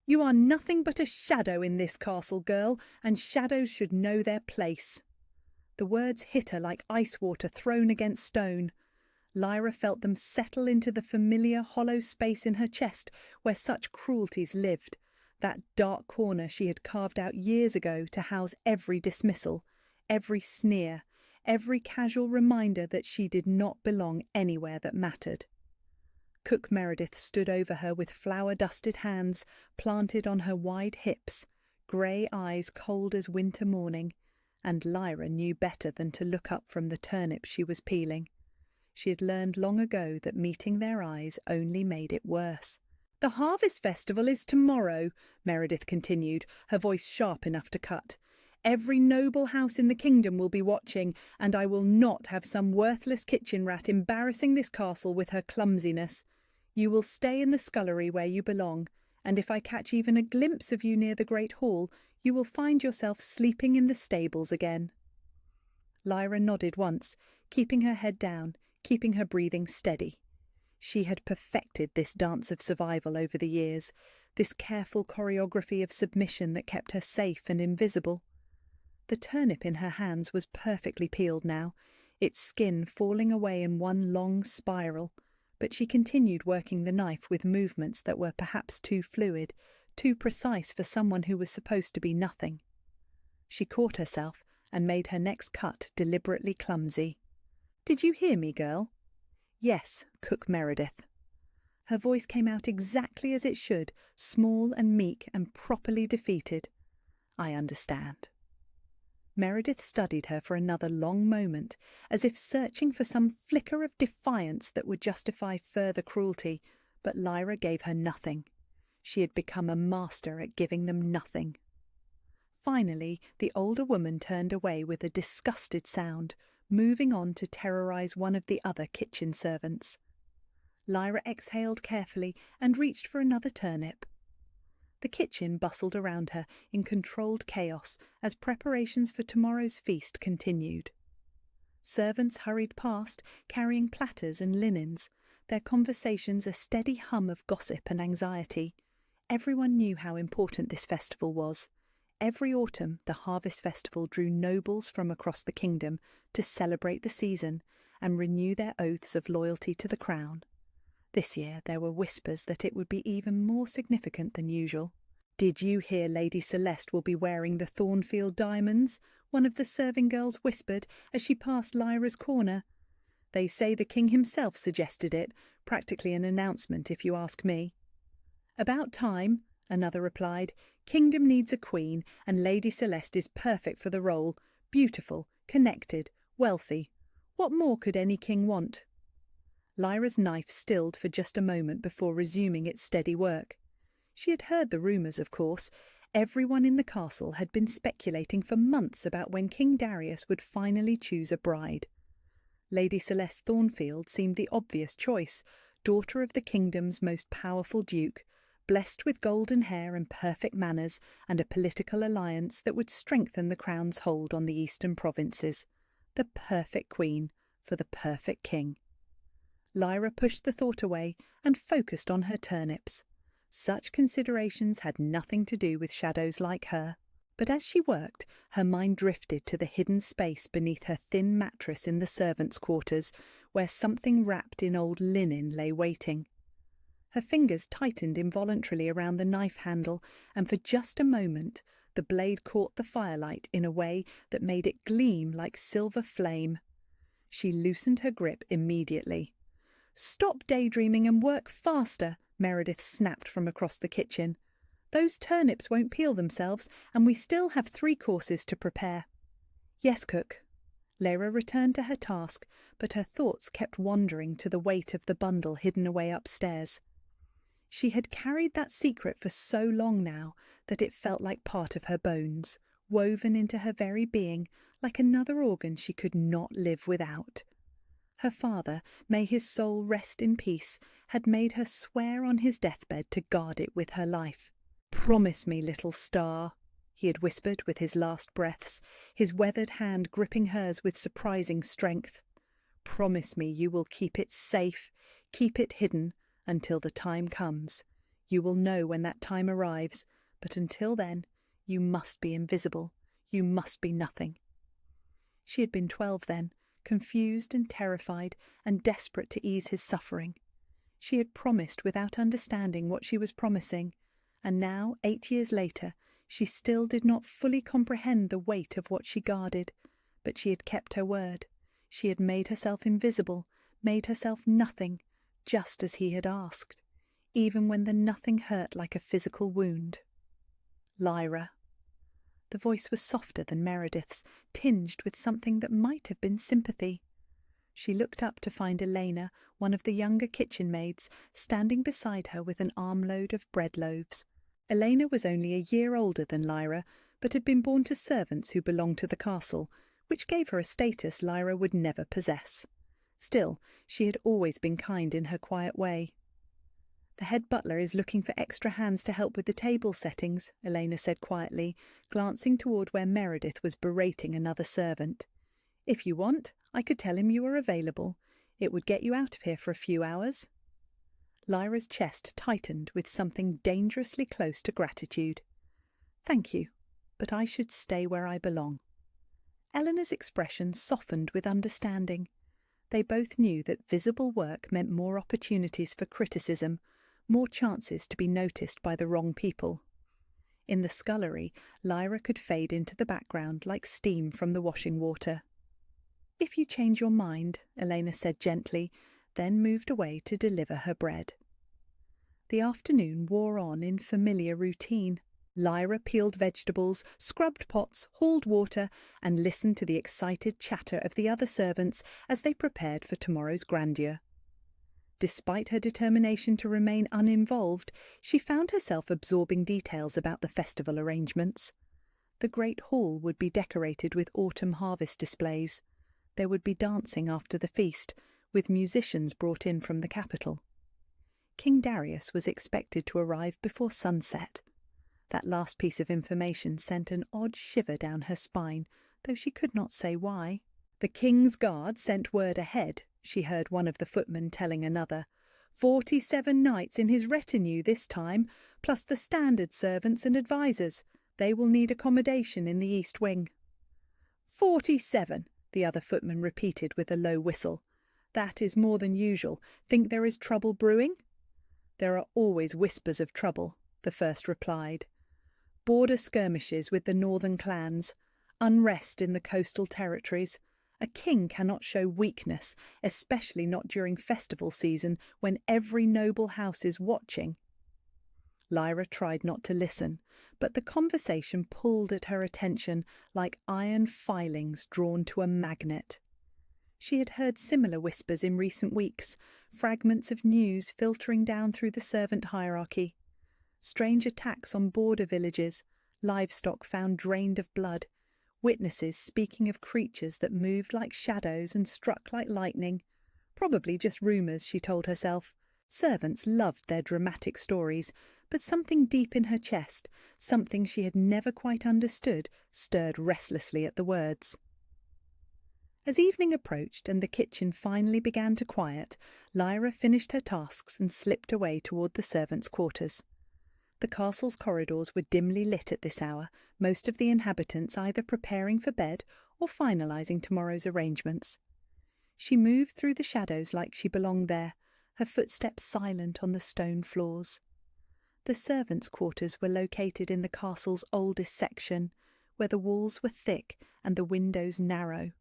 You are nothing but a shadow in this castle, girl, and shadows should know their place." The words hit her like ice water thrown against stone. Lyra felt them settle into the familiar hollow space in her chest where such cruelties lived, that dark corner she had carved out years ago to house every dismissal, every sneer, every casual reminder that she did not belong anywhere that mattered. Cook Meredith stood over her with flour-dusted hands planted on her wide hips, grey eyes cold as winter morning, and Lyra knew better than to look up from the turnips she was peeling. She had learned long ago that meeting their eyes only made it worse. "The Harvest Festival is tomorrow," Meredith continued, her voice sharp enough to cut. "Every noble house in the kingdom will be watching, and I will not have some worthless kitchen rat embarrassing this castle with her clumsiness. You will stay in the scullery where you belong, and if I catch even a glimpse of you near the great hall, you will find yourself sleeping in the stables again." Lyra nodded once, keeping her head down, keeping her breathing steady. She had perfected this dance of survival over the years, this careful choreography of submission that kept her safe and invisible. The turnip in her hands was perfectly peeled now, its skin falling away in one long spiral, but she continued working the knife with movements that were perhaps too fluid, too precise for someone who was supposed to be nothing. She caught herself and made her next cut deliberately clumsy. "Did you hear me, girl?" "Yes, Cook Meredith." Her voice came out exactly as it should, small and meek and properly defeated. "I understand." Meredith studied her for another long moment, as if searching for some flicker of defiance that would justify further cruelty, but Lyra gave her nothing. She had become a master at giving them nothing. Finally, the older woman turned away with a disgusted sound, moving on to terrorize one of the other kitchen servants. Lyra exhaled carefully and reached for another turnip. The kitchen bustled around her in controlled chaos as preparations for tomorrow's feast continued. Servants hurried past, carrying platters and linens, their conversations a steady hum of gossip and anxiety. Everyone knew how important this festival was. Every autumn the Harvest Festival drew nobles from across the kingdom to celebrate the season and renew their oaths of loyalty to the crown. This year there were whispers that it would be even more significant than usual. "Did you hear Lady Celeste will be wearing the Thornfield diamonds?" one of the serving girls whispered as she passed Lyra's corner. "They say the king himself suggested it, practically an announcement if you ask me." "About time," another replied. "Kingdom needs a queen, and Lady Celeste is perfect for the role. Beautiful, connected, wealthy. What more could any king want?" Lyra's knife stilled for just a moment before resuming its steady work. She had heard the rumours, of course. Everyone in the castle had been speculating for months about when King Darius would finally choose a bride. Lady Celeste Thornfield seemed the obvious choice, daughter of the kingdom's most powerful duke, blessed with golden hair and perfect manners and a political alliance that would strengthen the crown's hold on the eastern provinces. The perfect queen for the perfect king. Lyra pushed the thought away and focused on her turnips. Such considerations had nothing to do with shadows like her. But as she worked, her mind drifted to the hidden space beneath her thin mattress in the servants' quarters, where something wrapped in old linen lay waiting. Her fingers tightened involuntarily around the knife handle, and for just a moment the blade caught the firelight in a way that made it gleam like silver flame. She loosened her grip immediately. "Stop daydreaming and work faster," Meredith snapped from across the kitchen. "Those turnips won't peel themselves, and we still have 3 courses to prepare." "Yes, cook." Lyra returned to her task, but her thoughts kept wandering to the weight of the bundle hidden away upstairs. She had carried that secret for so long now that it felt like part of her bones, woven into her very being, like another organ she could not live without. Her father, may his soul rest in peace, had made her swear on his deathbed to guard it with her life. "Promise me, little star," he had whispered with his last breaths, his weathered hand gripping hers with surprising strength. "Promise me you will keep it safe, keep it hidden, until the time comes. You will know when that time arrives, but until then, you must be invisible. You must be nothing." She had been 12 then, confused and terrified and desperate to ease his suffering. She had promised without understanding what she was promising, and now, 8 years later, she still did not fully comprehend the weight of what she guarded, but she had kept her word. She had made herself invisible, made herself nothing, just as he had asked, even when the nothing hurt like a physical wound. Lyra. The voice was softer than Meredith's, tinged with something that might have been sympathy. She looked up to find Elena, one of the younger kitchen maids, standing beside her with an armload of bread loaves. Elena was only a year older than Lyra, but had been born to servants who belonged to the castle, which gave her a status Lyra would never possess. Still, she had always been kind in her quiet way. "The head butler is looking for extra hands to help with the table settings," Elena said quietly, glancing toward where Meredith was berating another servant. "If you want, I could tell him you are available. It would get you out of here for a few hours." Lyra's chest tightened with something dangerously close to gratitude. "Thank you, but I should stay where I belong." Eleanor's expression softened with understanding. They both knew that visible work meant more opportunities for criticism, more chances to be noticed by the wrong people. In the scullery, Lyra could fade into the background like steam from the washing water. "If you change your mind," Elena said gently, then moved away to deliver her bread. The afternoon wore on in familiar routine. Lyra peeled vegetables, scrubbed pots, hauled water, and listened to the excited chatter of the other servants as they prepared for tomorrow's grandeur. Despite her determination to remain uninvolved, she found herself absorbing details about the festival arrangements. The great hall would be decorated with autumn harvest displays. There would be dancing after the feast, with musicians brought in from the capital. King Darius was expected to arrive before sunset. That last piece of information sent an odd shiver down her spine, though she could not say why. "The King's Guard sent word ahead," she heard one of the footmen telling another. 47 knights in his retinue this time, plus the standard servants and advisers. They will need accommodation in the East Wing." 47, the other footman repeated with a low whistle. "That is more than usual. Think there is trouble brewing?" "There are always whispers of trouble," the first replied. "Border skirmishes with the northern clans, unrest in the coastal territories. A king cannot show weakness, especially not during festival season when every noble house is watching." Lyra tried not to listen, but the conversation pulled at her attention like iron filings drawn to a magnet. She had heard similar whispers in recent weeks, fragments of news filtering down through the servant hierarchy. Strange attacks on border villages, livestock found drained of blood, witnesses speaking of creatures that moved like shadows and struck like lightning. Probably just rumours, she told herself. Servants loved their dramatic stories, but something deep in her chest, something she had never quite understood, stirred restlessly at the words. As evening approached and the kitchen finally began to quiet, Lyra finished her tasks and slipped away toward the servants' quarters. The castle's corridors were dimly lit at this hour, most of the inhabitants either preparing for bed or finalising tomorrow's arrangements. She moved through the shadows like she belonged there, her footsteps silent on the stone floors. The servants' quarters were located in the castle's oldest section, where the walls were thick and the windows narrow.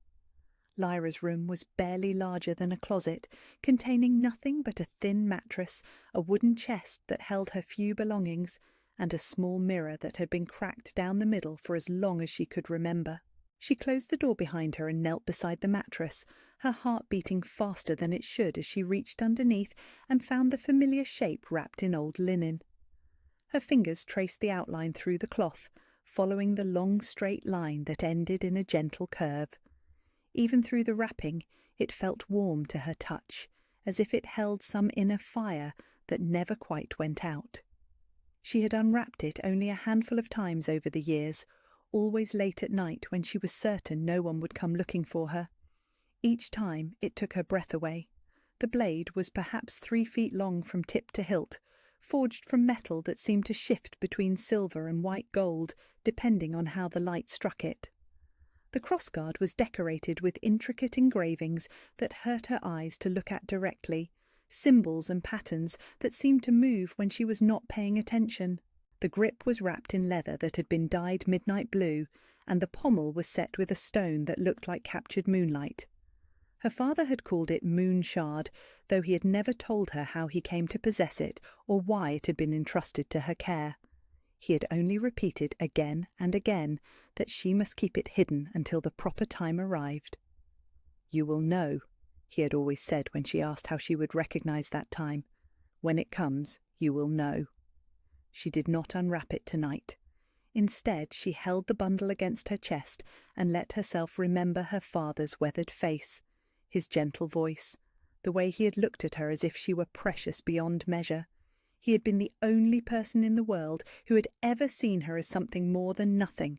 Lyra's room was barely larger than a closet, containing nothing but a thin mattress, a wooden chest that held her few belongings, and a small mirror that had been cracked down the middle for as long as she could remember. She closed the door behind her and knelt beside the mattress, her heart beating faster than it should as she reached underneath and found the familiar shape wrapped in old linen. Her fingers traced the outline through the cloth, following the long straight line that ended in a gentle curve. Even through the wrapping, it felt warm to her touch, as if it held some inner fire that never quite went out. She had unwrapped it only a handful of times over the years, always late at night when she was certain no one would come looking for her. Each time it took her breath away. The blade was perhaps 3 feet long from tip to hilt, forged from metal that seemed to shift between silver and white gold, depending on how the light struck it. The crossguard was decorated with intricate engravings that hurt her eyes to look at directly, symbols and patterns that seemed to move when she was not paying attention. The grip was wrapped in leather that had been dyed midnight blue, and the pommel was set with a stone that looked like captured moonlight. Her father had called it moon shard, though he had never told her how he came to possess it or why it had been entrusted to her care. He had only repeated again and again that she must keep it hidden until the proper time arrived. "You will know," he had always said when she asked how she would recognize that time. "When it comes, you will know." She did not unwrap it tonight. Instead, she held the bundle against her chest and let herself remember her father's weathered face, his gentle voice, the way he had looked at her as if she were precious beyond measure. He had been the only person in the world who had ever seen her as something more than nothing,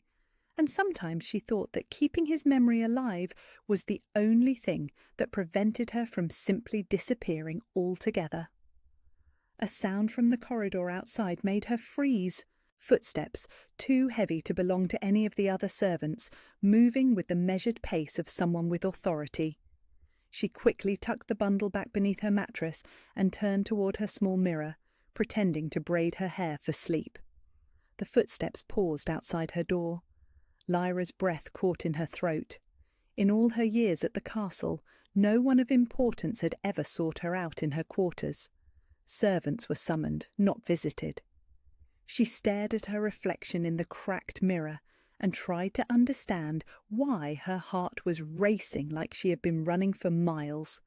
and sometimes she thought that keeping his memory alive was the only thing that prevented her from simply disappearing altogether. A sound from the corridor outside made her freeze. Footsteps, too heavy to belong to any of the other servants, moving with the measured pace of someone with authority. She quickly tucked the bundle back beneath her mattress and turned toward her small mirror, pretending to braid her hair for sleep. The footsteps paused outside her door. Lyra's breath caught in her throat. In all her years at the castle, no one of importance had ever sought her out in her quarters. Servants were summoned, not visited. She stared at her reflection in the cracked mirror and tried to understand why her heart was racing like she had been running for miles.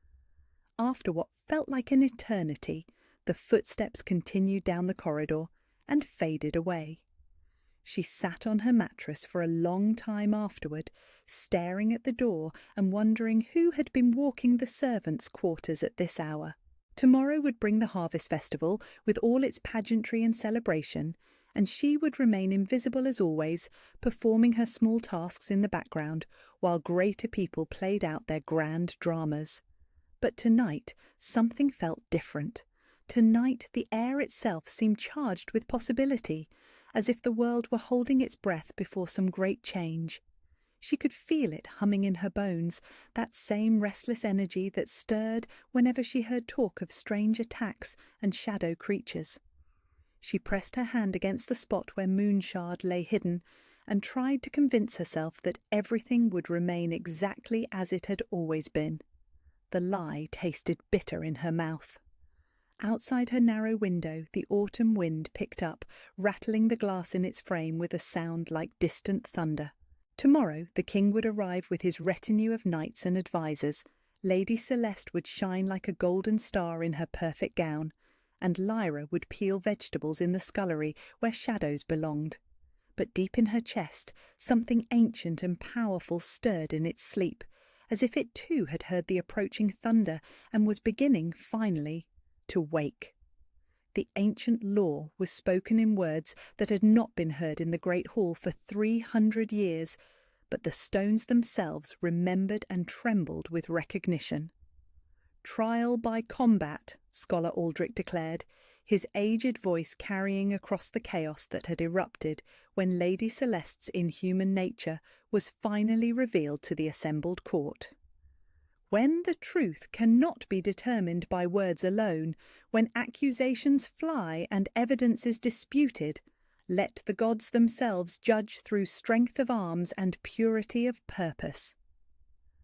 After what felt like an eternity, the footsteps continued down the corridor and faded away. She sat on her mattress for a long time afterward, staring at the door and wondering who had been walking the servants' quarters at this hour. Tomorrow would bring the harvest festival with all its pageantry and celebration, and she would remain invisible as always, performing her small tasks in the background while greater people played out their grand dramas. But tonight something felt different. Tonight the air itself seemed charged with possibility, as if the world were holding its breath before some great change. She could feel it humming in her bones, that same restless energy that stirred whenever she heard talk of strange attacks and shadow creatures. She pressed her hand against the spot where Moonshard lay hidden and tried to convince herself that everything would remain exactly as it had always been. The lie tasted bitter in her mouth. Outside her narrow window, the autumn wind picked up, rattling the glass in its frame with a sound like distant thunder. Tomorrow the king would arrive with his retinue of knights and advisers. Lady Celeste would shine like a golden star in her perfect gown, and Lyra would peel vegetables in the scullery where shadows belonged. But deep in her chest, something ancient and powerful stirred in its sleep, as if it too had heard the approaching thunder and was beginning, finally, to wake. The ancient law was spoken in words that had not been heard in the great hall for 300 years, but the stones themselves remembered and trembled with recognition. "Trial by combat," Scholar Aldrich declared, his aged voice carrying across the chaos that had erupted when Lady Celeste's inhuman nature was finally revealed to the assembled court. "When the truth cannot be determined by words alone, when accusations fly and evidence is disputed, let the gods themselves judge through strength of arms and purity of purpose."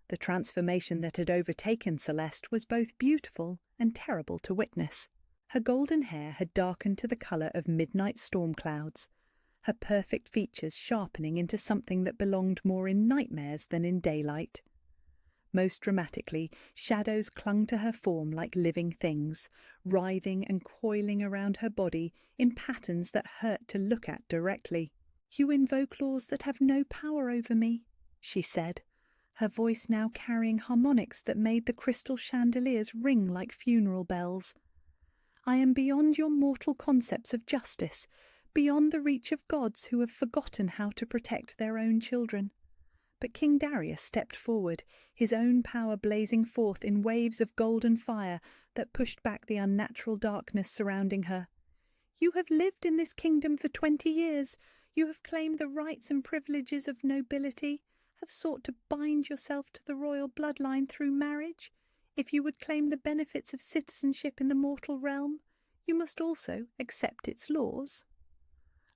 The transformation that had overtaken Celeste was both beautiful and terrible to witness. Her golden hair had darkened to the colour of midnight storm clouds, her perfect features sharpening into something that belonged more in nightmares than in daylight. Most dramatically, shadows clung to her form like living things, writhing and coiling around her body in patterns that hurt to look at directly. "You invoke laws that have no power over me," she said, her voice now carrying harmonics that made the crystal chandeliers ring like funeral bells. "I am beyond your mortal concepts of justice, beyond the reach of gods who have forgotten how to protect their own children." But King Darius stepped forward, his own power blazing forth in waves of golden fire that pushed back the unnatural darkness surrounding her. You have lived in this kingdom for 20 years. You have claimed the rights and privileges of nobility, have sought to bind yourself to the royal bloodline through marriage. If you would claim the benefits of citizenship in the mortal realm, you must also accept its laws.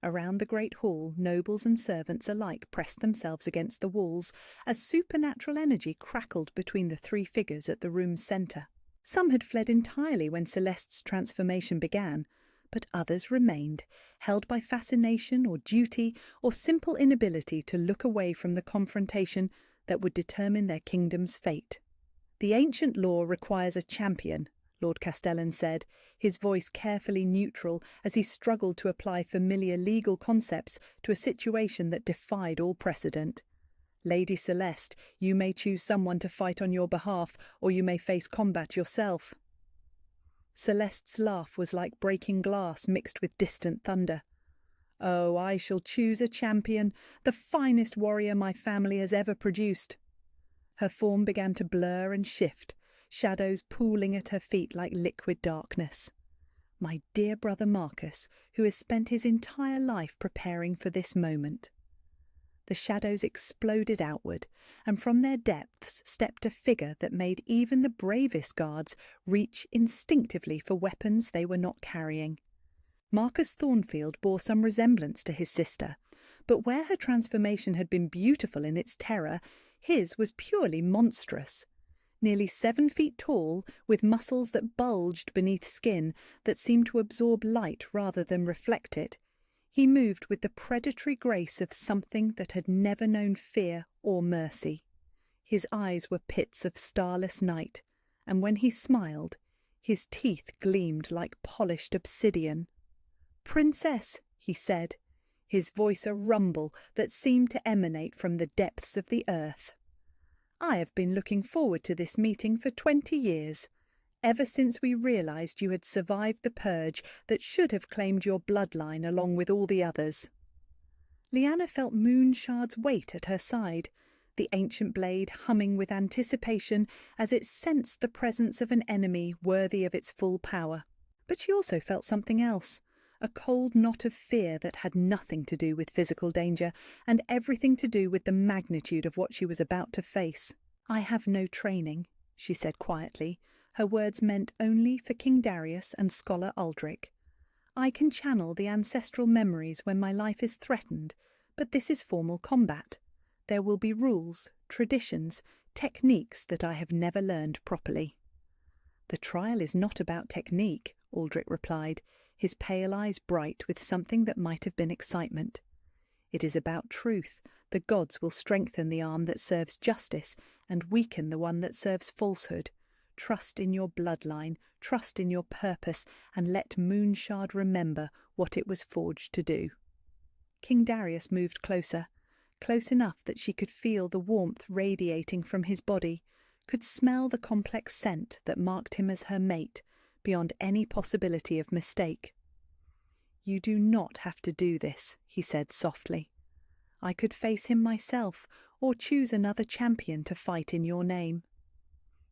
Around the great hall, nobles and servants alike pressed themselves against the walls as supernatural energy crackled between the three figures at the room's centre. Some had fled entirely when Celeste's transformation began, but others remained, held by fascination or duty or simple inability to look away from the confrontation that would determine their kingdom's fate. "The ancient law requires a champion," Lord Castellan said, his voice carefully neutral as he struggled to apply familiar legal concepts to a situation that defied all precedent. "Lady Celeste, you may choose someone to fight on your behalf, or you may face combat yourself." Celeste's laugh was like breaking glass mixed with distant thunder. "Oh, I shall choose a champion, the finest warrior my family has ever produced." Her form began to blur and shift, shadows pooling at her feet like liquid darkness. "My dear brother Marcus, who has spent his entire life preparing for this moment." The shadows exploded outward, and from their depths stepped a figure that made even the bravest guards reach instinctively for weapons they were not carrying. Marcus Thornfield bore some resemblance to his sister, but where her transformation had been beautiful in its terror, his was purely monstrous. Nearly 7 feet tall, with muscles that bulged beneath skin that seemed to absorb light rather than reflect it, he moved with the predatory grace of something that had never known fear or mercy. His eyes were pits of starless night, and when he smiled, his teeth gleamed like polished obsidian. "Princess," he said, his voice a rumble that seemed to emanate from the depths of the earth. "I have been looking forward to this meeting for 20 years. Ever since we realized you had survived the purge that should have claimed your bloodline along with all the others." Lyanna felt Moonshard's weight at her side, the ancient blade humming with anticipation as it sensed the presence of an enemy worthy of its full power. But she also felt something else, a cold knot of fear that had nothing to do with physical danger and everything to do with the magnitude of what she was about to face. "I have no training," she said quietly, her words meant only for King Darius and Scholar Aldrich. "I can channel the ancestral memories when my life is threatened, but this is formal combat. There will be rules, traditions, techniques that I have never learned properly." "The trial is not about technique," Aldrich replied, his pale eyes bright with something that might have been excitement. "It is about truth. The gods will strengthen the arm that serves justice and weaken the one that serves falsehood. Trust in your bloodline, trust in your purpose, and let Moonshard remember what it was forged to do." King Darius moved closer, close enough that she could feel the warmth radiating from his body, could smell the complex scent that marked him as her mate, beyond any possibility of mistake. "You do not have to do this," he said softly. "I could face him myself, or choose another champion to fight in your name."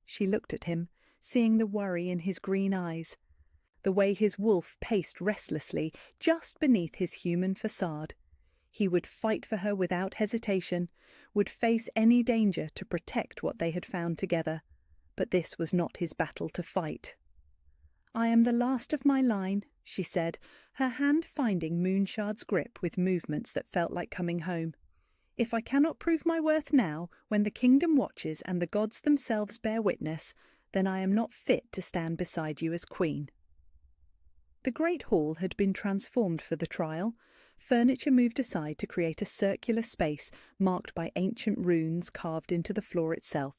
She looked at him, seeing the worry in his green eyes, the way his wolf paced restlessly just beneath his human facade. He would fight for her without hesitation, would face any danger to protect what they had found together, but this was not his battle to fight. "I am the last of my line," she said, her hand finding Moonshard's grip with movements that felt like coming home. "If I cannot prove my worth now, when the kingdom watches and the gods themselves bear witness, then I am not fit to stand beside you as queen." The great hall had been transformed for the trial, furniture moved aside to create a circular space marked by ancient runes carved into the floor itself.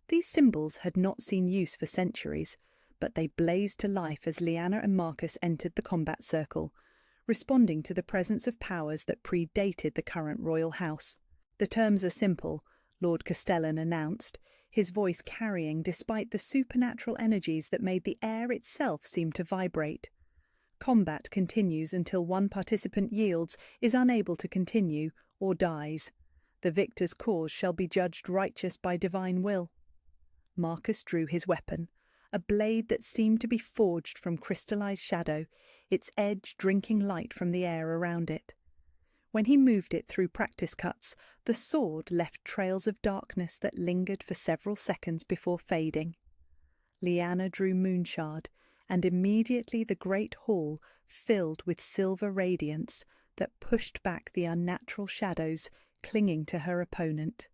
These symbols had not seen use for centuries, but they blazed to life as Lyanna and Marcus entered the combat circle, responding to the presence of powers that predated the current royal house. "The terms are simple," Lord Castellan announced, his voice carrying despite the supernatural energies that made the air itself seem to vibrate. "Combat continues until one participant yields, is unable to continue, or dies. The victor's cause shall be judged righteous by divine will." Marcus drew his weapon, a blade that seemed to be forged from crystallized shadow, its edge drinking light from the air around it. When he moved it through practice cuts, the sword left trails of darkness that lingered for several seconds before fading. Lyanna drew Moonshard, and immediately the great hall filled with silver radiance that pushed back the unnatural shadows clinging to her opponent.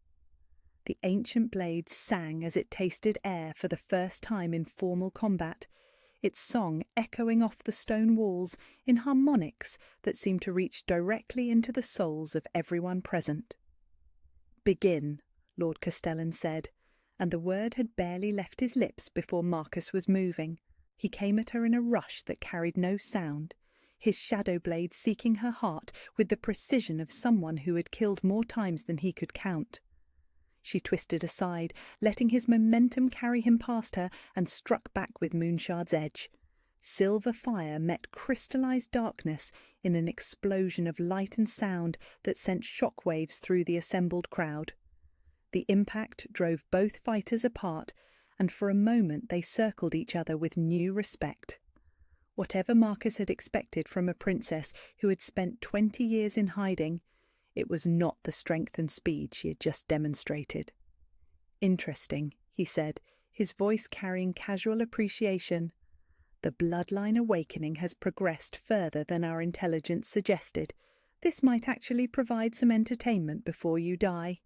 The ancient blade sang as it tasted air for the first time in formal combat, its song echoing off the stone walls in harmonics that seemed to reach directly into the souls of everyone present. "Begin," Lord Castellan said, and the word had barely left his lips before Marcus was moving. He came at her in a rush that carried no sound, his shadow blade seeking her heart with the precision of someone who had killed more times than he could count. She twisted aside, letting his momentum carry him past her, and struck back with Moonshard's edge. Silver fire met crystallized darkness in an explosion of light and sound that sent shockwaves through the assembled crowd. The impact drove both fighters apart, and for a moment they circled each other with new respect. Whatever Marcus had expected from a princess who had spent 20 years in hiding, it was not the strength and speed she had just demonstrated. "Interesting," he said, his voice carrying casual appreciation. "The bloodline awakening has progressed further than our intelligence suggested. This might actually provide some entertainment before you die."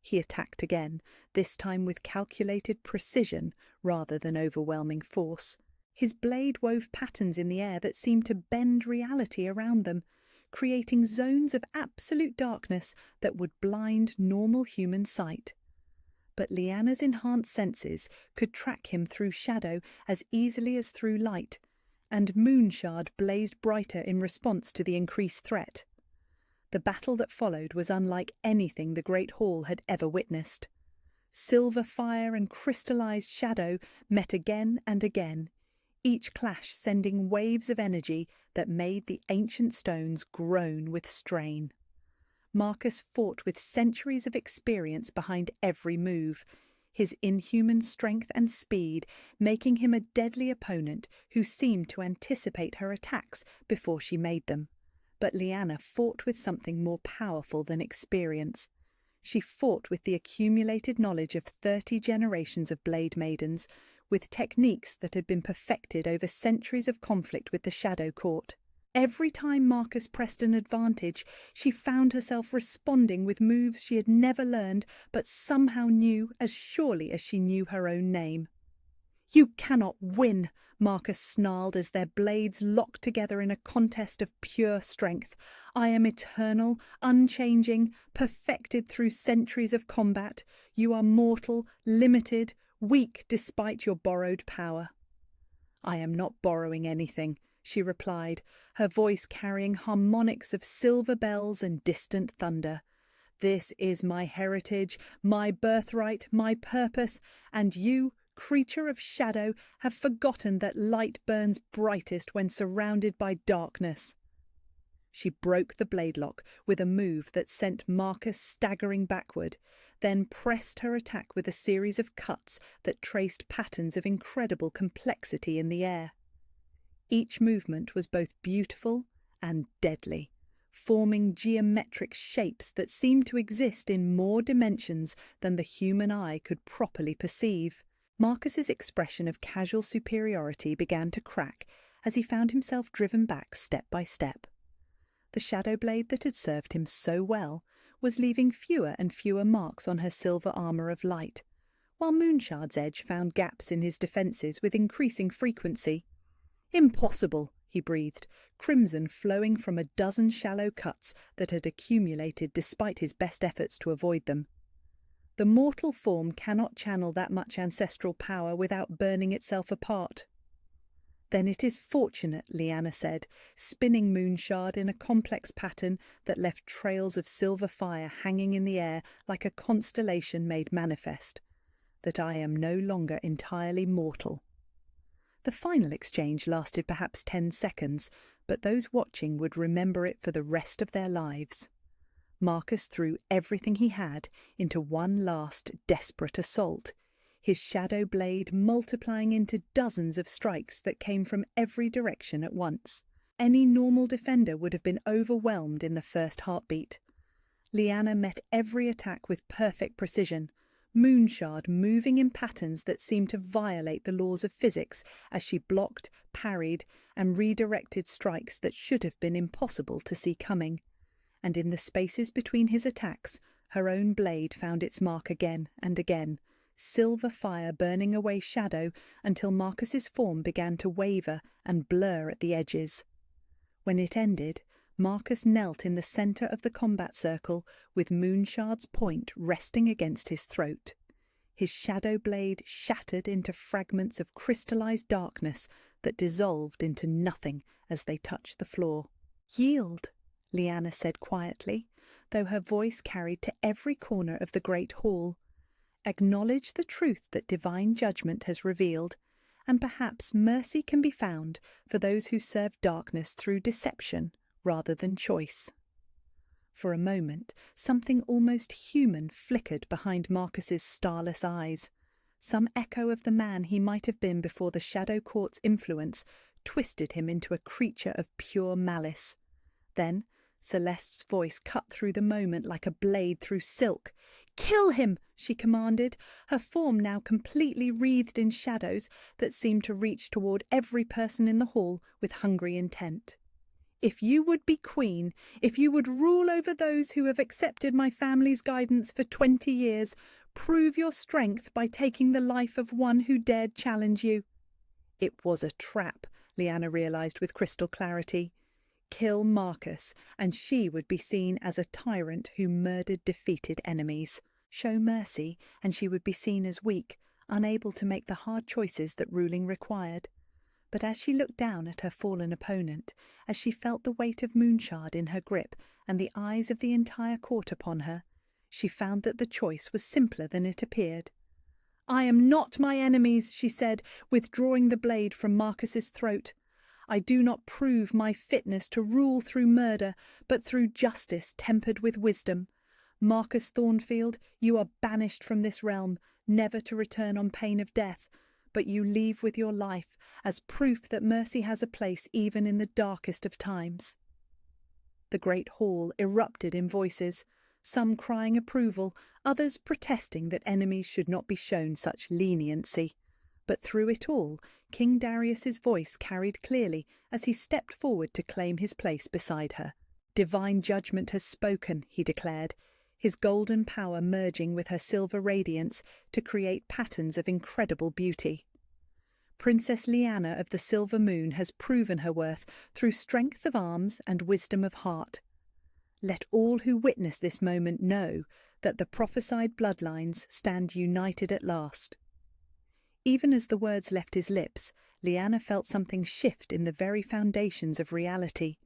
He attacked again, this time with calculated precision rather than overwhelming force. His blade wove patterns in the air that seemed to bend reality around them, creating zones of absolute darkness that would blind normal human sight. But Lyanna's enhanced senses could track him through shadow as easily as through light, and Moonshard blazed brighter in response to the increased threat. The battle that followed was unlike anything the Great Hall had ever witnessed. Silver fire and crystallized shadow met again and again, each clash sending waves of energy that made the ancient stones groan with strain. Marcus fought with centuries of experience behind every move, his inhuman strength and speed making him a deadly opponent who seemed to anticipate her attacks before she made them. But Lyanna fought with something more powerful than experience. She fought with the accumulated knowledge of 30 generations of blade maidens, with techniques that had been perfected over centuries of conflict with the Shadow Court. Every time Marcus pressed an advantage, she found herself responding with moves she had never learned, but somehow knew as surely as she knew her own name. "You cannot win," Marcus snarled as their blades locked together in a contest of pure strength. "I am eternal, unchanging, perfected through centuries of combat. You are mortal, limited, weak despite your borrowed power." "I am not borrowing anything," she replied, her voice carrying harmonics of silver bells and distant thunder. "This is my heritage, my birthright, my purpose, and you, creature of shadow, have forgotten that light burns brightest when surrounded by darkness." She broke the blade lock with a move that sent Marcus staggering backward, then pressed her attack with a series of cuts that traced patterns of incredible complexity in the air. Each movement was both beautiful and deadly, forming geometric shapes that seemed to exist in more dimensions than the human eye could properly perceive. Marcus's expression of casual superiority began to crack as he found himself driven back step by step. The shadow blade that had served him so well was leaving fewer and fewer marks on her silver armour of light, while Moonshard's edge found gaps in his defences with increasing frequency. "Impossible," he breathed, crimson flowing from a dozen shallow cuts that had accumulated despite his best efforts to avoid them. "The mortal form cannot channel that much ancestral power without burning itself apart." "Then it is fortunate," Lyanna said, spinning Moonshard in a complex pattern that left trails of silver fire hanging in the air like a constellation made manifest, "that I am no longer entirely mortal." The final exchange lasted perhaps 10 seconds, but those watching would remember it for the rest of their lives. Marcus threw everything he had into one last desperate assault, his shadow blade multiplying into dozens of strikes that came from every direction at once. Any normal defender would have been overwhelmed in the first heartbeat. Lyanna met every attack with perfect precision, Moonshard moving in patterns that seemed to violate the laws of physics as she blocked, parried, and redirected strikes that should have been impossible to see coming. And in the spaces between his attacks, her own blade found its mark again and again, silver fire burning away shadow until Marcus's form began to waver and blur at the edges. When it ended, Marcus knelt in the centre of the combat circle with Moonshard's point resting against his throat. His shadow blade shattered into fragments of crystallized darkness that dissolved into nothing as they touched the floor. "Yield," Lyanna said quietly, though her voice carried to every corner of the great hall. "Acknowledge the truth that divine judgment has revealed, and perhaps mercy can be found for those who serve darkness through deception rather than choice." For a moment, something almost human flickered behind Marcus's starless eyes. Some echo of the man he might have been before the Shadow Court's influence twisted him into a creature of pure malice. Then Celeste's voice cut through the moment like a blade through silk. "Kill him!" she commanded, her form now completely wreathed in shadows that seemed to reach toward every person in the hall with hungry intent. "If you would be queen, if you would rule over those who have accepted my family's guidance for 20 years, prove your strength by taking the life of one who dared challenge you." It was a trap, Lyanna realized with crystal clarity. Kill Marcus, and she would be seen as a tyrant who murdered defeated enemies. Show mercy, and she would be seen as weak, unable to make the hard choices that ruling required. But as she looked down at her fallen opponent, as she felt the weight of Moonshard in her grip and the eyes of the entire court upon her, she found that the choice was simpler than it appeared. "I am not my enemies," she said, withdrawing the blade from Marcus's throat. "I do not prove my fitness to rule through murder, but through justice tempered with wisdom. Marcus Thornfield, you are banished from this realm, never to return on pain of death, but you leave with your life as proof that mercy has a place even in the darkest of times." The great hall erupted in voices, some crying approval, others protesting that enemies should not be shown such leniency. But through it all, King Darius's voice carried clearly as he stepped forward to claim his place beside her. "Divine judgment has spoken," he declared, his golden power merging with her silver radiance to create patterns of incredible beauty. "Princess Lyanna of the Silver Moon has proven her worth through strength of arms and wisdom of heart. Let all who witness this moment know that the prophesied bloodlines stand united at last." Even as the words left his lips, Lyanna felt something shift in the very foundations of reality.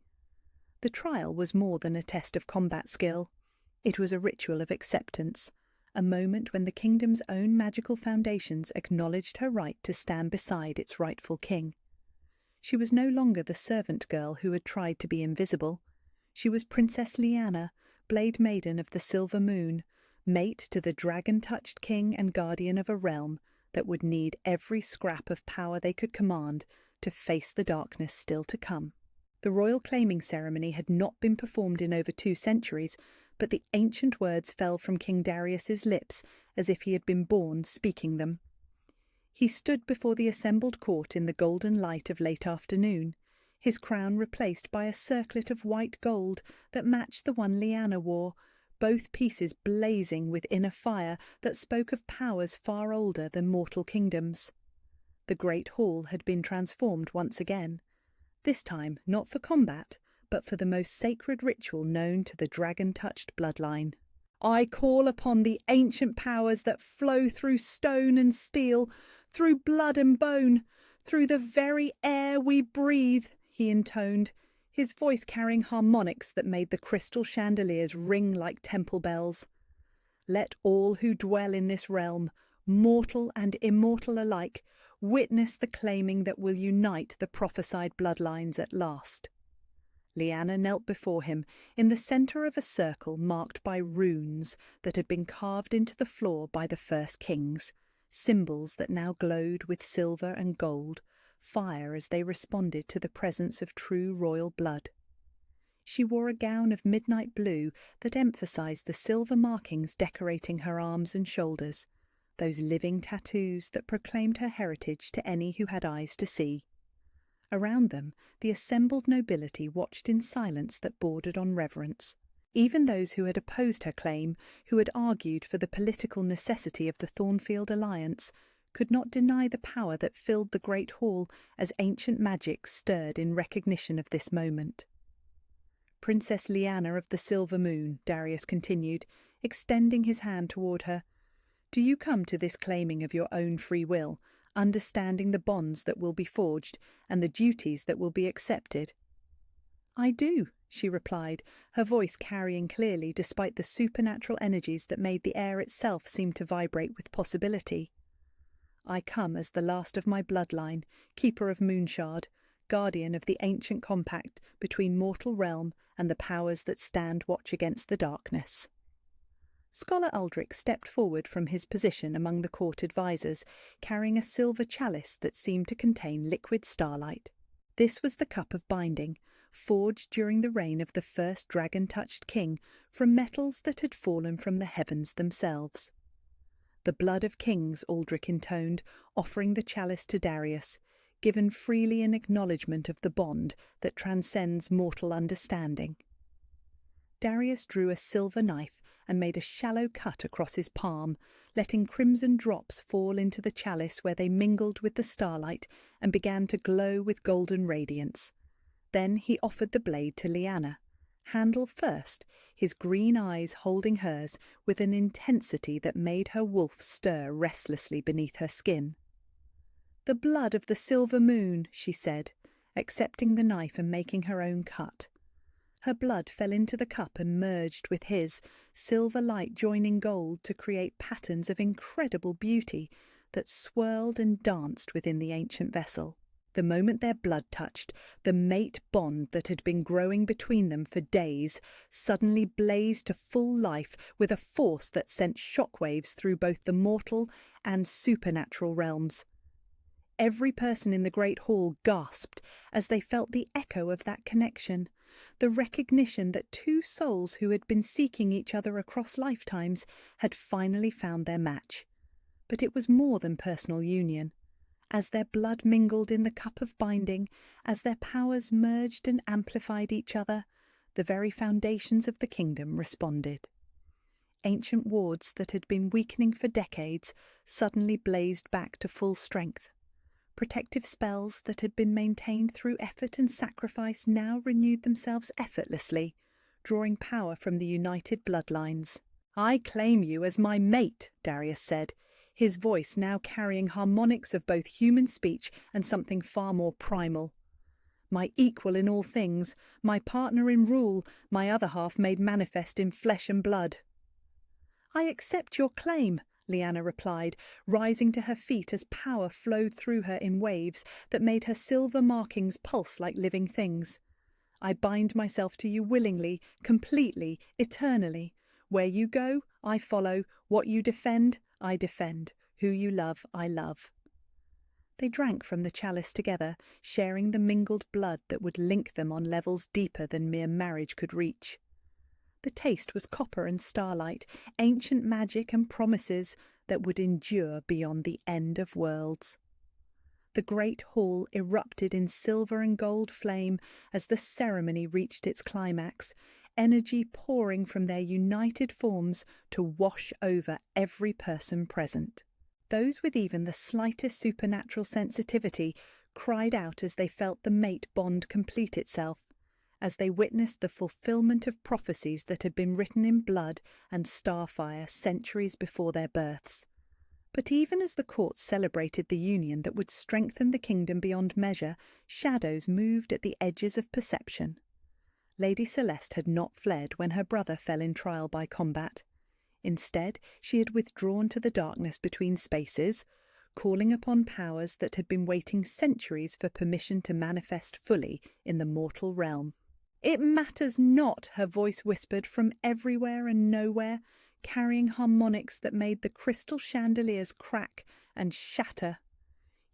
The trial was more than a test of combat skill. It was a ritual of acceptance, a moment when the kingdom's own magical foundations acknowledged her right to stand beside its rightful king. She was no longer the servant girl who had tried to be invisible. She was Princess Lyanna, Blade Maiden of the Silver Moon, mate to the dragon-touched king and guardian of a realm that would need every scrap of power they could command to face the darkness still to come. The royal claiming ceremony had not been performed in over 2 centuries, but the ancient words fell from King Darius's lips as if he had been born speaking them. He stood before the assembled court in the golden light of late afternoon, his crown replaced by a circlet of white gold that matched the one Lyanna wore, both pieces blazing with inner fire that spoke of powers far older than mortal kingdoms. The great hall had been transformed once again, this time not for combat, but for the most sacred ritual known to the dragon-touched bloodline. "I call upon the ancient powers that flow through stone and steel, through blood and bone, through the very air we breathe," he intoned, his voice carrying harmonics that made the crystal chandeliers ring like temple bells. "Let all who dwell in this realm, mortal and immortal alike, witness the claiming that will unite the prophesied bloodlines at last." Lyanna knelt before him in the centre of a circle marked by runes that had been carved into the floor by the first kings, symbols that now glowed with silver and gold, fire as they responded to the presence of true royal blood. She wore a gown of midnight blue that emphasized the silver markings decorating her arms and shoulders, those living tattoos that proclaimed her heritage to any who had eyes to see. Around them, the assembled nobility watched in silence that bordered on reverence. Even those who had opposed her claim, who had argued for the political necessity of the Thornfield alliance, could not deny the power that filled the great hall as ancient magic stirred in recognition of this moment. "Princess Lyanna of the Silver Moon," Darius continued, extending his hand toward her, "do you come to this claiming of your own free will, understanding the bonds that will be forged and the duties that will be accepted?" "I do," she replied, her voice carrying clearly despite the supernatural energies that made the air itself seem to vibrate with possibility. "I come as the last of my bloodline, keeper of Moonshard, guardian of the ancient compact between mortal realm and the powers that stand watch against the darkness." Scholar Aldrich stepped forward from his position among the court advisers, carrying a silver chalice that seemed to contain liquid starlight. This was the cup of binding, forged during the reign of the first dragon-touched king from metals that had fallen from the heavens themselves. "The blood of kings," Aldrich intoned, offering the chalice to Darius, "given freely in acknowledgement of the bond that transcends mortal understanding." Darius drew a silver knife and made a shallow cut across his palm, letting crimson drops fall into the chalice where they mingled with the starlight and began to glow with golden radiance. Then he offered the blade to Lyanna, handle first, his green eyes holding hers with an intensity that made her wolf stir restlessly beneath her skin. "The blood of the Silver Moon," she said, accepting the knife and making her own cut. Her blood fell into the cup and merged with his, silver light joining gold to create patterns of incredible beauty that swirled and danced within the ancient vessel. The moment their blood touched, the mate bond that had been growing between them for days suddenly blazed to full life with a force that sent shockwaves through both the mortal and supernatural realms. Every person in the great hall gasped as they felt the echo of that connection, the recognition that two souls who had been seeking each other across lifetimes had finally found their match. But it was more than personal union. As their blood mingled in the cup of binding, as their powers merged and amplified each other, the very foundations of the kingdom responded. Ancient wards that had been weakening for decades suddenly blazed back to full strength. Protective spells that had been maintained through effort and sacrifice now renewed themselves effortlessly, drawing power from the united bloodlines. "I claim you as my mate," Darius said, his voice now carrying harmonics of both human speech and something far more primal. "My equal in all things, my partner in rule, my other half made manifest in flesh and blood." "I accept your claim," Lyanna replied, rising to her feet as power flowed through her in waves that made her silver markings pulse like living things. "I bind myself to you willingly, completely, eternally. Where you go, I follow. What you defend, I defend. Who you love, I love." They drank from the chalice together, sharing the mingled blood that would link them on levels deeper than mere marriage could reach. The taste was copper and starlight, ancient magic and promises that would endure beyond the end of worlds. The great hall erupted in silver and gold flame as the ceremony reached its climax, energy pouring from their united forms to wash over every person present. Those with even the slightest supernatural sensitivity cried out as they felt the mate bond complete itself, as they witnessed the fulfillment of prophecies that had been written in blood and starfire centuries before their births. But even as the court celebrated the union that would strengthen the kingdom beyond measure, shadows moved at the edges of perception. Lady Celeste had not fled when her brother fell in trial by combat. Instead, she had withdrawn to the darkness between spaces, calling upon powers that had been waiting centuries for permission to manifest fully in the mortal realm. "It matters not," her voice whispered from everywhere and nowhere, carrying harmonics that made the crystal chandeliers crack and shatter.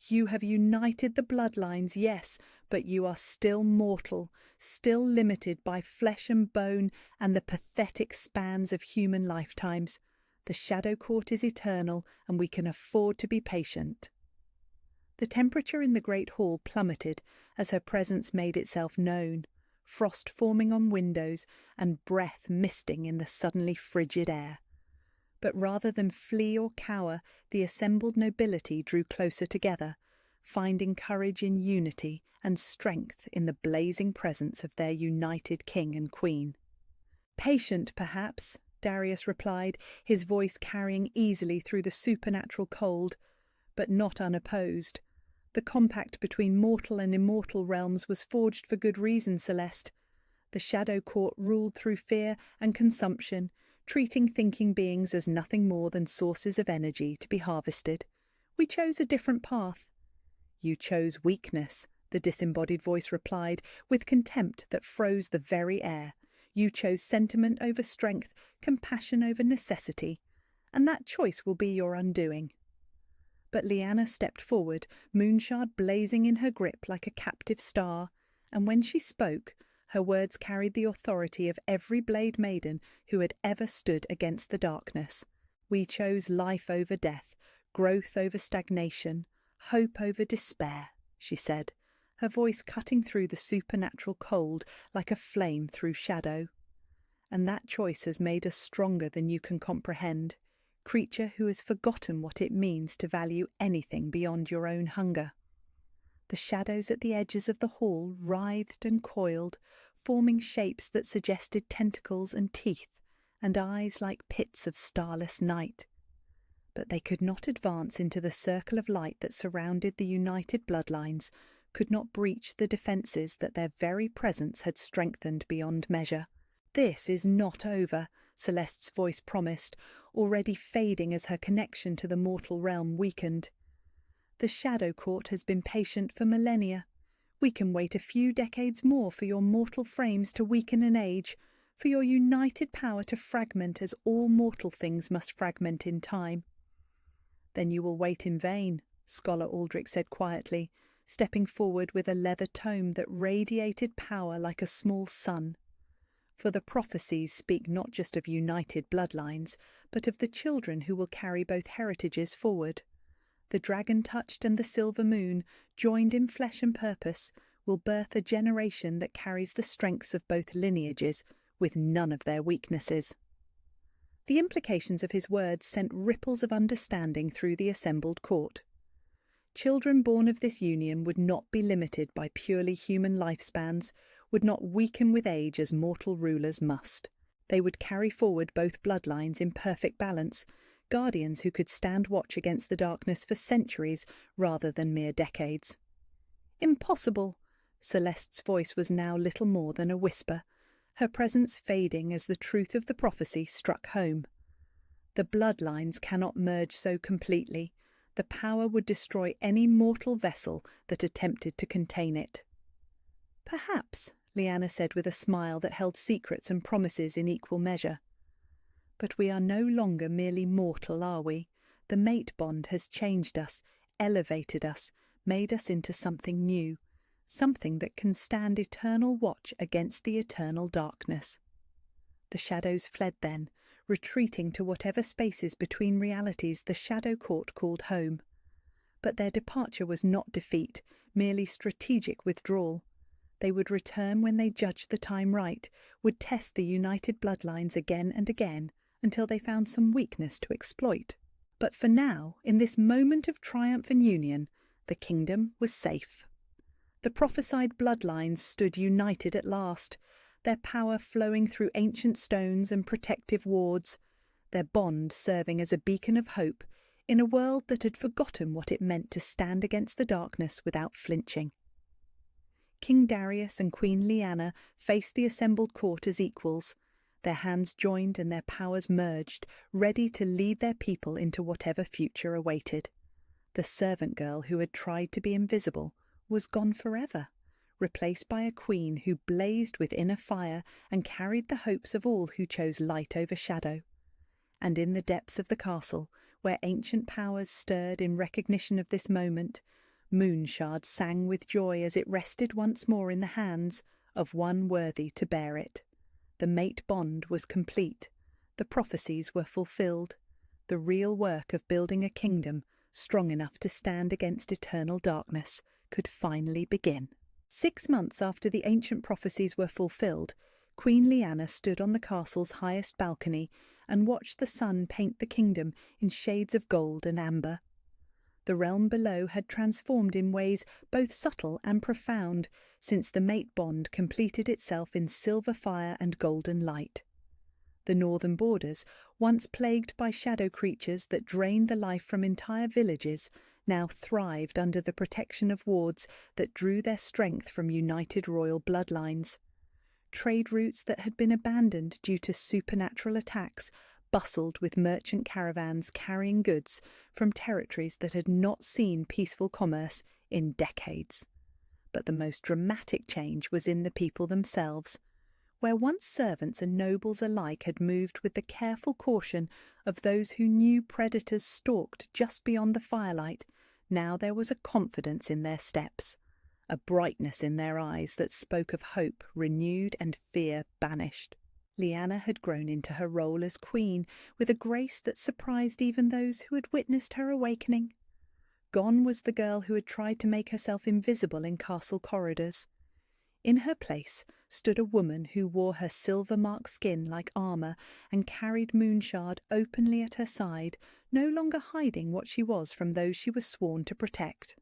You have united the bloodlines, yes, but you are still mortal, still limited by flesh and bone and the pathetic spans of human lifetimes. The Shadow Court is eternal, and we can afford to be patient. The temperature in the great hall plummeted as her presence made itself known, frost forming on windows and breath misting in the suddenly frigid air. But rather than flee or cower, the assembled nobility drew closer together, finding courage in unity and strength in the blazing presence of their united king and queen. "Patient, perhaps," Darius replied, his voice carrying easily through the supernatural cold, "but not unopposed. The compact between mortal and immortal realms was forged for good reason, Celeste. The Shadow Court ruled through fear and consumption, treating thinking beings as nothing more than sources of energy to be harvested. We chose a different path." "You chose weakness," the disembodied voice replied, with contempt that froze the very air. "You chose sentiment over strength, compassion over necessity, and that choice will be your undoing." But Lyanna stepped forward, moonshard blazing in her grip like a captive star, and when she spoke, her words carried the authority of every blade maiden who had ever stood against the darkness. "We chose life over death, growth over stagnation, hope over despair," she said, her voice cutting through the supernatural cold like a flame through shadow. "And that choice has made us stronger than you can comprehend, creature who has forgotten what it means to value anything beyond your own hunger." The shadows at the edges of the hall writhed and coiled, forming shapes that suggested tentacles and teeth, and eyes like pits of starless night. But they could not advance into the circle of light that surrounded the united bloodlines, could not breach the defences that their very presence had strengthened beyond measure. "This is not over," Celeste's voice promised, already fading as her connection to the mortal realm weakened. "The Shadow Court has been patient for millennia. We can wait a few decades more for your mortal frames to weaken and age, for your united power to fragment as all mortal things must fragment in time." "Then you will wait in vain," Scholar Aldrich said quietly, stepping forward with a leather tome that radiated power like a small sun. "For the prophecies speak not just of united bloodlines, but of the children who will carry both heritages forward. The dragon-touched and the silver moon, joined in flesh and purpose, will birth a generation that carries the strengths of both lineages, with none of their weaknesses." The implications of his words sent ripples of understanding through the assembled court. Children born of this union would not be limited by purely human lifespans, would not weaken with age as mortal rulers must. They would carry forward both bloodlines in perfect balance, guardians who could stand watch against the darkness for centuries rather than mere decades. "Impossible!" Celeste's voice was now little more than a whisper, her presence fading as the truth of the prophecy struck home. "The bloodlines cannot merge so completely. The power would destroy any mortal vessel that attempted to contain it." "Perhaps," Lyanna said with a smile that held secrets and promises in equal measure. "But we are no longer merely mortal, are we? The mate bond has changed us, elevated us, made us into something new, something that can stand eternal watch against the eternal darkness." The shadows fled then, retreating to whatever spaces between realities the Shadow Court called home. But their departure was not defeat, merely strategic withdrawal. They would return when they judged the time right, would test the united bloodlines again and again, until they found some weakness to exploit. But for now, in this moment of triumph and union, the kingdom was safe. The prophesied bloodlines stood united at last, their power flowing through ancient stones and protective wards, their bond serving as a beacon of hope in a world that had forgotten what it meant to stand against the darkness without flinching. King Darius and Queen Lyanna faced the assembled court as equals, their hands joined and their powers merged, ready to lead their people into whatever future awaited. The servant girl who had tried to be invisible was gone forever, replaced by a queen who blazed with inner fire and carried the hopes of all who chose light over shadow. And in the depths of the castle, where ancient powers stirred in recognition of this moment, Moonshard sang with joy as it rested once more in the hands of one worthy to bear it. The mate bond was complete. The prophecies were fulfilled. The real work of building a kingdom strong enough to stand against eternal darkness could finally begin. 6 months after the ancient prophecies were fulfilled, Queen Leanna stood on the castle's highest balcony and watched the sun paint the kingdom in shades of gold and amber. The realm below had transformed in ways both subtle and profound since the mate bond completed itself in silver fire and golden light. The northern borders, once plagued by shadow creatures that drained the life from entire villages, now thrived under the protection of wards that drew their strength from united royal bloodlines. Trade routes that had been abandoned due to supernatural attacks bustled with merchant caravans carrying goods from territories that had not seen peaceful commerce in decades. But the most dramatic change was in the people themselves. Where once servants and nobles alike had moved with the careful caution of those who knew predators stalked just beyond the firelight, now there was a confidence in their steps, a brightness in their eyes that spoke of hope renewed and fear banished. Leanna had grown into her role as queen with a grace that surprised even those who had witnessed her awakening. Gone was the girl who had tried to make herself invisible in castle corridors. In her place stood a woman who wore her silver-marked skin like armour and carried Moonshard openly at her side, no longer hiding what she was from those she was sworn to protect.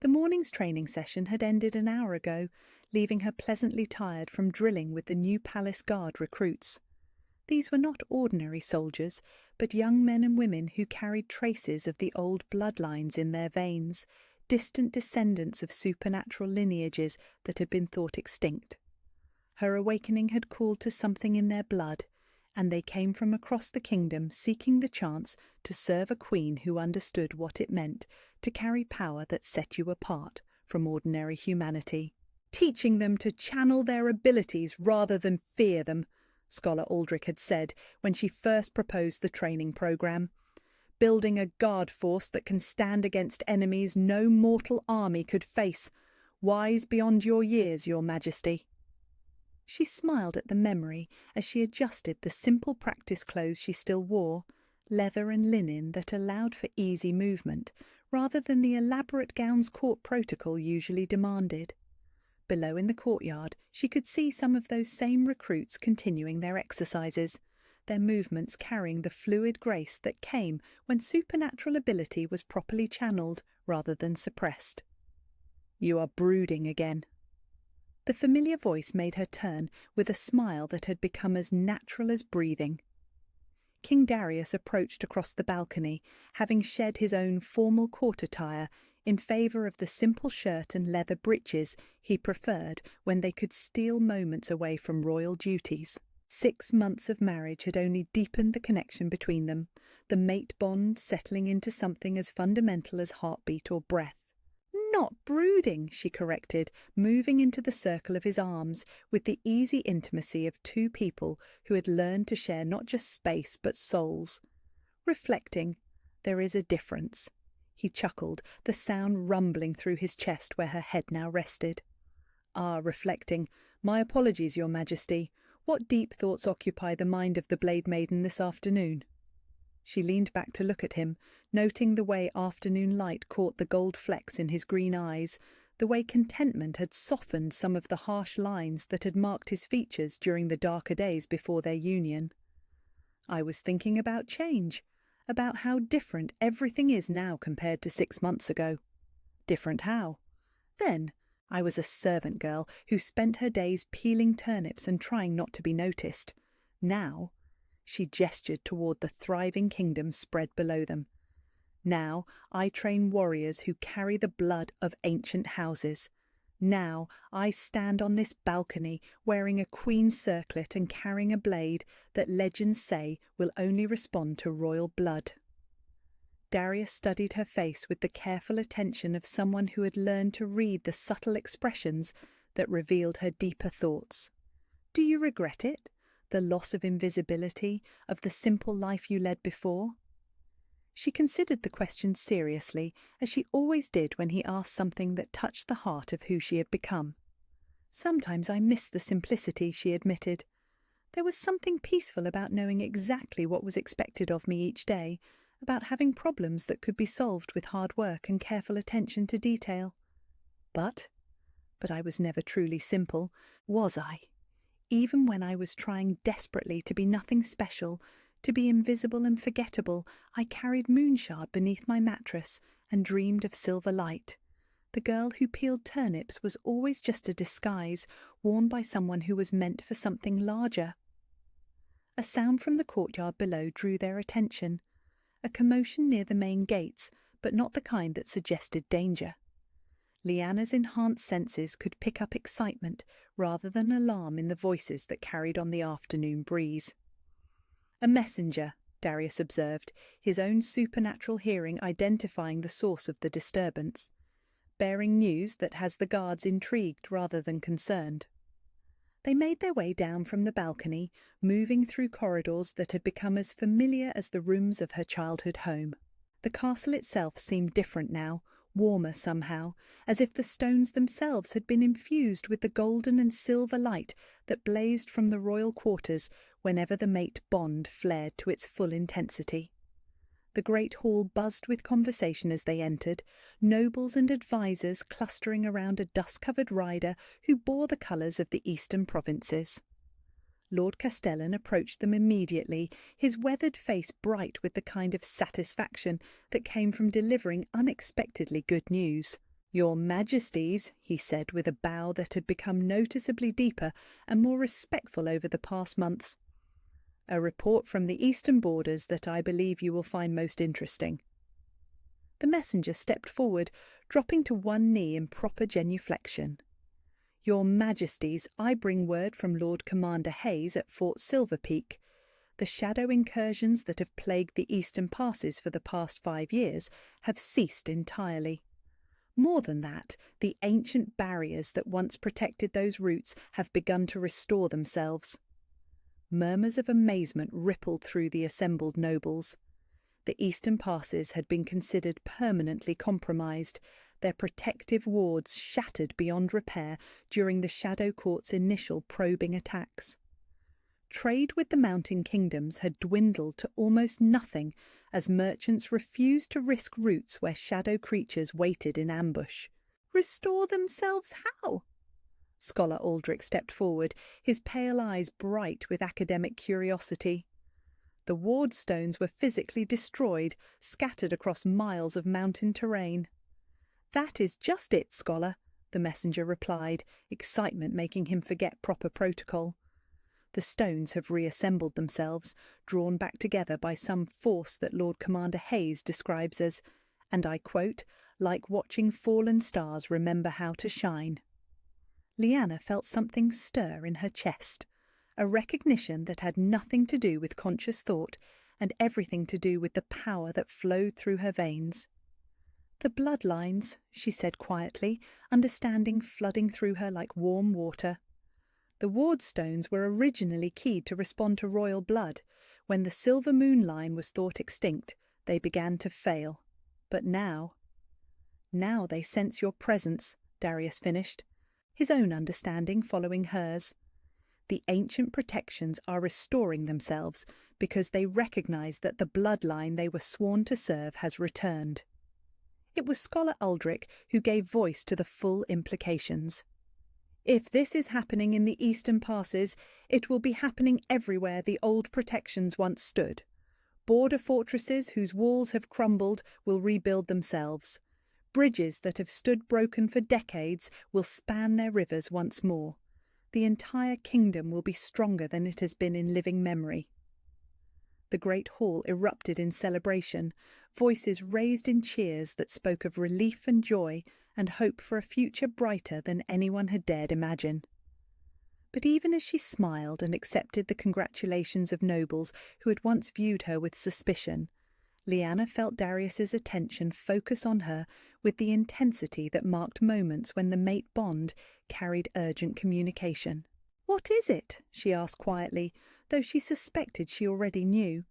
The morning's training session had ended an hour ago, leaving her pleasantly tired from drilling with the new palace guard recruits. These were not ordinary soldiers, but young men and women who carried traces of the old bloodlines in their veins, distant descendants of supernatural lineages that had been thought extinct. Her awakening had called to something in their blood, and they came from across the kingdom seeking the chance to serve a queen who understood what it meant to carry power that set you apart from ordinary humanity. Teaching them to channel their abilities rather than fear them, Scholar Aldrich had said when she first proposed the training program. Building a guard force that can stand against enemies no mortal army could face. Wise beyond your years, Your Majesty. She smiled at the memory as she adjusted the simple practice clothes she still wore, leather and linen that allowed for easy movement, rather than the elaborate gowns court protocol usually demanded. Below in the courtyard, she could see some of those same recruits continuing their exercises, their movements carrying the fluid grace that came when supernatural ability was properly channeled rather than suppressed. "You are brooding again." The familiar voice made her turn with a smile that had become as natural as breathing. King Darius approached across the balcony, having shed his own formal court attire in favour of the simple shirt and leather breeches he preferred when they could steal moments away from royal duties. 6 months of marriage had only deepened the connection between them, the mate bond settling into something as fundamental as heartbeat or breath. "Not brooding," she corrected, moving into the circle of his arms with the easy intimacy of two people who had learned to share not just space but souls. "Reflecting. There is a difference." He chuckled, the sound rumbling through his chest where her head now rested. "Ah, reflecting. My apologies, Your Majesty. What deep thoughts occupy the mind of the Blade Maiden this afternoon?" She leaned back to look at him, noting the way afternoon light caught the gold flecks in his green eyes, the way contentment had softened some of the harsh lines that had marked his features during the darker days before their union. "I was thinking about change, about how different everything is now compared to 6 months ago." "Different how?" "Then I was a servant girl who spent her days peeling turnips and trying not to be noticed. Now," she gestured toward the thriving kingdom spread below them, "now I train warriors who carry the blood of ancient houses. Now I stand on this balcony wearing a queen's circlet and carrying a blade that legends say will only respond to royal blood." Darius studied her face with the careful attention of someone who had learned to read the subtle expressions that revealed her deeper thoughts. "Do you regret it? The loss of invisibility, of the simple life you led before?" She considered the question seriously, as she always did when he asked something that touched the heart of who she had become. "Sometimes I miss the simplicity," she admitted. "There was something peaceful about knowing exactly what was expected of me each day, about having problems that could be solved with hard work and careful attention to detail. But I was never truly simple, was I? Even when I was trying desperately to be nothing special, to be invisible and forgettable, I carried moonshard beneath my mattress and dreamed of silver light. The girl who peeled turnips was always just a disguise worn by someone who was meant for something larger." A sound from the courtyard below drew their attention. A commotion near the main gates, but not the kind that suggested danger. Leanna's enhanced senses could pick up excitement rather than alarm in the voices that carried on the afternoon breeze. "A messenger," Darius observed, his own supernatural hearing identifying the source of the disturbance, "bearing news that has the guards intrigued rather than concerned." They made their way down from the balcony, moving through corridors that had become as familiar as the rooms of her childhood home. The castle itself seemed different now, warmer somehow, as if the stones themselves had been infused with the golden and silver light that blazed from the royal quarters whenever the mate bond flared to its full intensity. The great hall buzzed with conversation as they entered, nobles and advisers clustering around a dust-covered rider who bore the colours of the eastern provinces. Lord Castellan approached them immediately, his weathered face bright with the kind of satisfaction that came from delivering unexpectedly good news. "Your Majesties," he said with a bow that had become noticeably deeper and more respectful over the past months, "a report from the eastern borders that I believe you will find most interesting." The messenger stepped forward, dropping to one knee in proper genuflection. "Your Majesties, I bring word from Lord Commander Hayes at Fort Silver Peak. The shadow incursions that have plagued the eastern passes for the past 5 years have ceased entirely. More than that, the ancient barriers that once protected those routes have begun to restore themselves." Murmurs of amazement rippled through the assembled nobles. The eastern passes had been considered permanently compromised, their protective wards shattered beyond repair during the Shadow Court's initial probing attacks. Trade with the mountain kingdoms had dwindled to almost nothing as merchants refused to risk routes where shadow creatures waited in ambush. "Restore themselves how?" Scholar Aldrich stepped forward, his pale eyes bright with academic curiosity. "The ward stones were physically destroyed, scattered across miles of mountain terrain." "That is just it, Scholar," the messenger replied, excitement making him forget proper protocol. "The stones have reassembled themselves, drawn back together by some force that Lord Commander Hayes describes as, and I quote, like watching fallen stars remember how to shine." Leanna felt something stir in her chest, a recognition that had nothing to do with conscious thought and everything to do with the power that flowed through her veins. "The bloodlines," she said quietly, understanding flooding through her like warm water. "The ward stones were originally keyed to respond to royal blood. When the silver moon line was thought extinct, they began to fail. But now they sense your presence," Darius finished, his own understanding following hers. "The ancient protections are restoring themselves because they recognize that the bloodline they were sworn to serve has returned." It was Scholar Aldrich who gave voice to the full implications. "If this is happening in the eastern passes, it will be happening everywhere the old protections once stood. Border fortresses whose walls have crumbled will rebuild themselves. Bridges that have stood broken for decades will span their rivers once more. The entire kingdom will be stronger than it has been in living memory." The great hall erupted in celebration, voices raised in cheers that spoke of relief and joy and hope for a future brighter than anyone had dared imagine. But even as she smiled and accepted the congratulations of nobles who had once viewed her with suspicion, Leanna felt Darius's attention focus on her with the intensity that marked moments when the mate bond carried urgent communication. "What is it?" she asked quietly, though she suspected she already knew.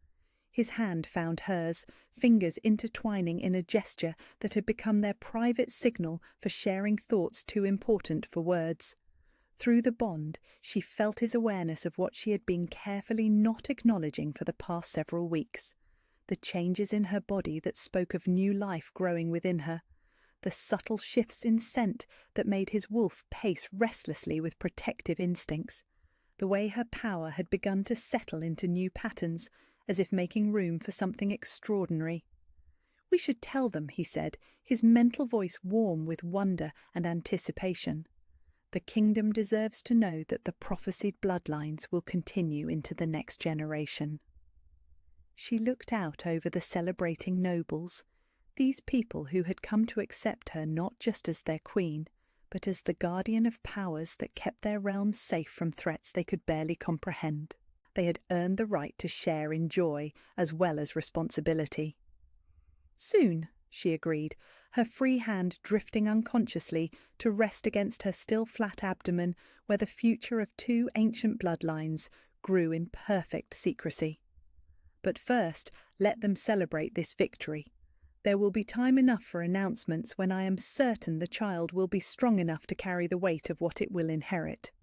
His hand found hers, fingers intertwining in a gesture that had become their private signal for sharing thoughts too important for words. Through the bond, she felt his awareness of what she had been carefully not acknowledging for the past several weeks. The changes in her body that spoke of new life growing within her. The subtle shifts in scent that made his wolf pace restlessly with protective instincts. The way her power had begun to settle into new patterns, as if making room for something extraordinary. "We should tell them," he said, his mental voice warm with wonder and anticipation. "The kingdom deserves to know that the prophesied bloodlines will continue into the next generation." She looked out over the celebrating nobles, these people who had come to accept her not just as their queen, but as the guardian of powers that kept their realms safe from threats they could barely comprehend. They had earned the right to share in joy as well as responsibility. "Soon," she agreed, her free hand drifting unconsciously to rest against her still flat abdomen where the future of two ancient bloodlines grew in perfect secrecy. "But first, let them celebrate this victory. There will be time enough for announcements when I am certain the child will be strong enough to carry the weight of what it will inherit."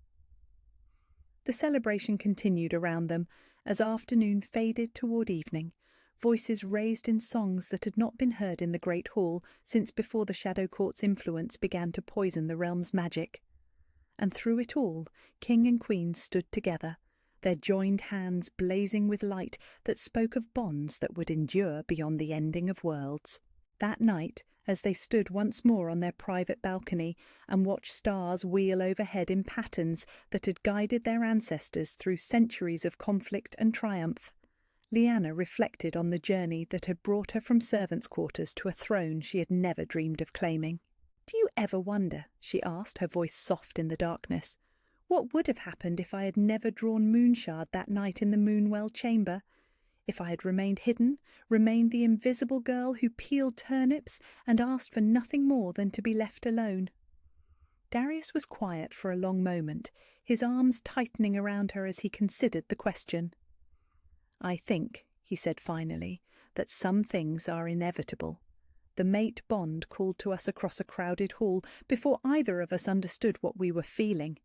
The celebration continued around them as afternoon faded toward evening, voices raised in songs that had not been heard in the great hall since before the Shadow Court's influence began to poison the realm's magic. And through it all, king and queen stood together, their joined hands blazing with light that spoke of bonds that would endure beyond the ending of worlds. That night, as they stood once more on their private balcony and watched stars wheel overhead in patterns that had guided their ancestors through centuries of conflict and triumph, Lyanna reflected on the journey that had brought her from servants' quarters to a throne she had never dreamed of claiming. "Do you ever wonder," she asked, her voice soft in the darkness, "what would have happened if I had never drawn Moonshard that night in the Moonwell chamber? If I had remained hidden, remained the invisible girl who peeled turnips and asked for nothing more than to be left alone?" Darius was quiet for a long moment, his arms tightening around her as he considered the question. "I think," he said finally, "that some things are inevitable. The mate bond called to us across a crowded hall before either of us understood what we were feeling.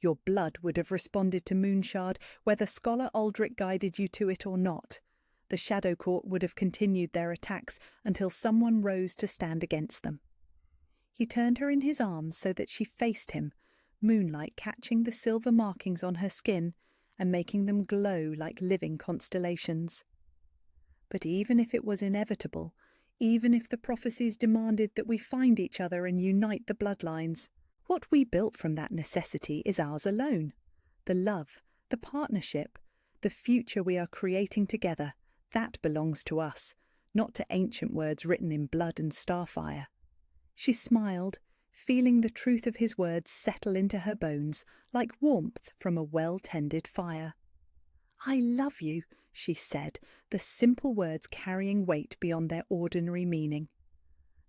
Your blood would have responded to Moonshard, whether Scholar Aldrich guided you to it or not. The Shadow Court would have continued their attacks until someone rose to stand against them." He turned her in his arms so that she faced him, moonlight catching the silver markings on her skin and making them glow like living constellations. "But even if it was inevitable, even if the prophecies demanded that we find each other and unite the bloodlines, what we built from that necessity is ours alone. The love, the partnership, the future we are creating together, that belongs to us, not to ancient words written in blood and starfire." She smiled, feeling the truth of his words settle into her bones like warmth from a well-tended fire. "I love you," she said, the simple words carrying weight beyond their ordinary meaning.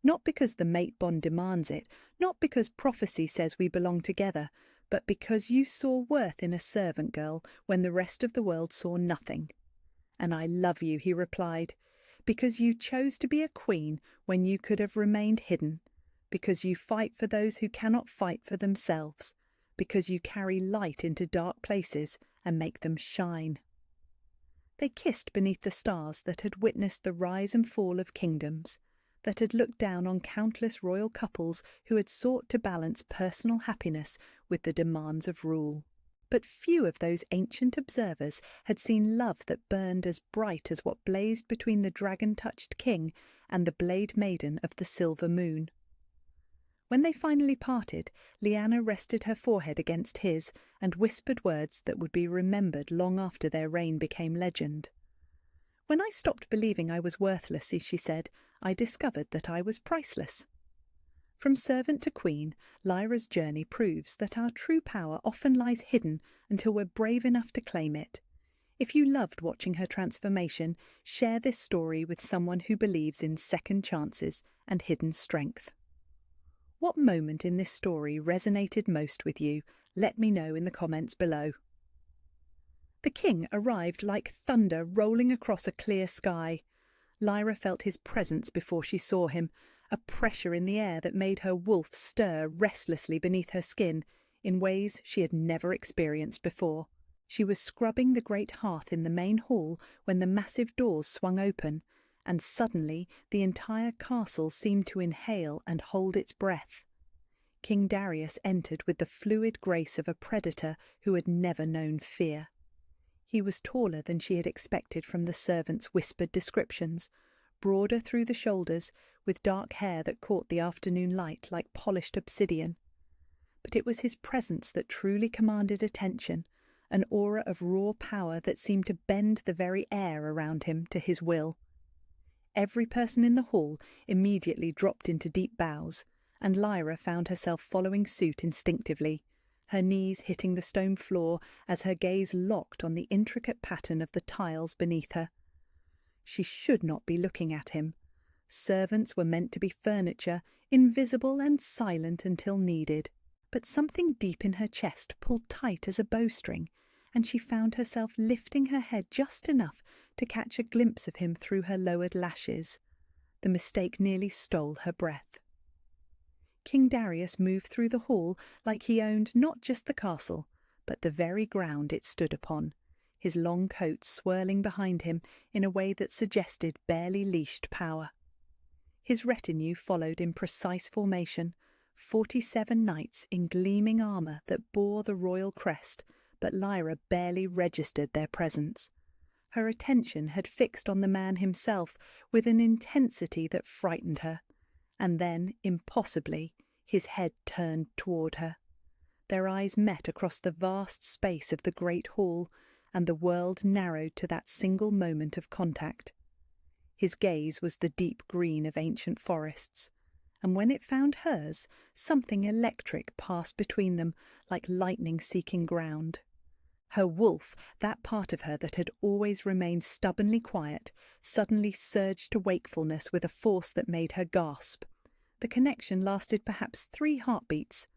"Not because the mate bond demands it, not because prophecy says we belong together, but because you saw worth in a servant girl when the rest of the world saw nothing." "And I love you," he replied, "because you chose to be a queen when you could have remained hidden, because you fight for those who cannot fight for themselves, because you carry light into dark places and make them shine." They kissed beneath the stars that had witnessed the rise and fall of kingdoms, that had looked down on countless royal couples who had sought to balance personal happiness with the demands of rule. But few of those ancient observers had seen love that burned as bright as what blazed between the dragon-touched king and the blade maiden of the silver moon. When they finally parted, Lyanna rested her forehead against his and whispered words that would be remembered long after their reign became legend. "When I stopped believing I was worthless," she said, "I discovered that I was priceless." From servant to queen, Lyra's journey proves that our true power often lies hidden until we're brave enough to claim it. If you loved watching her transformation, share this story with someone who believes in second chances and hidden strength. What moment in this story resonated most with you? Let me know in the comments below. The king arrived like thunder rolling across a clear sky. Lyra felt his presence before she saw him, a pressure in the air that made her wolf stir restlessly beneath her skin in ways she had never experienced before. She was scrubbing the great hearth in the main hall when the massive doors swung open, and suddenly the entire castle seemed to inhale and hold its breath. King Darius entered with the fluid grace of a predator who had never known fear. He was taller than she had expected from the servants' whispered descriptions, broader through the shoulders, with dark hair that caught the afternoon light like polished obsidian. But it was his presence that truly commanded attention, an aura of raw power that seemed to bend the very air around him to his will. Every person in the hall immediately dropped into deep bows, and Lyra found herself following suit instinctively, her knees hitting the stone floor as her gaze locked on the intricate pattern of the tiles beneath her. She should not be looking at him. Servants were meant to be furniture, invisible and silent until needed. But something deep in her chest pulled tight as a bowstring, and she found herself lifting her head just enough to catch a glimpse of him through her lowered lashes. The mistake nearly stole her breath. King Darius moved through the hall like he owned not just the castle, but the very ground it stood upon, his long coat swirling behind him in a way that suggested barely leashed power. His retinue followed in precise formation, 47 knights in gleaming armour that bore the royal crest, but Lyra barely registered their presence. Her attention had fixed on the man himself with an intensity that frightened her, and then, impossibly, his head turned toward her. Their eyes met across the vast space of the great hall, and the world narrowed to that single moment of contact. His gaze was the deep green of ancient forests, and when it found hers, something electric passed between them like lightning seeking ground. Her wolf, that part of her that had always remained stubbornly quiet, suddenly surged to wakefulness with a force that made her gasp. The connection lasted perhaps 3 heartbeats.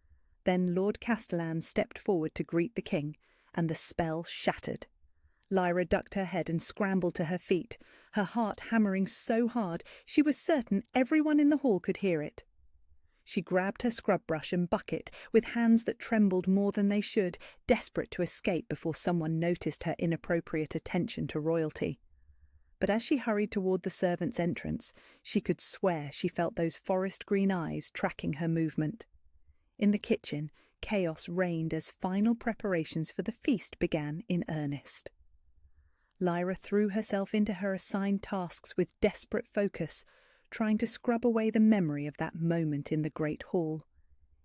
Then Lord Castellan stepped forward to greet the king, and the spell shattered. Lyra ducked her head and scrambled to her feet, her heart hammering so hard she was certain everyone in the hall could hear it. She grabbed her scrub brush and bucket with hands that trembled more than they should, desperate to escape before someone noticed her inappropriate attention to royalty. But as she hurried toward the servants' entrance, she could swear she felt those forest green eyes tracking her movement. In the kitchen, chaos reigned as final preparations for the feast began in earnest. Lyra threw herself into her assigned tasks with desperate focus, trying to scrub away the memory of that moment in the great hall.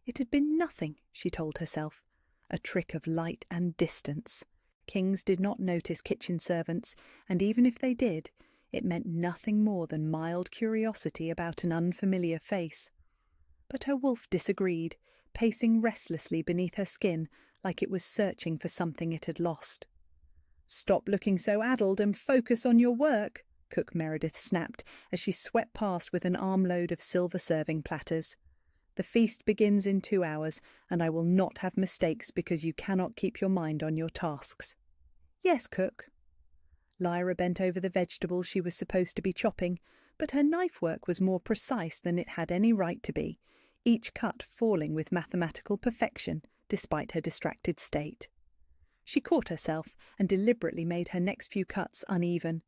It had been nothing, she told herself, a trick of light and distance. Kings did not notice kitchen servants, and even if they did, it meant nothing more than mild curiosity about an unfamiliar face. But her wolf disagreed, pacing restlessly beneath her skin like it was searching for something it had lost. "Stop looking so addled and focus on your work," Cook Meredith snapped as she swept past with an armload of silver serving platters. "The feast begins in 2 hours, and I will not have mistakes because you cannot keep your mind on your tasks." "Yes, cook." Lyra bent over the vegetables she was supposed to be chopping, but her knife work was more precise than it had any right to be, each cut falling with mathematical perfection despite her distracted state. She caught herself and deliberately made her next few cuts uneven.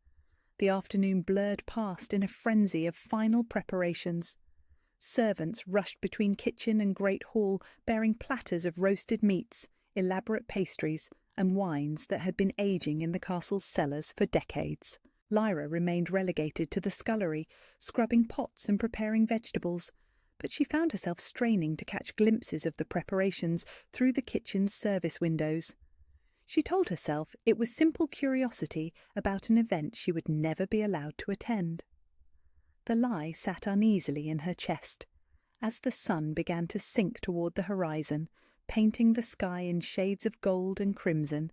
The afternoon blurred past in a frenzy of final preparations. Servants rushed between kitchen and great hall bearing platters of roasted meats, elaborate pastries, and wines that had been aging in the castle's cellars for decades. Lyra remained relegated to the scullery, scrubbing pots and preparing vegetables, but she found herself straining to catch glimpses of the preparations through the kitchen's service windows. She told herself it was simple curiosity about an event she would never be allowed to attend. The lie sat uneasily in her chest. As the sun began to sink toward the horizon, painting the sky in shades of gold and crimson,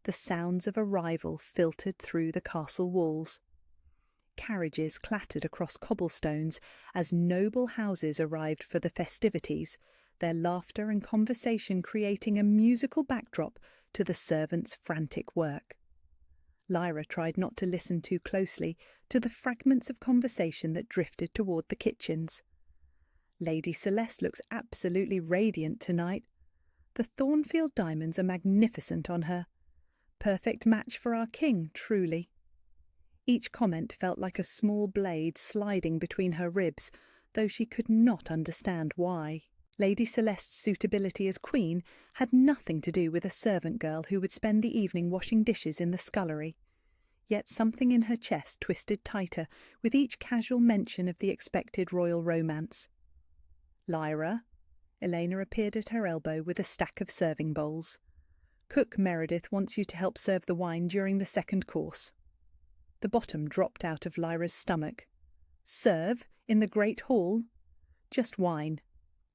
the sounds of arrival filtered through the castle walls. Carriages clattered across cobblestones as noble houses arrived for the festivities, their laughter and conversation creating a musical backdrop to the servants' frantic work. Lyra tried not to listen too closely to the fragments of conversation that drifted toward the kitchens. Lady Celeste looks absolutely radiant tonight. The Thornfield diamonds are magnificent on her. Perfect match for our king, truly. Each comment felt like a small blade sliding between her ribs, though she could not understand why. Lady Celeste's suitability as queen had nothing to do with a servant girl who would spend the evening washing dishes in the scullery. Yet something in her chest twisted tighter with each casual mention of the expected royal romance. "Lyra." Elena appeared at her elbow with a stack of serving bowls. "Cook Meredith wants you to help serve the wine during the second course." The bottom dropped out of Lyra's stomach. "Serve? In the great hall?" "Just wine,"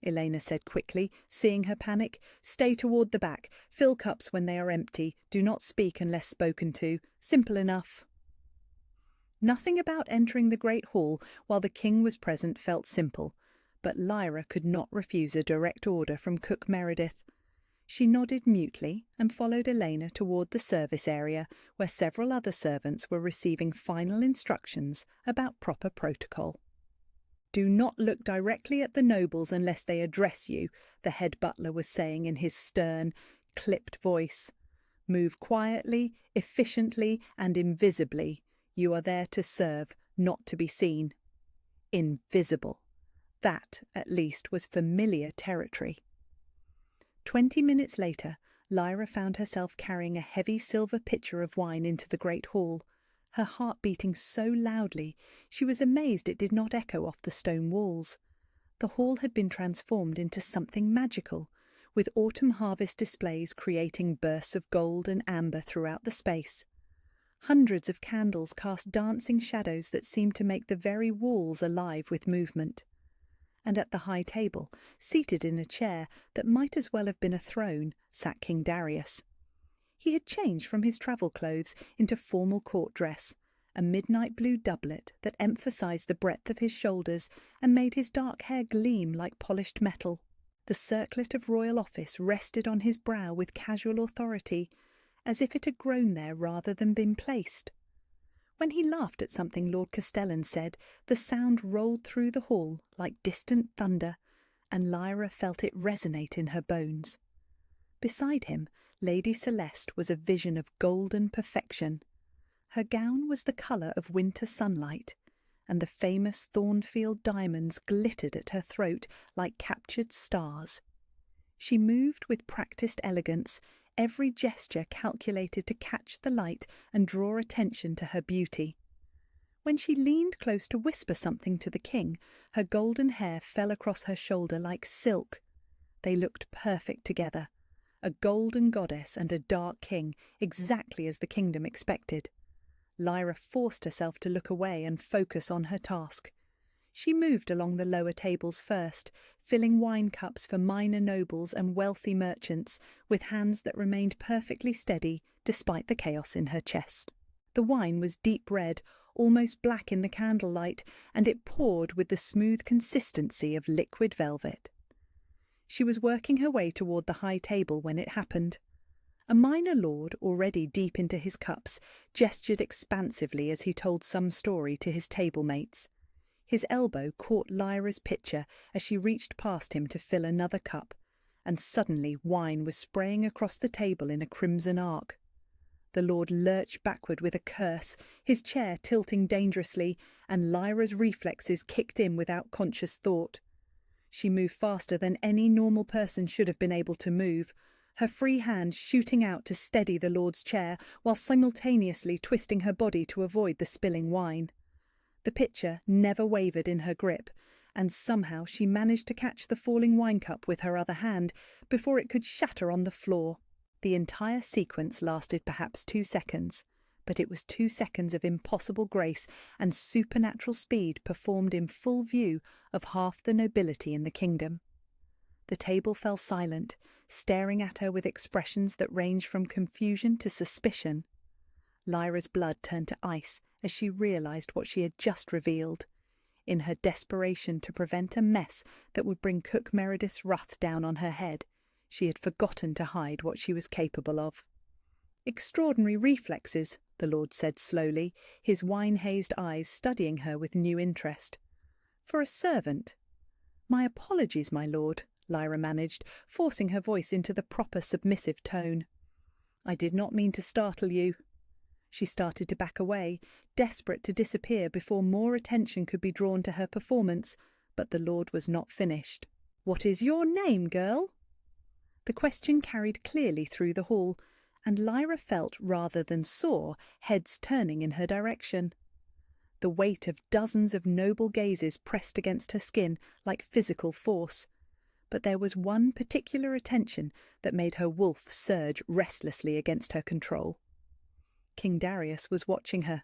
Elena said quickly, seeing her panic. "Stay toward the back. Fill cups when they are empty. Do not speak unless spoken to. Simple enough." Nothing about entering the great hall while the king was present felt simple, but Lyra could not refuse a direct order from Cook Meredith. She nodded mutely and followed Elena toward the service area, where several other servants were receiving final instructions about proper protocol. "Do not look directly at the nobles unless they address you," the head butler was saying in his stern, clipped voice. "Move quietly, efficiently, and invisibly. You are there to serve, not to be seen." Invisible. That, at least, was familiar territory. 20 minutes later, Lyra found herself carrying a heavy silver pitcher of wine into the great hall, her heart beating so loudly she was amazed it did not echo off the stone walls. The hall had been transformed into something magical, with autumn harvest displays creating bursts of gold and amber throughout the space. Hundreds of candles cast dancing shadows that seemed to make the very walls alive with movement. And at the high table, seated in a chair that might as well have been a throne, sat King Darius. He had changed from his travel clothes into formal court dress, a midnight blue doublet that emphasized the breadth of his shoulders and made his dark hair gleam like polished metal. The circlet of royal office rested on his brow with casual authority, as if it had grown there rather than been placed. When he laughed at something Lord Castellan said, the sound rolled through the hall like distant thunder, and Lyra felt it resonate in her bones. Beside him, Lady Celeste was a vision of golden perfection. Her gown was the colour of winter sunlight, and the famous Thornfield diamonds glittered at her throat like captured stars. She moved with practised elegance, every gesture calculated to catch the light and draw attention to her beauty. When she leaned close to whisper something to the king, her golden hair fell across her shoulder like silk. They looked perfect together, a golden goddess and a dark king, exactly as the kingdom expected. Lyra forced herself to look away and focus on her task. She moved along the lower tables first, filling wine cups for minor nobles and wealthy merchants, with hands that remained perfectly steady despite the chaos in her chest. The wine was deep red, almost black in the candlelight, and it poured with the smooth consistency of liquid velvet. She was working her way toward the high table when it happened. A minor lord, already deep into his cups, gestured expansively as he told some story to his table mates. His elbow caught Lyra's pitcher as she reached past him to fill another cup, and suddenly wine was spraying across the table in a crimson arc. The lord lurched backward with a curse, his chair tilting dangerously, and Lyra's reflexes kicked in without conscious thought. She moved faster than any normal person should have been able to move, her free hand shooting out to steady the lord's chair while simultaneously twisting her body to avoid the spilling wine. The pitcher never wavered in her grip, and somehow she managed to catch the falling wine cup with her other hand before it could shatter on the floor. The entire sequence lasted perhaps 2 seconds, but it was 2 seconds of impossible grace and supernatural speed performed in full view of half the nobility in the kingdom. The table fell silent, staring at her with expressions that ranged from confusion to suspicion. Lyra's blood turned to ice as she realized what she had just revealed. In her desperation to prevent a mess that would bring Cook Meredith's wrath down on her head, She had forgotten to hide what she was capable of. "Extraordinary reflexes," the Lord said slowly, his wine-hazed eyes studying her with new interest. "For a servant." "My apologies, my lord," Lyra managed, forcing her voice into the proper submissive tone. "I did not mean to startle you." She started to back away, desperate to disappear before more attention could be drawn to her performance, but the Lord was not finished. "What is your name, girl?" The question carried clearly through the hall, and Lyra felt rather than saw heads turning in her direction. The weight of dozens of noble gazes pressed against her skin like physical force, but there was one particular attention that made her wolf surge restlessly against her control. King Darius was watching her.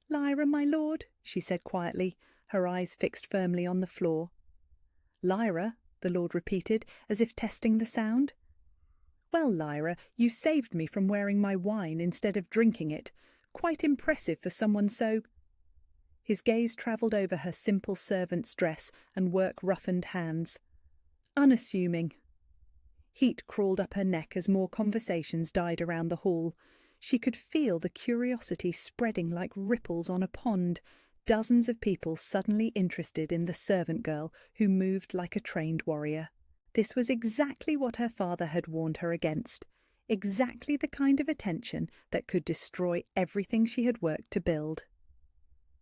"Lyra, my lord," she said quietly, her eyes fixed firmly on the floor. "Lyra," the Lord repeated, as if testing the sound. "Well, Lyra, you saved me from wearing my wine instead of drinking it. Quite impressive for someone so—" His gaze travelled over her simple servant's dress and work-roughened hands. "Unassuming." Heat crawled up her neck as more conversations died around the hall. She could feel the curiosity spreading like ripples on a pond, dozens of people suddenly interested in the servant girl who moved like a trained warrior. This was exactly what her father had warned her against, exactly the kind of attention that could destroy everything she had worked to build.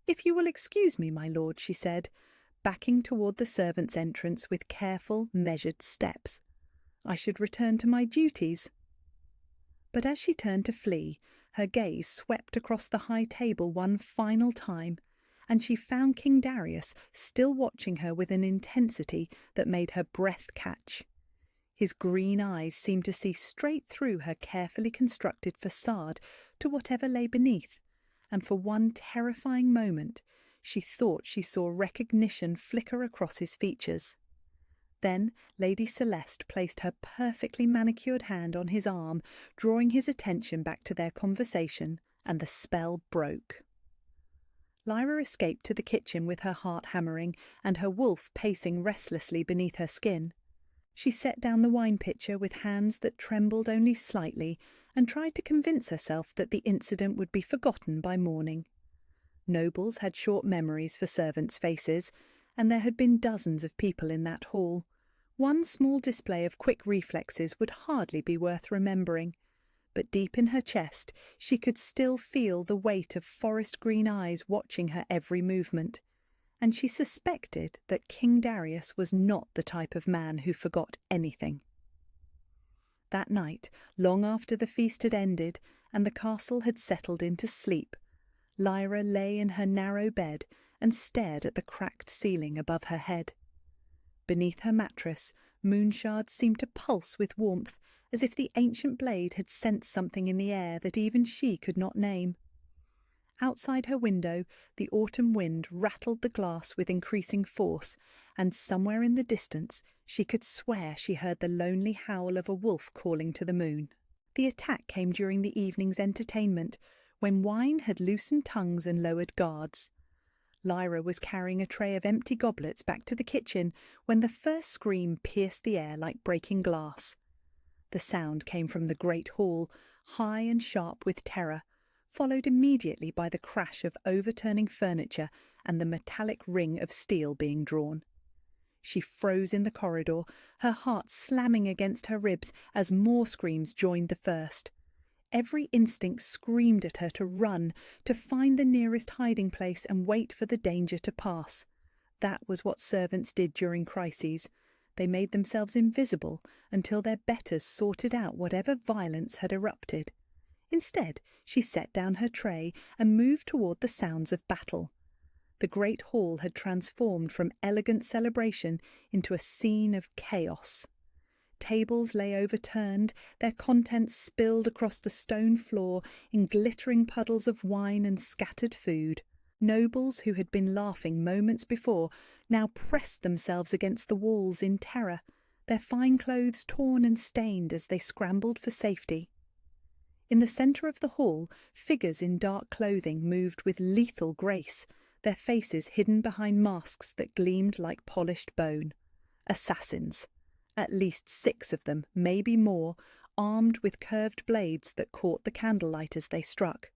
"If you will excuse me, my lord," she said, backing toward the servants' entrance with careful, measured steps. "I should return to my duties." But as she turned to flee, her gaze swept across the high table one final time, and she found King Darius still watching her with an intensity that made her breath catch. His green eyes seemed to see straight through her carefully constructed facade to whatever lay beneath, and for one terrifying moment she thought she saw recognition flicker across his features. Then Lady Celeste placed her perfectly manicured hand on his arm, drawing his attention back to their conversation, and the spell broke. Lyra escaped to the kitchen with her heart hammering and her wolf pacing restlessly beneath her skin. She set down the wine pitcher with hands that trembled only slightly and tried to convince herself that the incident would be forgotten by morning. Nobles had short memories for servants' faces, and there had been dozens of people in that hall. One small display of quick reflexes would hardly be worth remembering, but deep in her chest she could still feel the weight of forest-green eyes watching her every movement, and she suspected that King Darius was not the type of man who forgot anything. That night, long after the feast had ended and the castle had settled into sleep, Lyra lay in her narrow bed and stared at the cracked ceiling above her head. Beneath her mattress, moonshards seemed to pulse with warmth, as if the ancient blade had sensed something in the air that even she could not name. Outside her window, the autumn wind rattled the glass with increasing force, and somewhere in the distance she could swear she heard the lonely howl of a wolf calling to the moon. The attack came during the evening's entertainment, when wine had loosened tongues and lowered guards. Lyra was carrying a tray of empty goblets back to the kitchen when the first scream pierced the air like breaking glass. The sound came from the great hall, high and sharp with terror, followed immediately by the crash of overturning furniture and the metallic ring of steel being drawn. She froze in the corridor, her heart slamming against her ribs as more screams joined the first. Every instinct screamed at her to run, to find the nearest hiding place and wait for the danger to pass. That was what servants did during crises. They made themselves invisible until their betters sorted out whatever violence had erupted. Instead, she set down her tray and moved toward the sounds of battle. The great hall had transformed from elegant celebration into a scene of chaos. Tables lay overturned, their contents spilled across the stone floor in glittering puddles of wine and scattered food. Nobles who had been laughing moments before now pressed themselves against the walls in terror, their fine clothes torn and stained as they scrambled for safety. In the centre of the hall, figures in dark clothing moved with lethal grace, their faces hidden behind masks that gleamed like polished bone. Assassins. At least 6 of them, maybe more, armed with curved blades that caught the candlelight as they struck.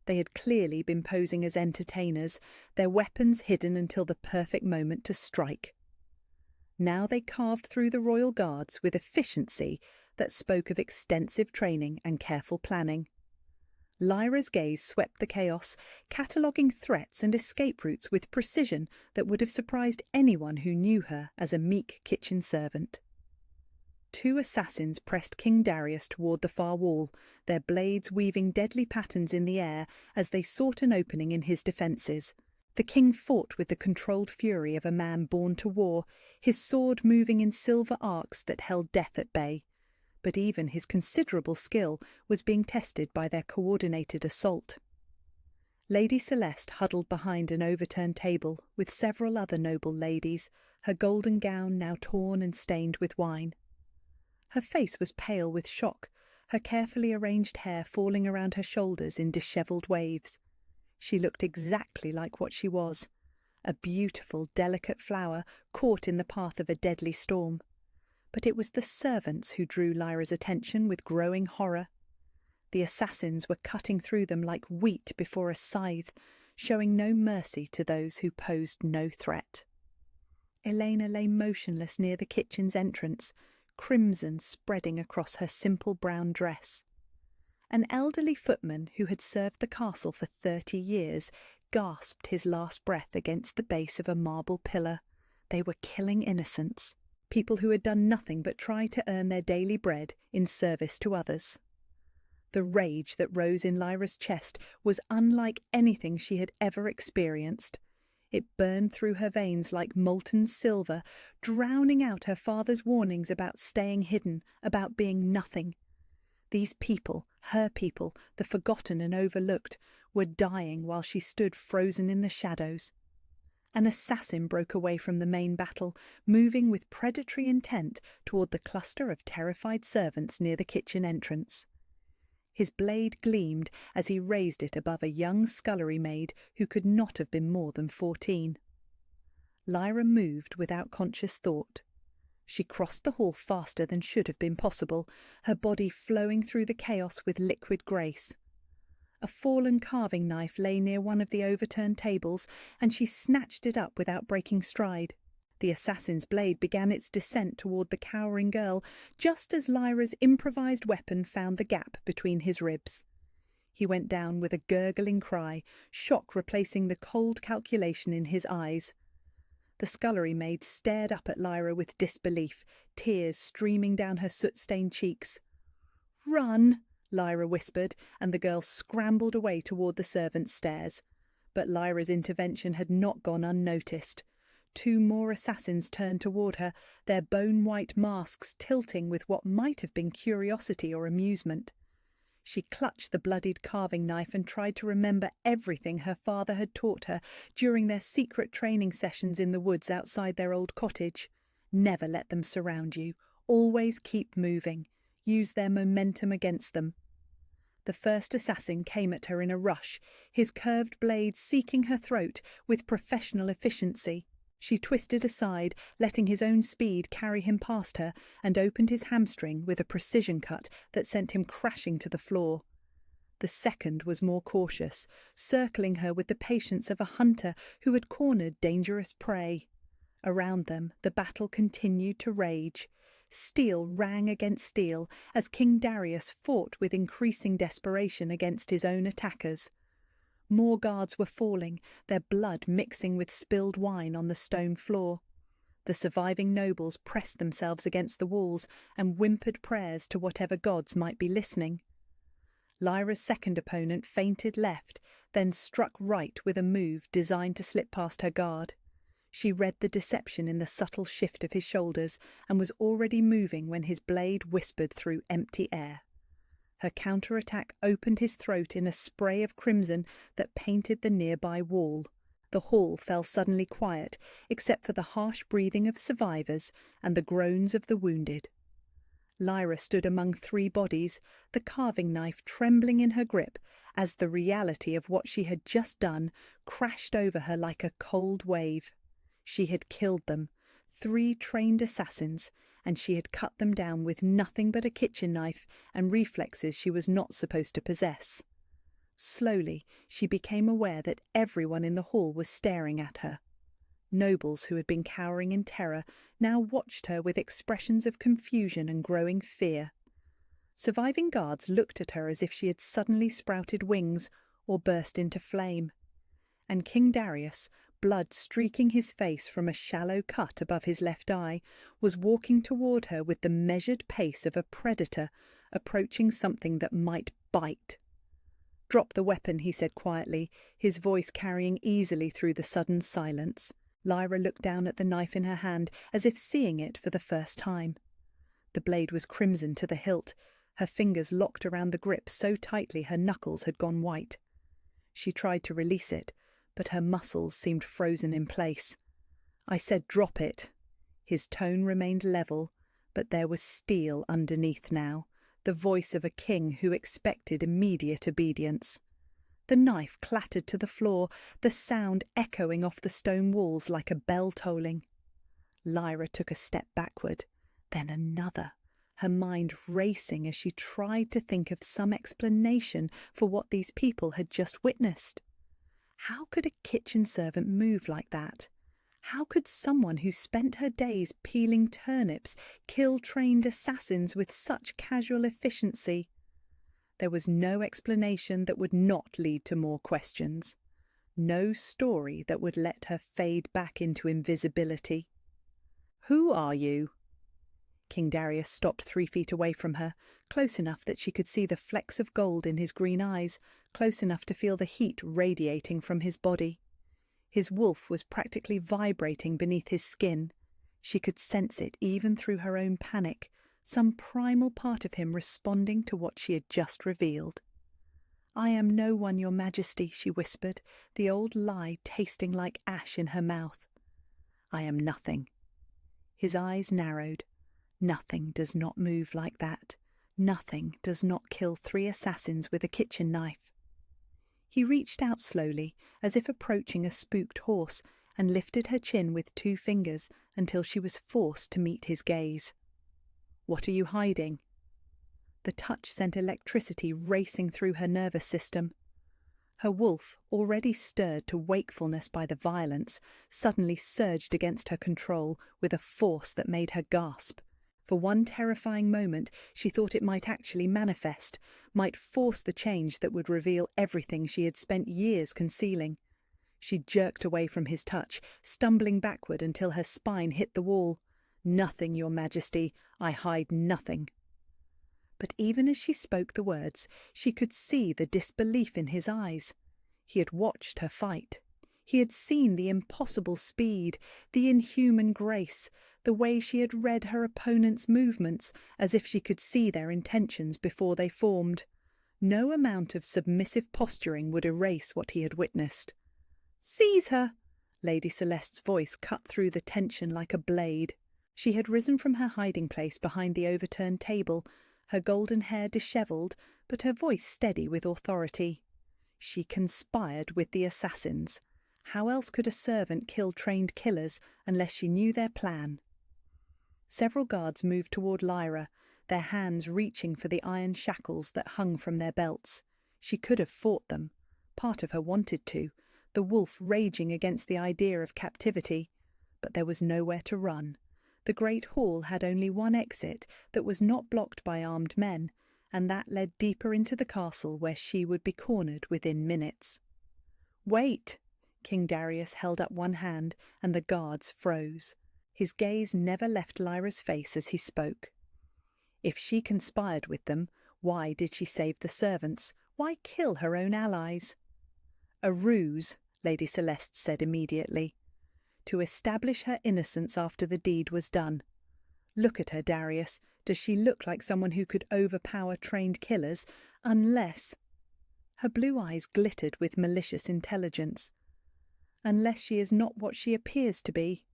They had clearly been posing as entertainers, their weapons hidden until the perfect moment to strike. Now they carved through the royal guards with efficiency that spoke of extensive training and careful planning. Lyra's gaze swept the chaos, cataloguing threats and escape routes with precision that would have surprised anyone who knew her as a meek kitchen servant. 2 assassins pressed King Darius toward the far wall, their blades weaving deadly patterns in the air as they sought an opening in his defences. The king fought with the controlled fury of a man born to war, his sword moving in silver arcs that held death at bay. But even his considerable skill was being tested by their coordinated assault. Lady Celeste huddled behind an overturned table with several other noble ladies, her golden gown now torn and stained with wine. Her face was pale with shock, her carefully arranged hair falling around her shoulders in dishevelled waves. She looked exactly like what she was, a beautiful, delicate flower caught in the path of a deadly storm. But it was the servants who drew Lyra's attention with growing horror. The assassins were cutting through them like wheat before a scythe, showing no mercy to those who posed no threat. Elena lay motionless near the kitchen's entrance, crimson spreading across her simple brown dress. An elderly footman who had served the castle for 30 years gasped his last breath against the base of a marble pillar. They were killing innocents, people who had done nothing but try to earn their daily bread in service to others. The rage that rose in Lyra's chest was unlike anything she had ever experienced. It burned through her veins like molten silver, drowning out her father's warnings about staying hidden, about being nothing. These people, her people, the forgotten and overlooked, were dying while she stood frozen in the shadows. An assassin broke away from the main battle, moving with predatory intent toward the cluster of terrified servants near the kitchen entrance. His blade gleamed as he raised it above a young scullery maid who could not have been more than 14. Lyra moved without conscious thought. She crossed the hall faster than should have been possible, her body flowing through the chaos with liquid grace. A fallen carving knife lay near one of the overturned tables, and she snatched it up without breaking stride. The assassin's blade began its descent toward the cowering girl, just as Lyra's improvised weapon found the gap between his ribs. He went down with a gurgling cry, shock replacing the cold calculation in his eyes. The scullery maid stared up at Lyra with disbelief, tears streaming down her soot-stained cheeks. "Run!" Lyra whispered, and the girl scrambled away toward the servants' stairs. But Lyra's intervention had not gone unnoticed. 2 more assassins turned toward her, their bone-white masks tilting with what might have been curiosity or amusement. She clutched the bloodied carving knife and tried to remember everything her father had taught her during their secret training sessions in the woods outside their old cottage. Never let them surround you. Always keep moving. Use their momentum against them. The first assassin came at her in a rush, his curved blade seeking her throat with professional efficiency. She twisted aside, letting his own speed carry him past her, and opened his hamstring with a precision cut that sent him crashing to the floor. The second was more cautious, circling her with the patience of a hunter who had cornered dangerous prey. Around them, the battle continued to rage. Steel rang against steel as King Darius fought with increasing desperation against his own attackers. More guards were falling, their blood mixing with spilled wine on the stone floor. The surviving nobles pressed themselves against the walls and whimpered prayers to whatever gods might be listening. Lyra's second opponent feinted left, then struck right with a move designed to slip past her guard. She read the deception in the subtle shift of his shoulders and was already moving when his blade whispered through empty air. Her counterattack opened his throat in a spray of crimson that painted the nearby wall. The hall fell suddenly quiet, except for the harsh breathing of survivors and the groans of the wounded. Lyra stood among 3 bodies, the carving knife trembling in her grip as the reality of what she had just done crashed over her like a cold wave. She had killed them, 3 trained assassins, and she had cut them down with nothing but a kitchen knife and reflexes she was not supposed to possess. Slowly, she became aware that everyone in the hall was staring at her. Nobles who had been cowering in terror now watched her with expressions of confusion and growing fear. Surviving guards looked at her as if she had suddenly sprouted wings or burst into flame. And King Darius, blood streaking his face from a shallow cut above his left eye, was walking toward her with the measured pace of a predator approaching something that might bite. "Drop the weapon," he said quietly, his voice carrying easily through the sudden silence. Lyra looked down at the knife in her hand, as if seeing it for the first time. The blade was crimson to the hilt, her fingers locked around the grip so tightly her knuckles had gone white. She tried to release it, but her muscles seemed frozen in place. "I said drop it." His tone remained level, but there was steel underneath now, the voice of a king who expected immediate obedience. The knife clattered to the floor, the sound echoing off the stone walls like a bell tolling. Lyra took a step backward, then another, her mind racing as she tried to think of some explanation for what these people had just witnessed. How could a kitchen servant move like that? How could someone who spent her days peeling turnips kill trained assassins with such casual efficiency? There was no explanation that would not lead to more questions. No story that would let her fade back into invisibility. "Who are you?" King Darius stopped 3 feet away from her, close enough that she could see the flecks of gold in his green eyes, close enough to feel the heat radiating from his body. His wolf was practically vibrating beneath his skin. She could sense it even through her own panic, some primal part of him responding to what she had just revealed. "I am no one, your majesty," she whispered, the old lie tasting like ash in her mouth. "I am nothing." His eyes narrowed. Nothing does not move like that. Nothing does not kill 3 assassins with a kitchen knife. He reached out slowly, as if approaching a spooked horse, and lifted her chin with 2 fingers until she was forced to meet his gaze. "What are you hiding?" The touch sent electricity racing through her nervous system. Her wolf, already stirred to wakefulness by the violence, suddenly surged against her control with a force that made her gasp. For one terrifying moment, she thought it might actually manifest, might force the change that would reveal everything she had spent years concealing. She jerked away from his touch, stumbling backward until her spine hit the wall. "Nothing, your majesty. I hide nothing." But even as she spoke the words, she could see the disbelief in his eyes. He had watched her fight. He had seen the impossible speed, the inhuman grace, the way she had read her opponent's movements as if she could see their intentions before they formed. No amount of submissive posturing would erase what he had witnessed. "Seize her!" Lady Celeste's voice cut through the tension like a blade. She had risen from her hiding place behind the overturned table, her golden hair dishevelled, but her voice steady with authority. She conspired with the assassins. How else could a servant kill trained killers unless she knew their plan? Several guards moved toward Lyra, their hands reaching for the iron shackles that hung from their belts. She could have fought them. Part of her wanted to, the wolf raging against the idea of captivity. But there was nowhere to run. The great hall had only one exit that was not blocked by armed men, and that led deeper into the castle where she would be cornered within minutes. "Wait!" King Darius held up one hand, and the guards froze. His gaze never left Lyra's face as he spoke. If she conspired with them, why did she save the servants? Why kill her own allies? "A ruse," Lady Celeste said immediately. "To establish her innocence after the deed was done. Look at her, Darius. Does she look like someone who could overpower trained killers? Unless—" Her blue eyes glittered with malicious intelligence. "Unless she is not what she appears to be."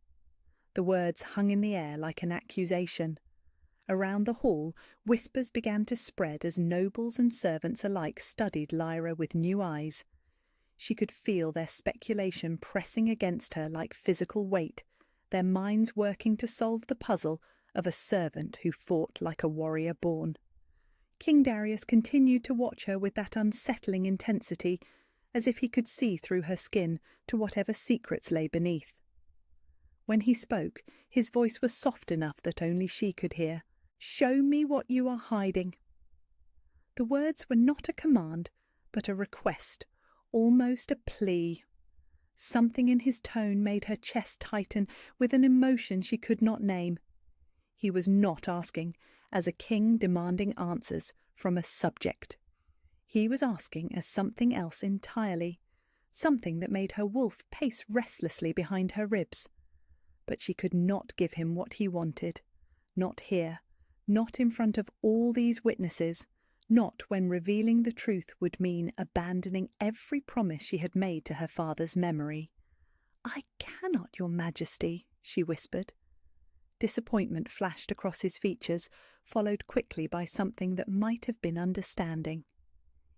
The words hung in the air like an accusation. Around the hall, whispers began to spread as nobles and servants alike studied Lyra with new eyes. She could feel their speculation pressing against her like physical weight, their minds working to solve the puzzle of a servant who fought like a warrior born. King Darius continued to watch her with that unsettling intensity, as if he could see through her skin to whatever secrets lay beneath. When he spoke, his voice was soft enough that only she could hear. "Show me what you are hiding." The words were not a command, but a request, almost a plea. Something in his tone made her chest tighten with an emotion she could not name. He was not asking, as a king demanding answers from a subject. He was asking as something else entirely, something that made her wolf pace restlessly behind her ribs. But she could not give him what he wanted, not here, not in front of all these witnesses, not when revealing the truth would mean abandoning every promise she had made to her father's memory. "I cannot, your majesty," she whispered. Disappointment flashed across his features, followed quickly by something that might have been understanding.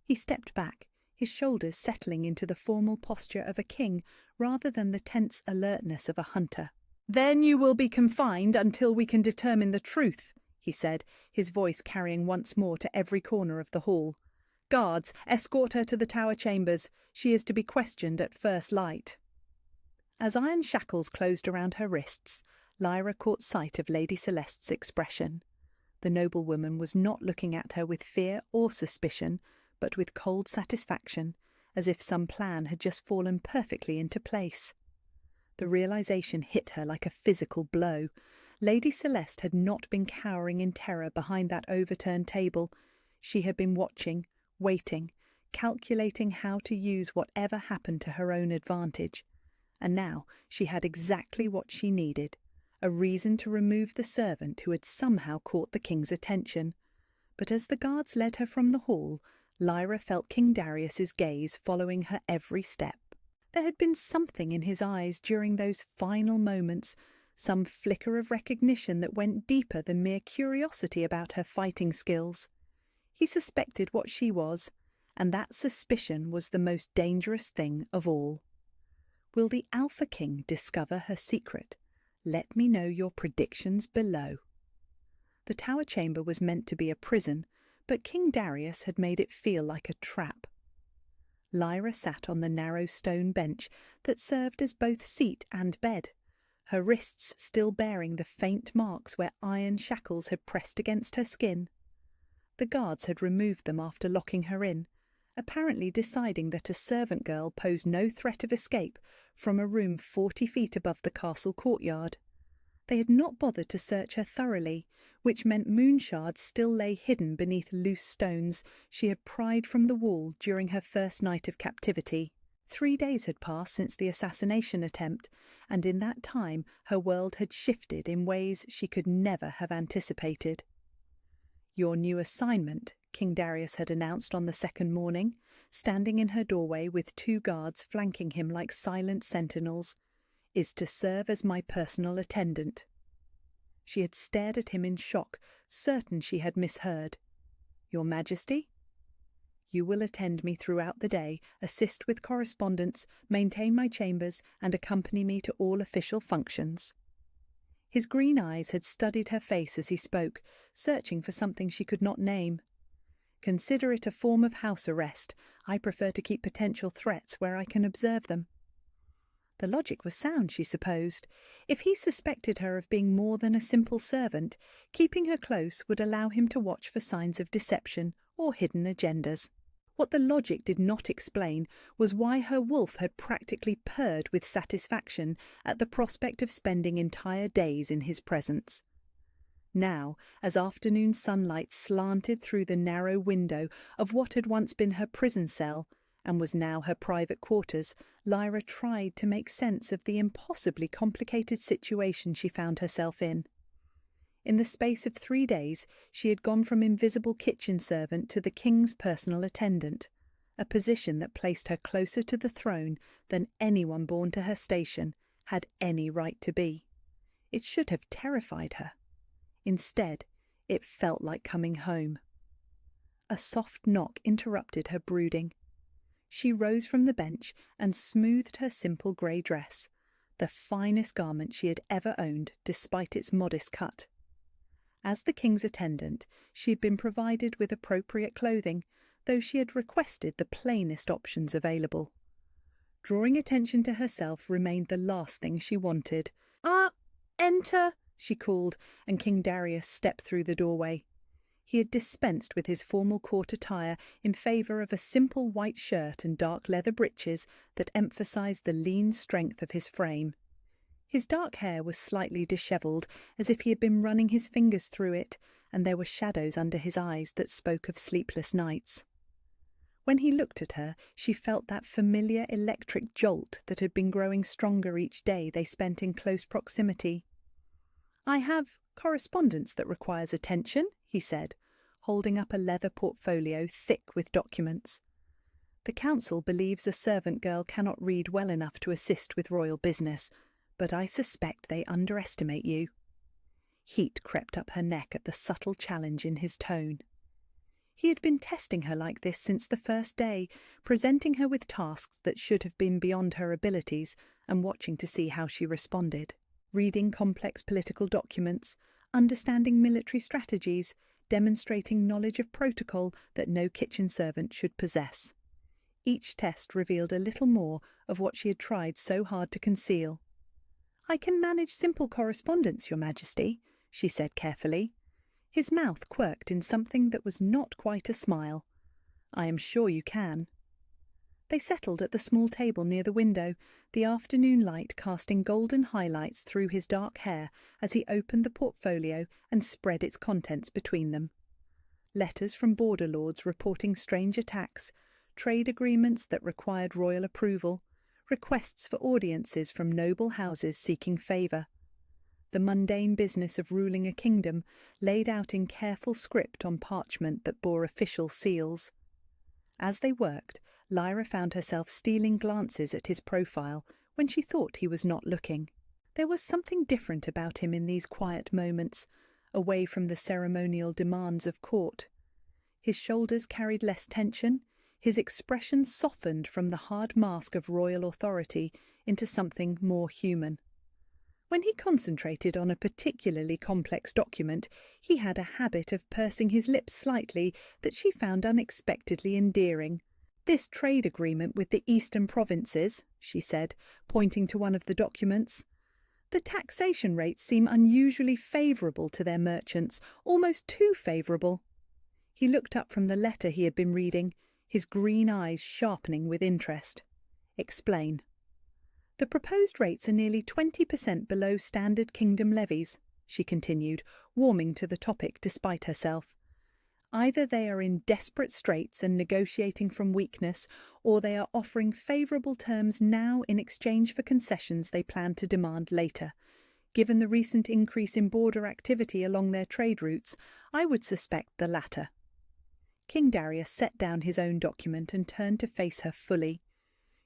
He stepped back, his shoulders settling into the formal posture of a king rather than the tense alertness of a hunter. "Then you will be confined until we can determine the truth," he said, his voice carrying once more to every corner of the hall. "Guards, escort her to the tower chambers. She is to be questioned at first light." As iron shackles closed around her wrists, Lyra caught sight of Lady Celeste's expression. The noblewoman was not looking at her with fear or suspicion, but with cold satisfaction, as if some plan had just fallen perfectly into place. The realization hit her like a physical blow. Lady Celeste had not been cowering in terror behind that overturned table. She had been watching, waiting, calculating how to use whatever happened to her own advantage. And now she had exactly what she needed, a reason to remove the servant who had somehow caught the king's attention. But as the guards led her from the hall, Lyra felt King Darius's gaze following her every step. There had been something in his eyes during those final moments, some flicker of recognition that went deeper than mere curiosity about her fighting skills. He suspected what she was, and that suspicion was the most dangerous thing of all. Will the Alpha King discover her secret? Let me know your predictions below. The tower chamber was meant to be a prison, but King Darius had made it feel like a trap. Lyra sat on the narrow stone bench that served as both seat and bed, her wrists still bearing the faint marks where iron shackles had pressed against her skin. The guards had removed them after locking her in, apparently deciding that a servant girl posed no threat of escape from a room 40 feet above the castle courtyard. They had not bothered to search her thoroughly, which meant moon shards still lay hidden beneath loose stones she had pried from the wall during her first night of captivity. 3 days had passed since the assassination attempt, and in that time her world had shifted in ways she could never have anticipated. "Your new assignment," King Darius had announced on the second morning, standing in her doorway with 2 guards flanking him like silent sentinels, "is to serve as my personal attendant." She had stared at him in shock, certain she had misheard. "Your Majesty?" "You will attend me throughout the day, assist with correspondence, maintain my chambers, and accompany me to all official functions." His green eyes had studied her face as he spoke, searching for something she could not name. "Consider it a form of house arrest. I prefer to keep potential threats where I can observe them." The logic was sound, she supposed. If he suspected her of being more than a simple servant, keeping her close would allow him to watch for signs of deception or hidden agendas. What the logic did not explain was why her wolf had practically purred with satisfaction at the prospect of spending entire days in his presence. Now, as afternoon sunlight slanted through the narrow window of what had once been her prison cell, and was now her private quarters, Lyra tried to make sense of the impossibly complicated situation she found herself in. In the space of 3 days, she had gone from invisible kitchen servant to the king's personal attendant, a position that placed her closer to the throne than anyone born to her station had any right to be. It should have terrified her. Instead, it felt like coming home. A soft knock interrupted her brooding. She rose from the bench and smoothed her simple grey dress. the finest garment she had ever owned, despite its modest cut. As the king's attendant, she had been provided with appropriate clothing, though she had requested the plainest options available. Drawing attention to herself remained the last thing she wanted. Enter!" she called, and King Darius stepped through the doorway. He had dispensed with his formal court attire in favour of a simple white shirt and dark leather breeches that emphasised the lean strength of his frame. His dark hair was slightly dishevelled, as if he had been running his fingers through it, and there were shadows under his eyes that spoke of sleepless nights. When he looked at her, she felt that familiar electric jolt that had been growing stronger each day they spent in close proximity. "I have correspondence that requires attention," he said, holding up a leather portfolio thick with documents. "The council believes a servant girl cannot read well enough to assist with royal business, but I suspect they underestimate you." Heat crept up her neck at the subtle challenge in his tone. He had been testing her like this since the first day, presenting her with tasks that should have been beyond her abilities and watching to see how she responded. Reading complex political documents, understanding military strategies, demonstrating knowledge of protocol that no kitchen servant should possess. Each test revealed a little more of what she had tried so hard to conceal. "I can manage simple correspondence, Your Majesty," she said carefully. His mouth quirked in something that was not quite a smile. "I am sure you can." They settled at the small table near the window, the afternoon light casting golden highlights through his dark hair as he opened the portfolio and spread its contents between them. Letters from border lords reporting strange attacks, trade agreements that required royal approval, requests for audiences from noble houses seeking favour. The mundane business of ruling a kingdom laid out in careful script on parchment that bore official seals. As they worked, Lyra found herself stealing glances at his profile when she thought he was not looking. There was something different about him in these quiet moments, away from the ceremonial demands of court. His shoulders carried less tension, his expression softened from the hard mask of royal authority into something more human. When he concentrated on a particularly complex document, he had a habit of pursing his lips slightly that she found unexpectedly endearing. "This trade agreement with the eastern provinces," she said, pointing to one of the documents. "The taxation rates seem unusually favourable to their merchants, almost too favourable." He looked up from the letter he had been reading, his green eyes sharpening with interest. "Explain." "The proposed rates are nearly 20% below standard kingdom levies," she continued, warming to the topic despite herself. "Either they are in desperate straits and negotiating from weakness, or they are offering favourable terms now in exchange for concessions they plan to demand later. Given the recent increase in border activity along their trade routes, I would suspect the latter." King Darius set down his own document and turned to face her fully.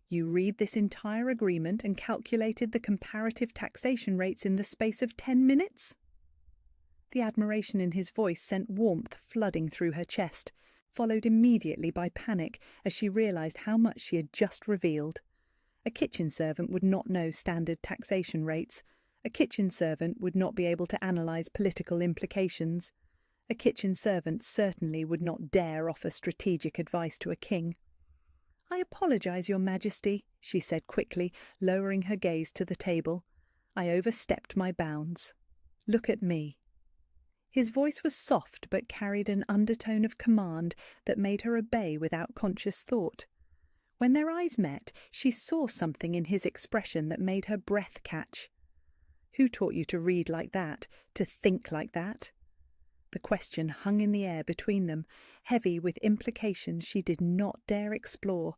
"You read this entire agreement and calculated the comparative taxation rates in the space of 10 minutes?" The admiration in his voice sent warmth flooding through her chest, followed immediately by panic as she realised how much she had just revealed. A kitchen servant would not know standard taxation rates. A kitchen servant would not be able to analyse political implications. A kitchen servant certainly would not dare offer strategic advice to a king. "I apologise, Your Majesty," she said quickly, lowering her gaze to the table. "I overstepped my bounds. Look at me." His voice was soft but carried an undertone of command that made her obey without conscious thought. When their eyes met, she saw something in his expression that made her breath catch. "Who taught you to read like that, to think like that?" The question hung in the air between them, heavy with implications she did not dare explore.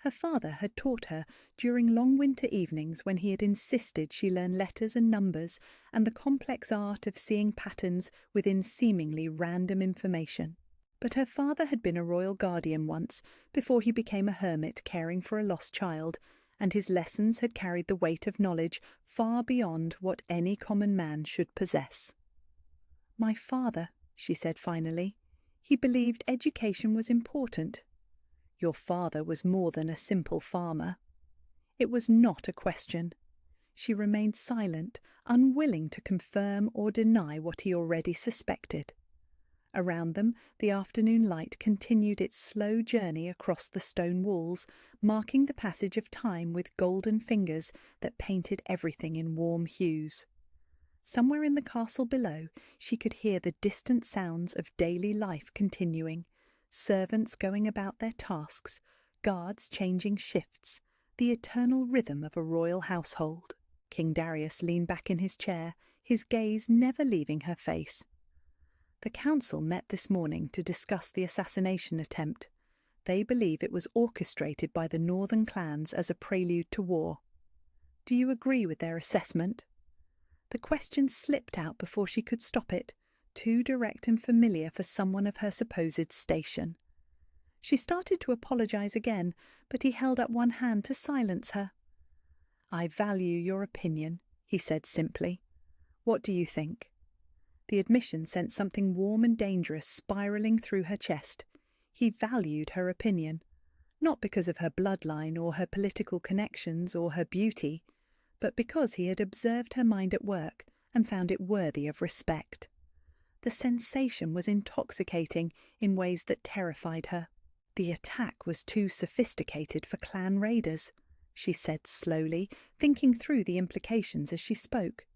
Her father had taught her during long winter evenings when he had insisted she learn letters and numbers and the complex art of seeing patterns within seemingly random information. But her father had been a royal guardian once, before he became a hermit caring for a lost child, and his lessons had carried the weight of knowledge far beyond what any common man should possess. "My father," she said finally, "he believed education was important." "Your father was more than a simple farmer." It was not a question. She remained silent, unwilling to confirm or deny what he already suspected. Around them, the afternoon light continued its slow journey across the stone walls, marking the passage of time with golden fingers that painted everything in warm hues. Somewhere in the castle below, she could hear the distant sounds of daily life continuing, servants going about their tasks, guards changing shifts, the eternal rhythm of a royal household. King Darius leaned back in his chair, his gaze never leaving her face. The council met this morning to discuss the assassination attempt. They believe it was orchestrated by the northern clans as a prelude to war. Do you agree with their assessment? The question slipped out before she could stop it, too direct and familiar for someone of her supposed station. She started to apologize again, but he held up one hand to silence her. "I value your opinion," he said simply. "What do you think?" The admission sent something warm and dangerous spiralling through her chest. He valued her opinion, not because of her bloodline or her political connections or her beauty, but because he had observed her mind at work and found it worthy of respect. The sensation was intoxicating in ways that terrified her. "The attack was too sophisticated for clan raiders," she said slowly, thinking through the implications as she spoke.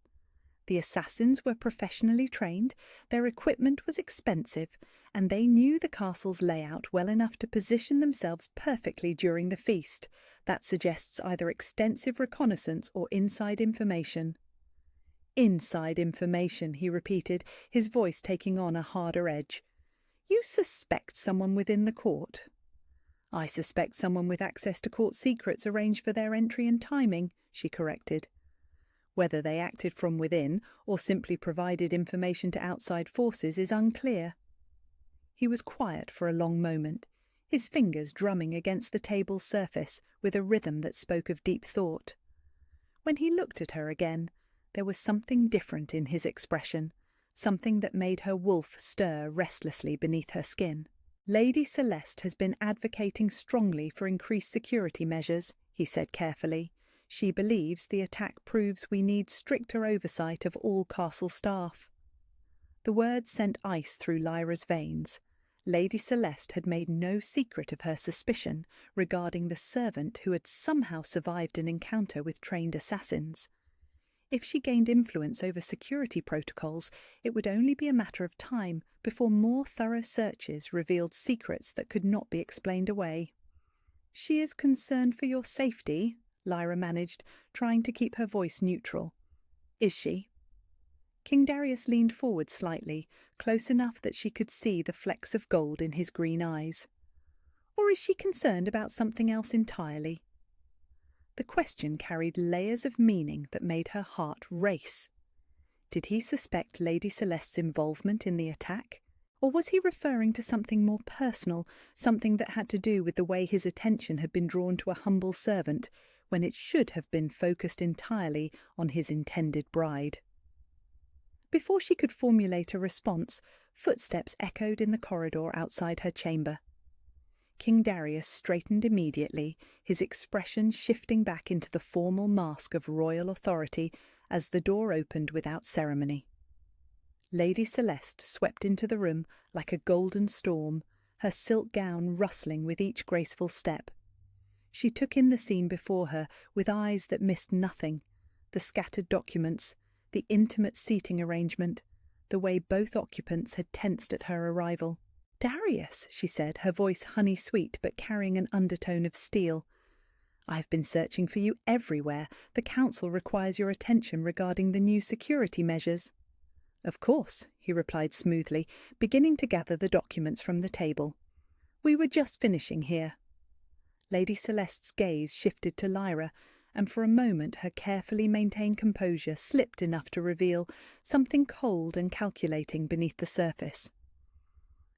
The assassins were professionally trained, their equipment was expensive, and they knew the castle's layout well enough to position themselves perfectly during the feast. That suggests either extensive reconnaissance or inside information. "Inside information," he repeated, his voice taking on a harder edge. "You suspect someone within the court?" "I suspect someone with access to court secrets arranged for their entry and timing," she corrected. Whether they acted from within or simply provided information to outside forces is unclear. He was quiet for a long moment, his fingers drumming against the table's surface with a rhythm that spoke of deep thought. When he looked at her again, there was something different in his expression, something that made her wolf stir restlessly beneath her skin. "Lady Celeste has been advocating strongly for increased security measures," he said carefully. "She believes the attack proves we need stricter oversight of all castle staff." The words sent ice through Lyra's veins. Lady Celeste had made no secret of her suspicion regarding the servant who had somehow survived an encounter with trained assassins. If she gained influence over security protocols, it would only be a matter of time before more thorough searches revealed secrets that could not be explained away. "She is concerned for your safety," Lyra managed, trying to keep her voice neutral. "Is she?" King Darius leaned forward slightly, close enough that she could see the flecks of gold in his green eyes. "Or is she concerned about something else entirely?" The question carried layers of meaning that made her heart race. Did he suspect Lady Celeste's involvement in the attack? Or was he referring to something more personal, something that had to do with the way his attention had been drawn to a humble servant, when it should have been focused entirely on his intended bride? Before she could formulate a response, footsteps echoed in the corridor outside her chamber. King Darius straightened immediately, his expression shifting back into the formal mask of royal authority as the door opened without ceremony. Lady Celeste swept into the room like a golden storm, her silk gown rustling with each graceful step. She took in the scene before her with eyes that missed nothing, the scattered documents, the intimate seating arrangement, the way both occupants had tensed at her arrival. "Darius," she said, her voice honey-sweet but carrying an undertone of steel. "I've been searching for you everywhere. The council requires your attention regarding the new security measures." "Of course," he replied smoothly, beginning to gather the documents from the table. "We were just finishing here." Lady Celeste's gaze shifted to Lyra, and for a moment her carefully maintained composure slipped enough to reveal something cold and calculating beneath the surface.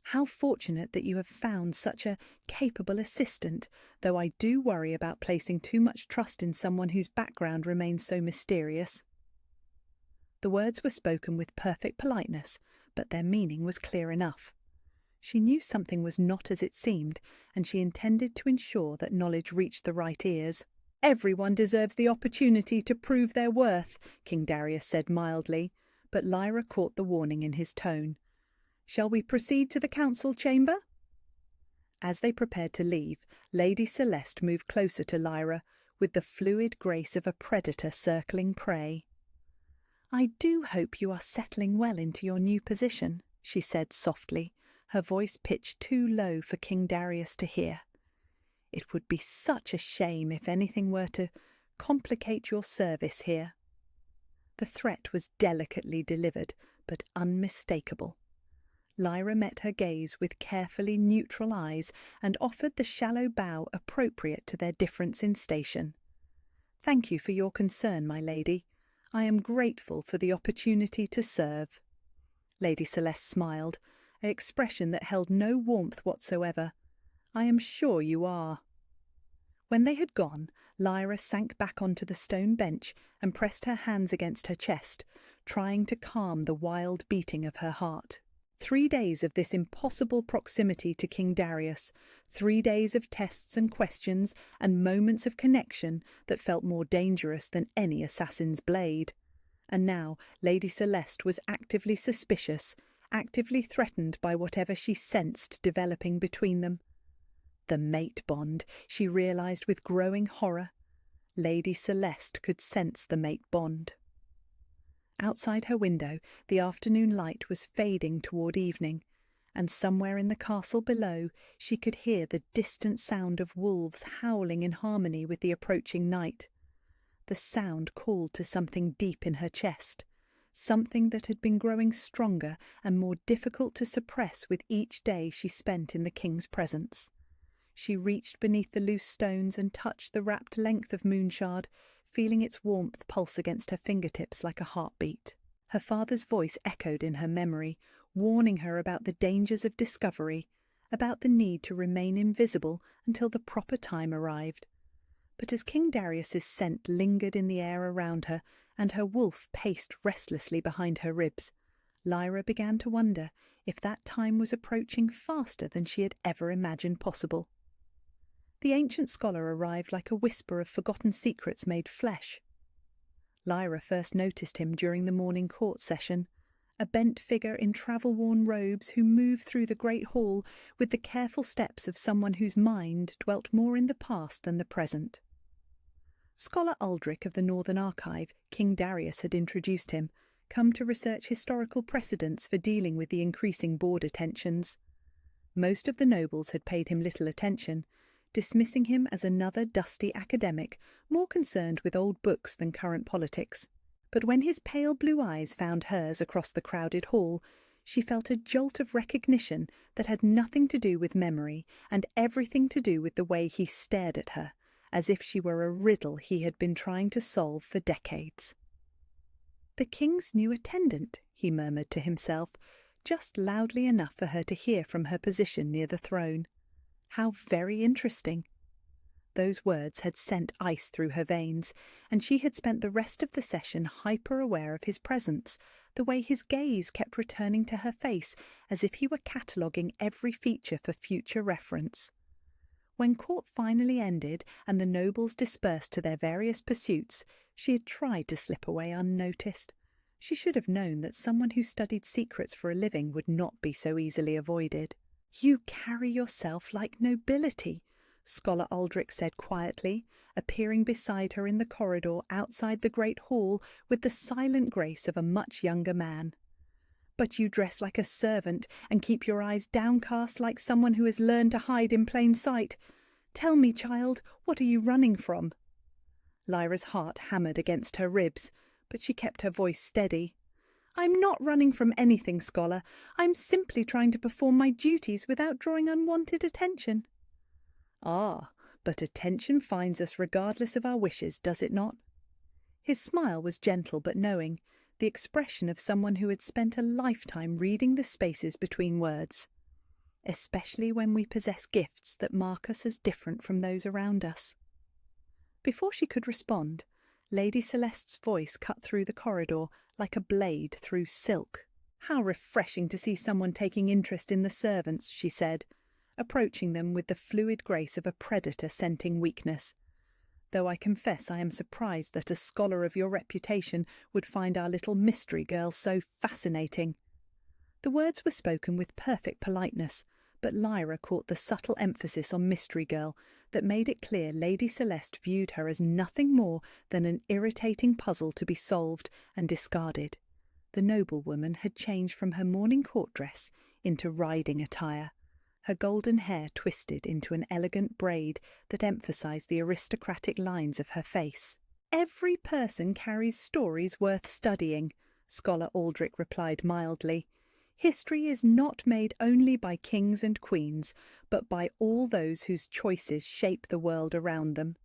"How fortunate that you have found such a capable assistant, though I do worry about placing too much trust in someone whose background remains so mysterious." The words were spoken with perfect politeness, but their meaning was clear enough. She knew something was not as it seemed, and she intended to ensure that knowledge reached the right ears. Everyone deserves the opportunity to prove their worth, King Darius said mildly, but Lyra caught the warning in his tone. Shall we proceed to the council chamber? As they prepared to leave, Lady Celeste moved closer to Lyra, with the fluid grace of a predator circling prey. I do hope you are settling well into your new position, she said softly, her voice pitched too low for King Darius to hear. It would be such a shame if anything were to complicate your service here. The threat was delicately delivered, but unmistakable. Lyra met her gaze with carefully neutral eyes and offered the shallow bow appropriate to their difference in station. Thank you for your concern, my lady. I am grateful for the opportunity to serve. Lady Celeste smiled, an expression that held no warmth whatsoever. I am sure you are. When they had gone, Lyra sank back onto the stone bench and pressed her hands against her chest, trying to calm the wild beating of her heart. 3 days of this impossible proximity to King Darius, 3 days of tests and questions and moments of connection that felt more dangerous than any assassin's blade. And now Lady Celeste was actively suspicious, actively threatened by whatever she sensed developing between them. The mate bond, she realised with growing horror. Lady Celeste could sense the mate bond. Outside her window, the afternoon light was fading toward evening, and somewhere in the castle below she could hear the distant sound of wolves howling in harmony with the approaching night. The sound called to something deep in her chest, something that had been growing stronger and more difficult to suppress with each day she spent in the king's presence. She reached beneath the loose stones and touched the wrapped length of moonshard, feeling its warmth pulse against her fingertips like a heartbeat. Her father's voice echoed in her memory, warning her about the dangers of discovery, about the need to remain invisible until the proper time arrived. But as King Darius's scent lingered in the air around her, and her wolf paced restlessly behind her ribs, Lyra began to wonder if that time was approaching faster than she had ever imagined possible. The ancient scholar arrived like a whisper of forgotten secrets made flesh. Lyra first noticed him during the morning court session, a bent figure in travel-worn robes who moved through the great hall with the careful steps of someone whose mind dwelt more in the past than the present. Scholar Aldrich of the Northern Archive, King Darius had introduced him, come to research historical precedents for dealing with the increasing border tensions. Most of the nobles had paid him little attention, dismissing him as another dusty academic, more concerned with old books than current politics. But when his pale blue eyes found hers across the crowded hall, she felt a jolt of recognition that had nothing to do with memory and everything to do with the way he stared at her, as if she were a riddle he had been trying to solve for decades. "The king's new attendant," he murmured to himself, just loudly enough for her to hear from her position near the throne. How very interesting. Those words had sent ice through her veins, and she had spent the rest of the session hyper-aware of his presence, the way his gaze kept returning to her face as if he were cataloguing every feature for future reference. When court finally ended and the nobles dispersed to their various pursuits, she had tried to slip away unnoticed. She should have known that someone who studied secrets for a living would not be so easily avoided. "You carry yourself like nobility," Scholar Aldrich said quietly, appearing beside her in the corridor outside the great hall with the silent grace of a much younger man. "But you dress like a servant and keep your eyes downcast like someone who has learned to hide in plain sight. Tell me, child, what are you running from?" Lyra's heart hammered against her ribs, but she kept her voice steady. "I'm not running from anything, Scholar. I'm simply trying to perform my duties without drawing unwanted attention." "Ah, but attention finds us regardless of our wishes, does it not?" His smile was gentle but knowing, the expression of someone who had spent a lifetime reading the spaces between words. "Especially when we possess gifts that mark us as different from those around us." Before she could respond, Lady Celeste's voice cut through the corridor like a blade through silk. "How refreshing to see someone taking interest in the servants," she said, approaching them with the fluid grace of a predator scenting weakness. though I confess I am surprised that a scholar of your reputation would find our little mystery girl so fascinating." The words were spoken with perfect politeness, but Lyra caught the subtle emphasis on mystery girl that made it clear Lady Celeste viewed her as nothing more than an irritating puzzle to be solved and discarded. The noblewoman had changed from her morning court dress into riding attire, her golden hair twisted into an elegant braid that emphasized the aristocratic lines of her face. "Every person carries stories worth studying," Scholar Aldrich replied mildly. "History is not made only by kings and queens, but by all those whose choices shape the world around them."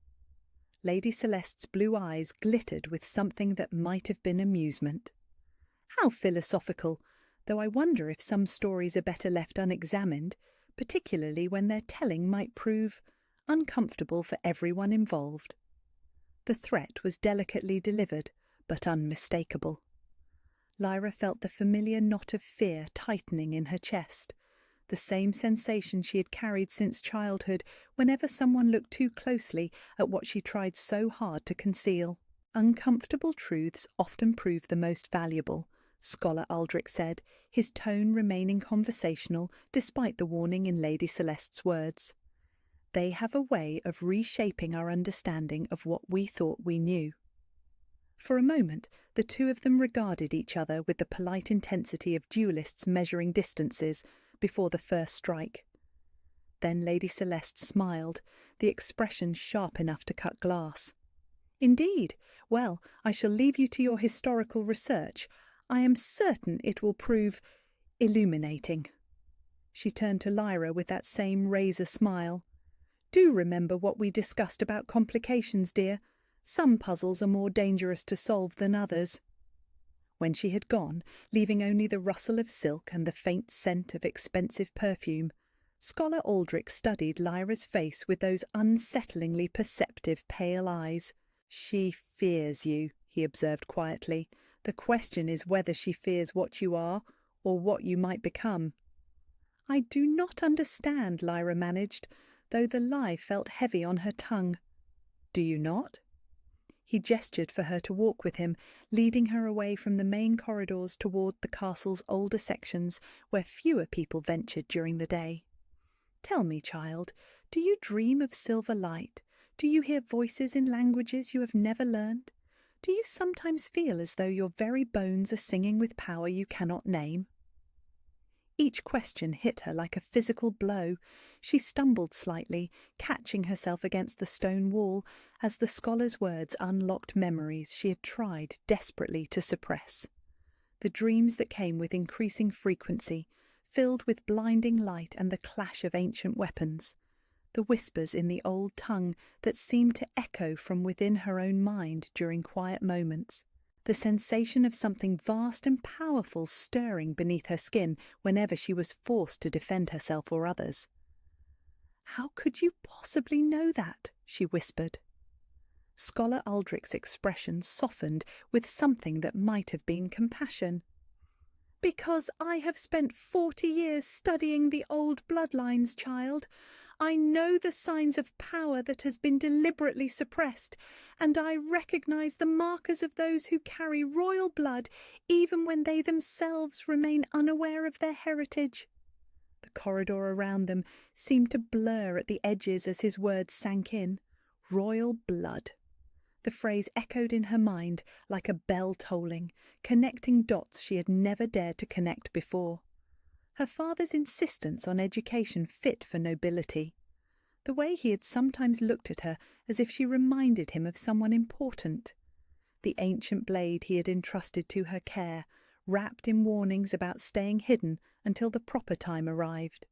Lady Celeste's blue eyes glittered with something that might have been amusement. "How philosophical, though I wonder if some stories are better left unexamined, particularly when their telling might prove uncomfortable for everyone involved." The threat was delicately delivered, but unmistakable. Lyra felt the familiar knot of fear tightening in her chest, the same sensation she had carried since childhood whenever someone looked too closely at what she tried so hard to conceal. "Uncomfortable truths often prove the most valuable," Scholar Aldrich said, his tone remaining conversational despite the warning in Lady Celeste's words. "They have a way of reshaping our understanding of what we thought we knew." For a moment, the two of them regarded each other with the polite intensity of duelists measuring distances before the first strike. Then Lady Celeste smiled, the expression sharp enough to cut glass. "Indeed. Well, I shall leave you to your historical research. I am certain it will prove illuminating." She turned to Lyra with that same razor smile. "Do remember what we discussed about complications, dear. Some puzzles are more dangerous to solve than others." When she had gone, leaving only the rustle of silk and the faint scent of expensive perfume, Scholar Aldrich studied Lyra's face with those unsettlingly perceptive pale eyes. "She fears you," he observed quietly. "The question is whether she fears what you are or what you might become." "I do not understand," Lyra managed, though the lie felt heavy on her tongue. "Do you not?" He gestured for her to walk with him, leading her away from the main corridors toward the castle's older sections where fewer people ventured during the day. "Tell me, child, do you dream of silver light? Do you hear voices in languages you have never learned? Do you sometimes feel as though your very bones are singing with power you cannot name?" Each question hit her like a physical blow. She stumbled slightly, catching herself against the stone wall as the scholar's words unlocked memories she had tried desperately to suppress. The dreams that came with increasing frequency, filled with blinding light and the clash of ancient weapons. The whispers in the old tongue that seemed to echo from within her own mind during quiet moments. The sensation of something vast and powerful stirring beneath her skin whenever she was forced to defend herself or others. "How could you possibly know that?" she whispered. Scholar Aldrich's expression softened with something that might have been compassion. "Because I have spent 40 years studying the old bloodlines, child. I know the signs of power that has been deliberately suppressed, and I recognize the markers of those who carry royal blood even when they themselves remain unaware of their heritage." The corridor around them seemed to blur at the edges as his words sank in. Royal blood. The phrase echoed in her mind like a bell tolling, connecting dots she had never dared to connect before. Her father's insistence on education fit for nobility. The way he had sometimes looked at her as if she reminded him of someone important. The ancient blade he had entrusted to her care, wrapped in warnings about staying hidden until the proper time arrived.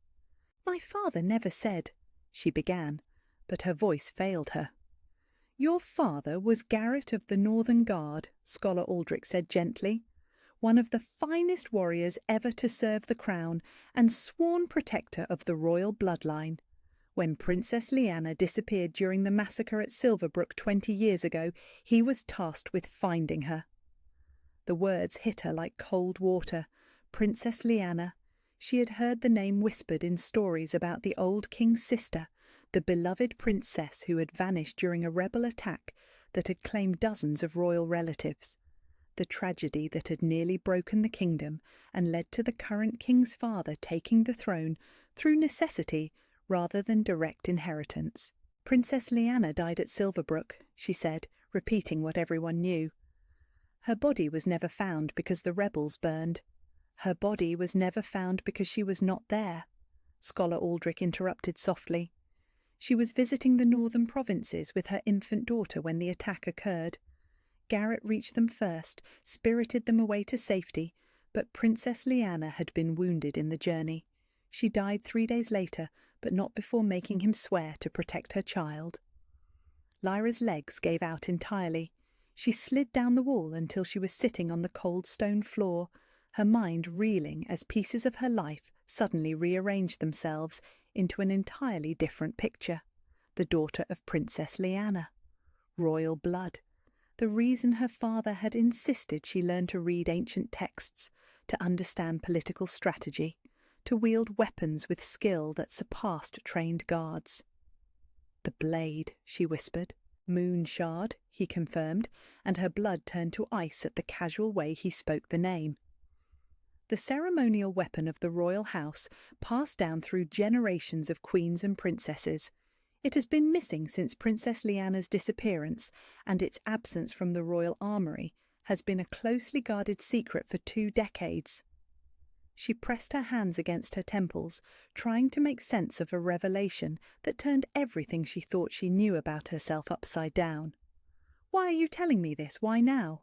"My father never said," she began, but her voice failed her. "Your father was Garrett of the Northern Guard," Scholar Aldrich said gently. "One of the finest warriors ever to serve the crown, and sworn protector of the royal bloodline. When Princess Lyanna disappeared during the massacre at Silverbrook 20 years ago, he was tasked with finding her." The words hit her like cold water. Princess Lyanna. She had heard the name whispered in stories about the old king's sister, the beloved princess who had vanished during a rebel attack that had claimed dozens of royal relatives, the tragedy that had nearly broken the kingdom and led to the current king's father taking the throne through necessity rather than direct inheritance. "Princess Leanna died at Silverbrook," she said, repeating what everyone knew. "Her body was never found because the rebels burned. Her body was never found because she was not there," Scholar Aldrich interrupted softly. "She was visiting the northern provinces with her infant daughter when the attack occurred. Garrett reached them first, spirited them away to safety, but Princess Leanna had been wounded in the journey. She died 3 days later, but not before making him swear to protect her child." Lyra's legs gave out entirely. She slid down the wall until she was sitting on the cold stone floor, her mind reeling as pieces of her life suddenly rearranged themselves into an entirely different picture. The daughter of Princess Leanna. Royal blood. The reason her father had insisted she learn to read ancient texts, to understand political strategy, to wield weapons with skill that surpassed trained guards. "The blade," she whispered. "Moon shard," he confirmed, and her blood turned to ice at the casual way he spoke the name. The ceremonial weapon of the royal house passed down through generations of queens and princesses. It has been missing since Princess Leanna's disappearance, and its absence from the royal armoury has been a closely guarded secret for 2 decades. She pressed her hands against her temples, trying to make sense of a revelation that turned everything she thought she knew about herself upside down. "Why are you telling me this? Why now?"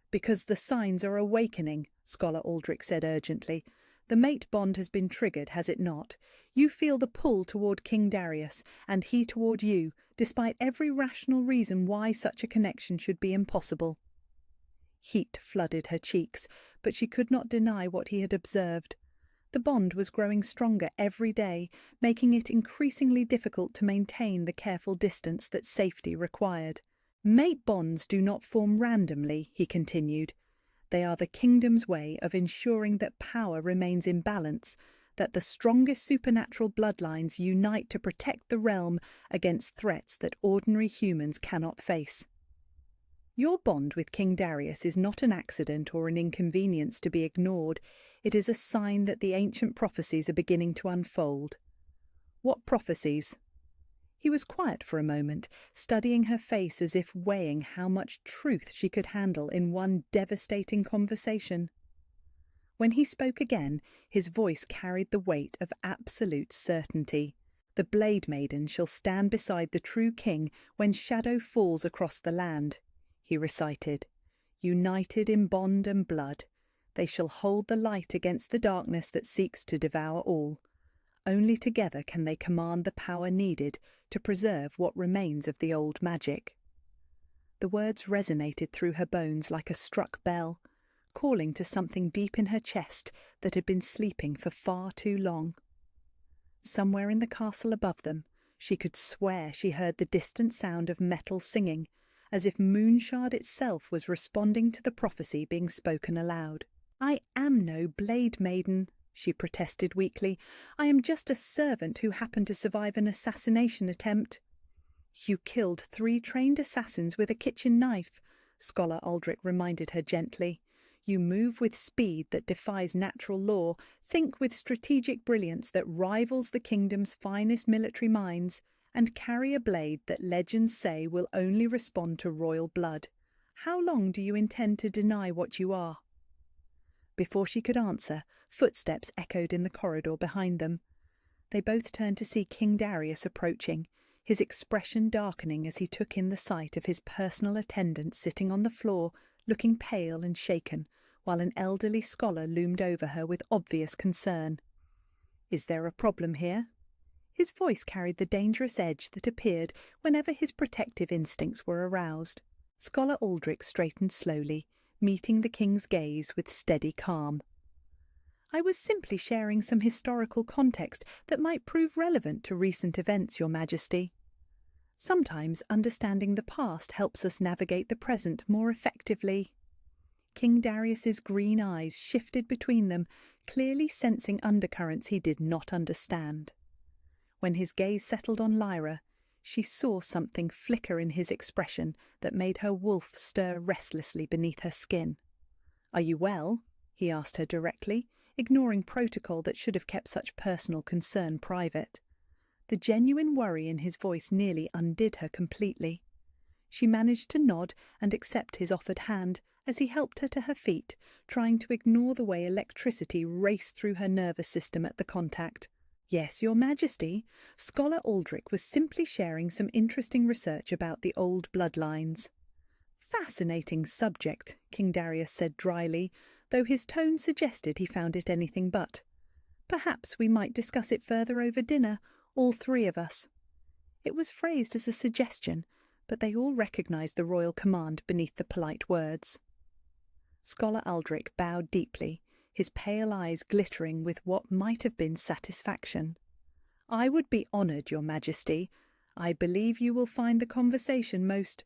"Because the signs are awakening," Scholar Aldrich said urgently. "The mate bond has been triggered, has it not? You feel the pull toward King Darius, and he toward you, despite every rational reason why such a connection should be impossible." Heat flooded her cheeks, but she could not deny what he had observed. The bond was growing stronger every day, making it increasingly difficult to maintain the careful distance that safety required. "Mate bonds do not form randomly," he continued. "They are the kingdom's way of ensuring that power remains in balance, that the strongest supernatural bloodlines unite to protect the realm against threats that ordinary humans cannot face. Your bond with King Darius is not an accident or an inconvenience to be ignored. It is a sign that the ancient prophecies are beginning to unfold." "What prophecies?" He was quiet for a moment, studying her face as if weighing how much truth she could handle in one devastating conversation. When he spoke again, his voice carried the weight of absolute certainty. "The Blade Maiden shall stand beside the true king when shadow falls across the land," he recited. "United in bond and blood, they shall hold the light against the darkness that seeks to devour all. Only together can they command the power needed to preserve what remains of the old magic." The words resonated through her bones like a struck bell, calling to something deep in her chest that had been sleeping for far too long. Somewhere in the castle above them, she could swear she heard the distant sound of metal singing, as if Moonshard itself was responding to the prophecy being spoken aloud. "I am no Blade Maiden," she protested weakly. "I am just a servant who happened to survive an assassination attempt." "You killed 3 trained assassins with a kitchen knife," Scholar Aldrich reminded her gently. "You move with speed that defies natural law, think with strategic brilliance that rivals the kingdom's finest military minds, and carry a blade that legends say will only respond to royal blood. How long do you intend to deny what you are?" Before she could answer, footsteps echoed in the corridor behind them. They both turned to see King Darius approaching, his expression darkening as he took in the sight of his personal attendant sitting on the floor, looking pale and shaken, while an elderly scholar loomed over her with obvious concern. "Is there a problem here?" His voice carried the dangerous edge that appeared whenever his protective instincts were aroused. Scholar Aldrich straightened slowly, meeting the king's gaze with steady calm. "I was simply sharing some historical context that might prove relevant to recent events, Your Majesty. Sometimes understanding the past helps us navigate the present more effectively." King Darius's green eyes shifted between them, clearly sensing undercurrents he did not understand. When his gaze settled on Lyra, she saw something flicker in his expression that made her wolf stir restlessly beneath her skin. "Are you well?" he asked her directly, ignoring protocol that should have kept such personal concern private. The genuine worry in his voice nearly undid her completely. She managed to nod and accept his offered hand as he helped her to her feet, trying to ignore the way electricity raced through her nervous system at the contact. "Yes, Your Majesty. Scholar Aldrich was simply sharing some interesting research about the old bloodlines." "Fascinating subject," King Darius said dryly, though his tone suggested he found it anything but. "Perhaps we might discuss it further over dinner, all three of us." It was phrased as a suggestion, but they all recognized the royal command beneath the polite words. Scholar Aldrich bowed deeply, his pale eyes glittering with what might have been satisfaction. "I would be honoured, Your Majesty. I believe you will find the conversation most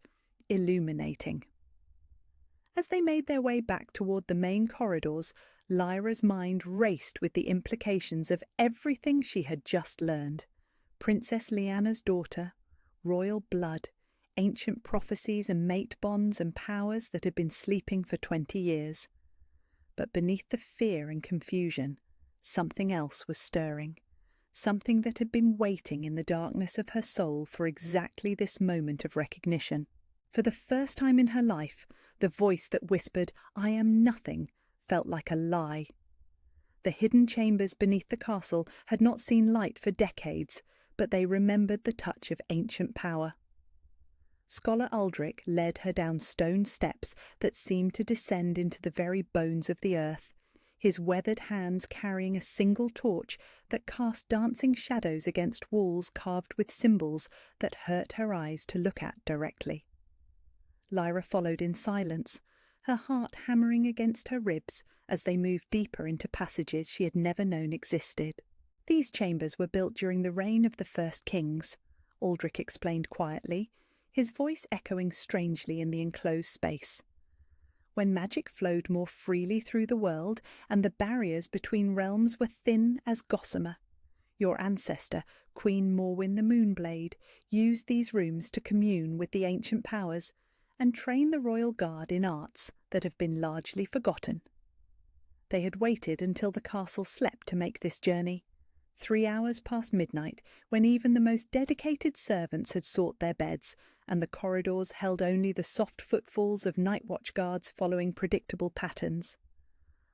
illuminating." As they made their way back toward the main corridors, Lyra's mind raced with the implications of everything she had just learned. Princess Lyanna's daughter, royal blood, ancient prophecies and mate bonds and powers that had been sleeping for 20 years. But beneath the fear and confusion, something else was stirring, something that had been waiting in the darkness of her soul for exactly this moment of recognition. For the first time in her life, the voice that whispered, "I am nothing," felt like a lie. The hidden chambers beneath the castle had not seen light for decades, but they remembered the touch of ancient power. Scholar Aldrich led her down stone steps that seemed to descend into the very bones of the earth, his weathered hands carrying a single torch that cast dancing shadows against walls carved with symbols that hurt her eyes to look at directly. Lyra followed in silence, her heart hammering against her ribs as they moved deeper into passages she had never known existed. "These chambers were built during the reign of the first kings," Aldrich explained quietly, his voice echoing strangely in the enclosed space. "When magic flowed more freely through the world and the barriers between realms were thin as gossamer. Your ancestor, Queen Morwen the Moonblade, used these rooms to commune with the ancient powers and train the royal guard in arts that have been largely forgotten." They had waited until the castle slept to make this journey. 3 hours past midnight, when even the most dedicated servants had sought their beds, and the corridors held only the soft footfalls of night watch guards following predictable patterns.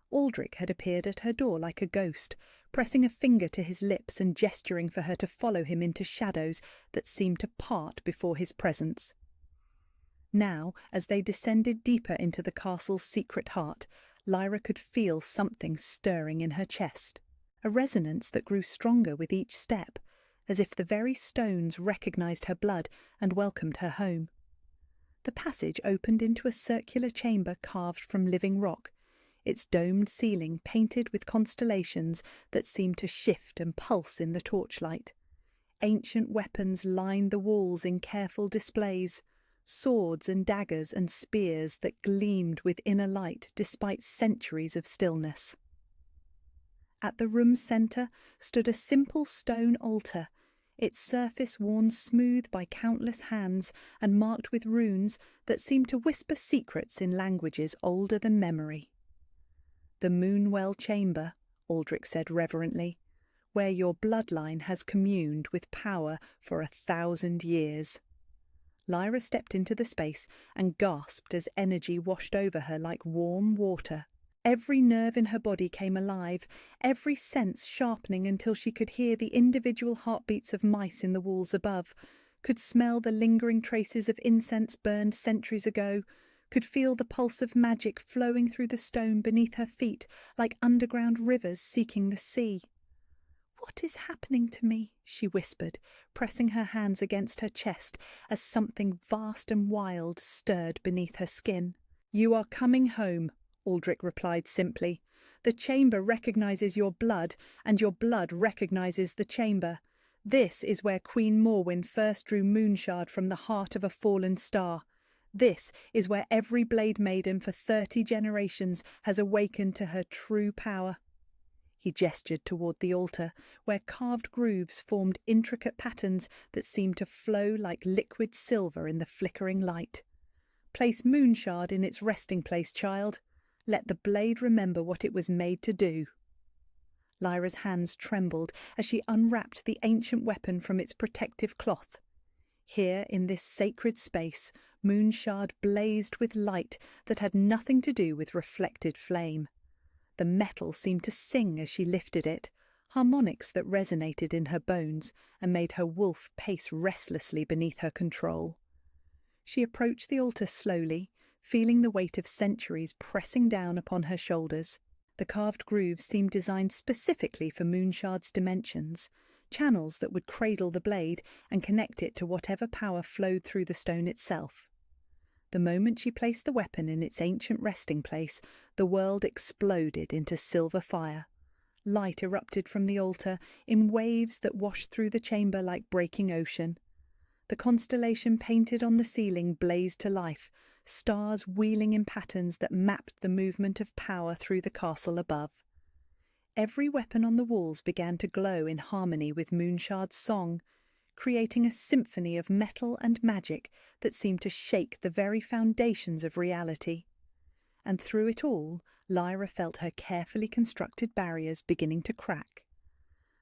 Aldrich had appeared at her door like a ghost, pressing a finger to his lips and gesturing for her to follow him into shadows that seemed to part before his presence. Now, as they descended deeper into the castle's secret heart, Lyra could feel something stirring in her chest, a resonance that grew stronger with each step, as if the very stones recognized her blood and welcomed her home. The passage opened into a circular chamber carved from living rock, its domed ceiling painted with constellations that seemed to shift and pulse in the torchlight. Ancient weapons lined the walls in careful displays, swords and daggers and spears that gleamed with inner light despite centuries of stillness. At the room's centre stood a simple stone altar, its surface worn smooth by countless hands and marked with runes that seemed to whisper secrets in languages older than memory. "The Moonwell Chamber," Aldrich said reverently, "where your bloodline has communed with power for 1,000 years." Lyra stepped into the space and gasped as energy washed over her like warm water. Every nerve in her body came alive, every sense sharpening until she could hear the individual heartbeats of mice in the walls above, could smell the lingering traces of incense burned centuries ago, could feel the pulse of magic flowing through the stone beneath her feet like underground rivers seeking the sea. "What is happening to me?" she whispered, pressing her hands against her chest as something vast and wild stirred beneath her skin. "You are coming home," Aldrich replied simply. "The chamber recognizes your blood, and your blood recognizes the chamber. This is where Queen Morwen first drew Moonshard from the heart of a fallen star. This is where every Blade Maiden for 30 generations has awakened to her true power." He gestured toward the altar, where carved grooves formed intricate patterns that seemed to flow like liquid silver in the flickering light. "Place Moonshard in its resting place, child. Let the blade remember what it was made to do." Lyra's hands trembled as she unwrapped the ancient weapon from its protective cloth. Here, in this sacred space, Moonshard blazed with light that had nothing to do with reflected flame. The metal seemed to sing as she lifted it, harmonics that resonated in her bones and made her wolf pace restlessly beneath her control. She approached the altar slowly, feeling the weight of centuries pressing down upon her shoulders. The carved grooves seemed designed specifically for Moonshard's dimensions, channels that would cradle the blade and connect it to whatever power flowed through the stone itself. The moment she placed the weapon in its ancient resting place, the world exploded into silver fire. Light erupted from the altar in waves that washed through the chamber like breaking ocean. The constellation painted on the ceiling blazed to life, stars wheeling in patterns that mapped the movement of power through the castle above. Every weapon on the walls began to glow in harmony with Moonshard's song, creating a symphony of metal and magic that seemed to shake the very foundations of reality. And through it all, Lyra felt her carefully constructed barriers beginning to crack.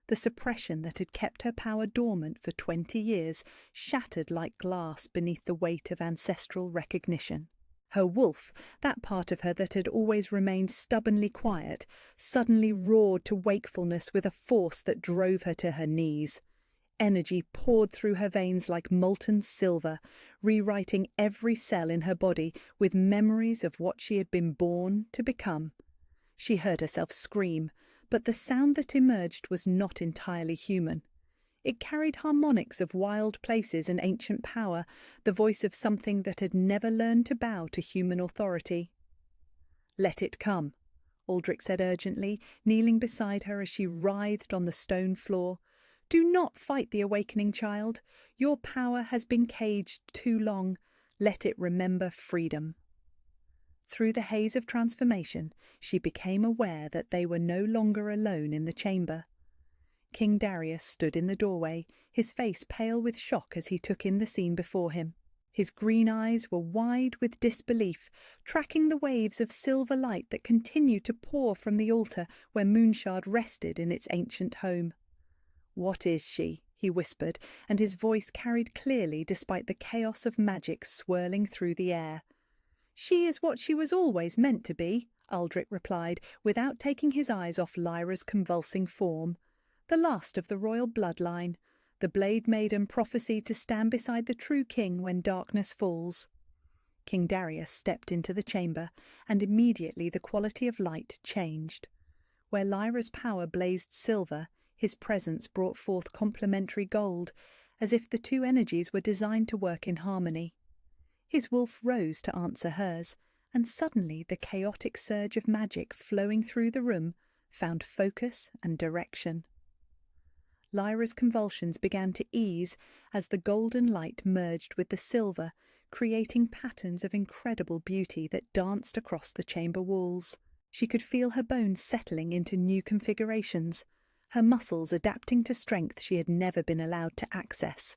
The suppression that had kept her power dormant for 20 years shattered like glass beneath the weight of ancestral recognition. Her wolf, that part of her that had always remained stubbornly quiet, suddenly roared to wakefulness with a force that drove her to her knees. Energy poured through her veins like molten silver, rewriting every cell in her body with memories of what she had been born to become. She heard herself scream, but the sound that emerged was not entirely human. It carried harmonics of wild places and ancient power, the voice of something that had never learned to bow to human authority. "Let it come," Aldrich said urgently, kneeling beside her as she writhed on the stone floor. "Do not fight the awakening, child. Your power has been caged too long. Let it remember freedom." Through the haze of transformation, she became aware that they were no longer alone in the chamber. King Darius stood in the doorway, his face pale with shock as he took in the scene before him. His green eyes were wide with disbelief, tracking the waves of silver light that continued to pour from the altar where Moonshard rested in its ancient home. "What is she?" he whispered, and his voice carried clearly despite the chaos of magic swirling through the air. "She is what she was always meant to be," Aldrich replied, without taking his eyes off Lyra's convulsing form. "The last of the royal bloodline. The Blade Maiden prophesied to stand beside the true king when darkness falls." King Darius stepped into the chamber, and immediately the quality of light changed. Where Lyra's power blazed silver, his presence brought forth complementary gold, as if the two energies were designed to work in harmony. His wolf rose to answer hers, and suddenly the chaotic surge of magic flowing through the room found focus and direction. Lyra's convulsions began to ease as the golden light merged with the silver, creating patterns of incredible beauty that danced across the chamber walls. She could feel her bones settling into new configurations, her muscles adapting to strength she had never been allowed to access,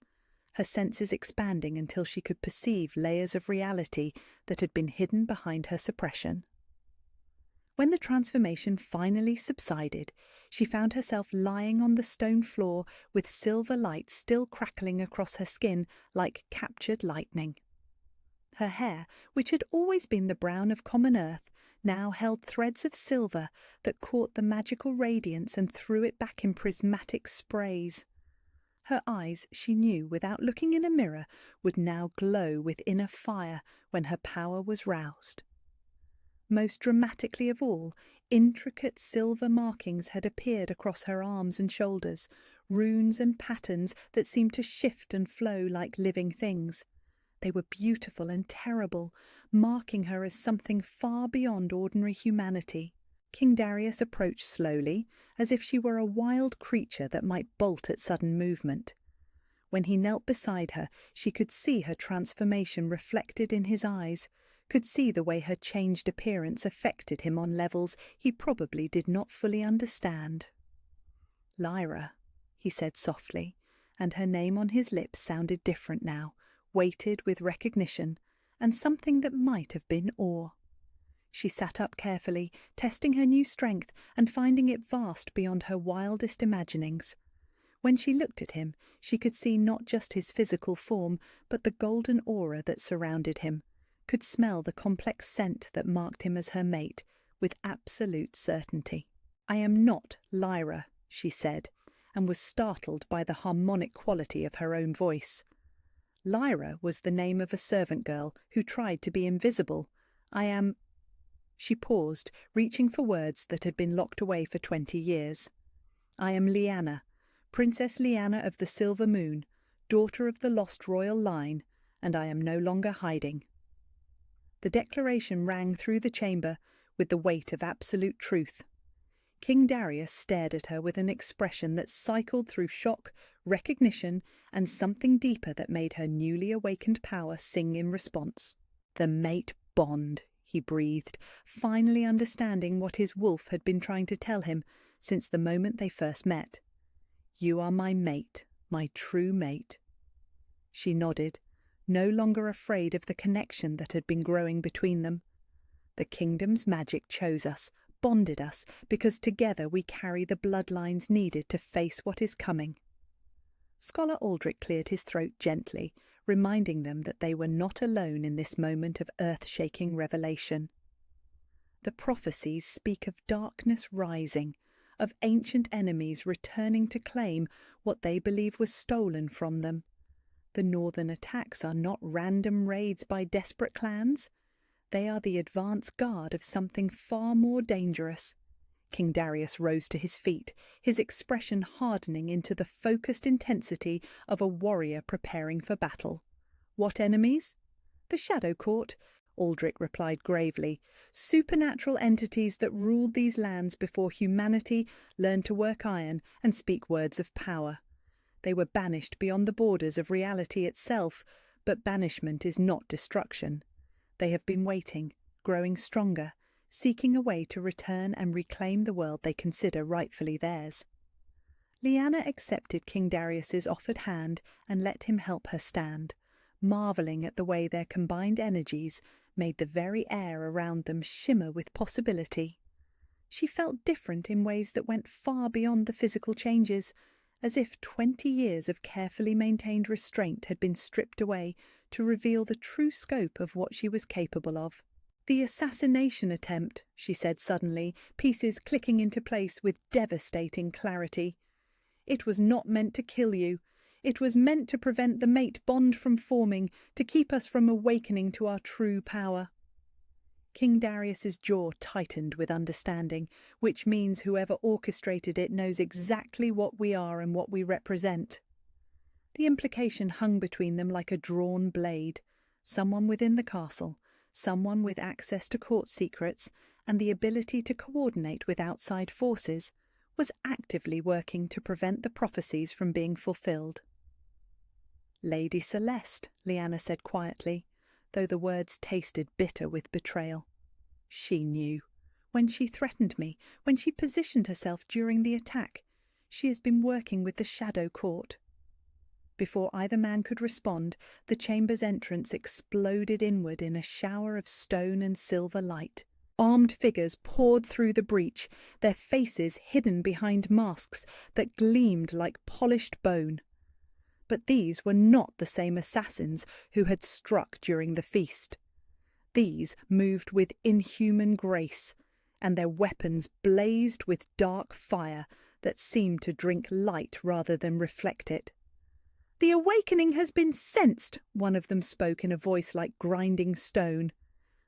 her senses expanding until she could perceive layers of reality that had been hidden behind her suppression. When the transformation finally subsided, she found herself lying on the stone floor with silver light still crackling across her skin like captured lightning. Her hair, which had always been the brown of common earth, now held threads of silver that caught the magical radiance and threw it back in prismatic sprays. Her eyes, she knew without looking in a mirror, would now glow with inner fire when her power was roused. Most dramatically of all, intricate silver markings had appeared across her arms and shoulders, runes and patterns that seemed to shift and flow like living things. They were beautiful and terrible, marking her as something far beyond ordinary humanity. King Darius approached slowly, as if she were a wild creature that might bolt at sudden movement. When he knelt beside her, she could see her transformation reflected in his eyes, could see the way her changed appearance affected him on levels he probably did not fully understand. "Lyra," he said softly, and her name on his lips sounded different now, weighted with recognition and something that might have been awe. She sat up carefully, testing her new strength and finding it vast beyond her wildest imaginings. When she looked at him, she could see not just his physical form, but the golden aura that surrounded him, could smell the complex scent that marked him as her mate with absolute certainty. "I am not Lyra," she said, and was startled by the harmonic quality of her own voice. Lyra was the name of a servant girl who tried to be invisible. "I am—" She paused, reaching for words that had been locked away for 20 years. "I am Lyanna, Princess Lyanna of the Silver Moon, daughter of the lost royal line, and I am no longer hiding." The declaration rang through the chamber with the weight of absolute truth. King Darius stared at her with an expression that cycled through shock, recognition, and something deeper that made her newly awakened power sing in response. "The mate bond," he breathed, finally understanding what his wolf had been trying to tell him since the moment they first met. "You are my mate, my true mate." She nodded, no longer afraid of the connection that had been growing between them. "The kingdom's magic chose us, bonded us, because together we carry the bloodlines needed to face what is coming." Scholar Aldrich cleared his throat gently, reminding them that they were not alone in this moment of earth-shaking revelation. The prophecies speak of darkness rising, of ancient enemies returning to claim what they believe was stolen from them. The northern attacks are not random raids by desperate clans. They are the advance guard of something far more dangerous. King Darius rose to his feet, his expression hardening into the focused intensity of a warrior preparing for battle. "What enemies?" "The Shadow Court," Aldrich replied gravely. "Supernatural entities that ruled these lands before humanity learned to work iron and speak words of power. They were banished beyond the borders of reality itself, but banishment is not destruction. They have been waiting, growing stronger, seeking a way to return and reclaim the world they consider rightfully theirs." Lyanna accepted King Darius's offered hand and let him help her stand, marvelling at the way their combined energies made the very air around them shimmer with possibility. She felt different in ways that went far beyond the physical changes, as if 20 years of carefully maintained restraint had been stripped away to reveal the true scope of what she was capable of. "The assassination attempt," she said suddenly, pieces clicking into place with devastating clarity. "It was not meant to kill you. It was meant to prevent the mate bond from forming, to keep us from awakening to our true power." King Darius's jaw tightened with understanding, which means whoever orchestrated it knows exactly what we are and what we represent. The implication hung between them like a drawn blade. Someone within the castle, someone with access to court secrets and the ability to coordinate with outside forces, was actively working to prevent the prophecies from being fulfilled. "Lady Celeste," Lyanna said quietly, though the words tasted bitter with betrayal. "She knew. When she threatened me, when she positioned herself during the attack, she has been working with the Shadow Court." Before either man could respond, the chamber's entrance exploded inward in a shower of stone and silver light. Armed figures poured through the breach, their faces hidden behind masks that gleamed like polished bone. But these were not the same assassins who had struck during the feast. These moved with inhuman grace, and their weapons blazed with dark fire that seemed to drink light rather than reflect it. "The awakening has been sensed," one of them spoke in a voice like grinding stone.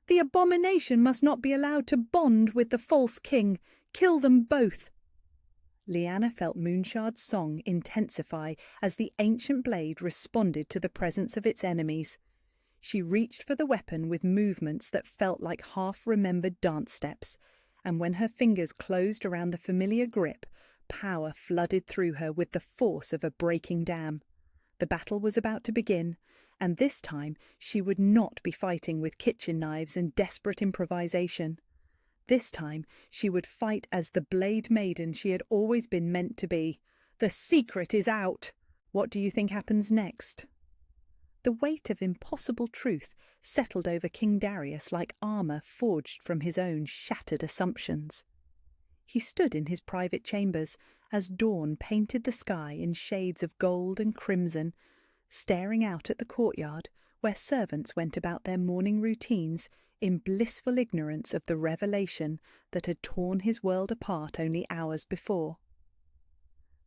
"The abomination must not be allowed to bond with the false king. Kill them both." Lyanna felt Moonshard's song intensify as the ancient blade responded to the presence of its enemies. She reached for the weapon with movements that felt like half-remembered dance steps, and when her fingers closed around the familiar grip, power flooded through her with the force of a breaking dam. The battle was about to begin, And this time she would not be fighting with kitchen knives and desperate improvisation. This time she would fight as the Blade Maiden she had always been meant to be. The secret is out! What do you think happens next? The weight of impossible truth settled over King Darius like armour forged from his own shattered assumptions. He stood in his private chambers as dawn painted the sky in shades of gold and crimson, staring out at the courtyard where servants went about their morning routines in blissful ignorance of the revelation that had torn his world apart only hours before.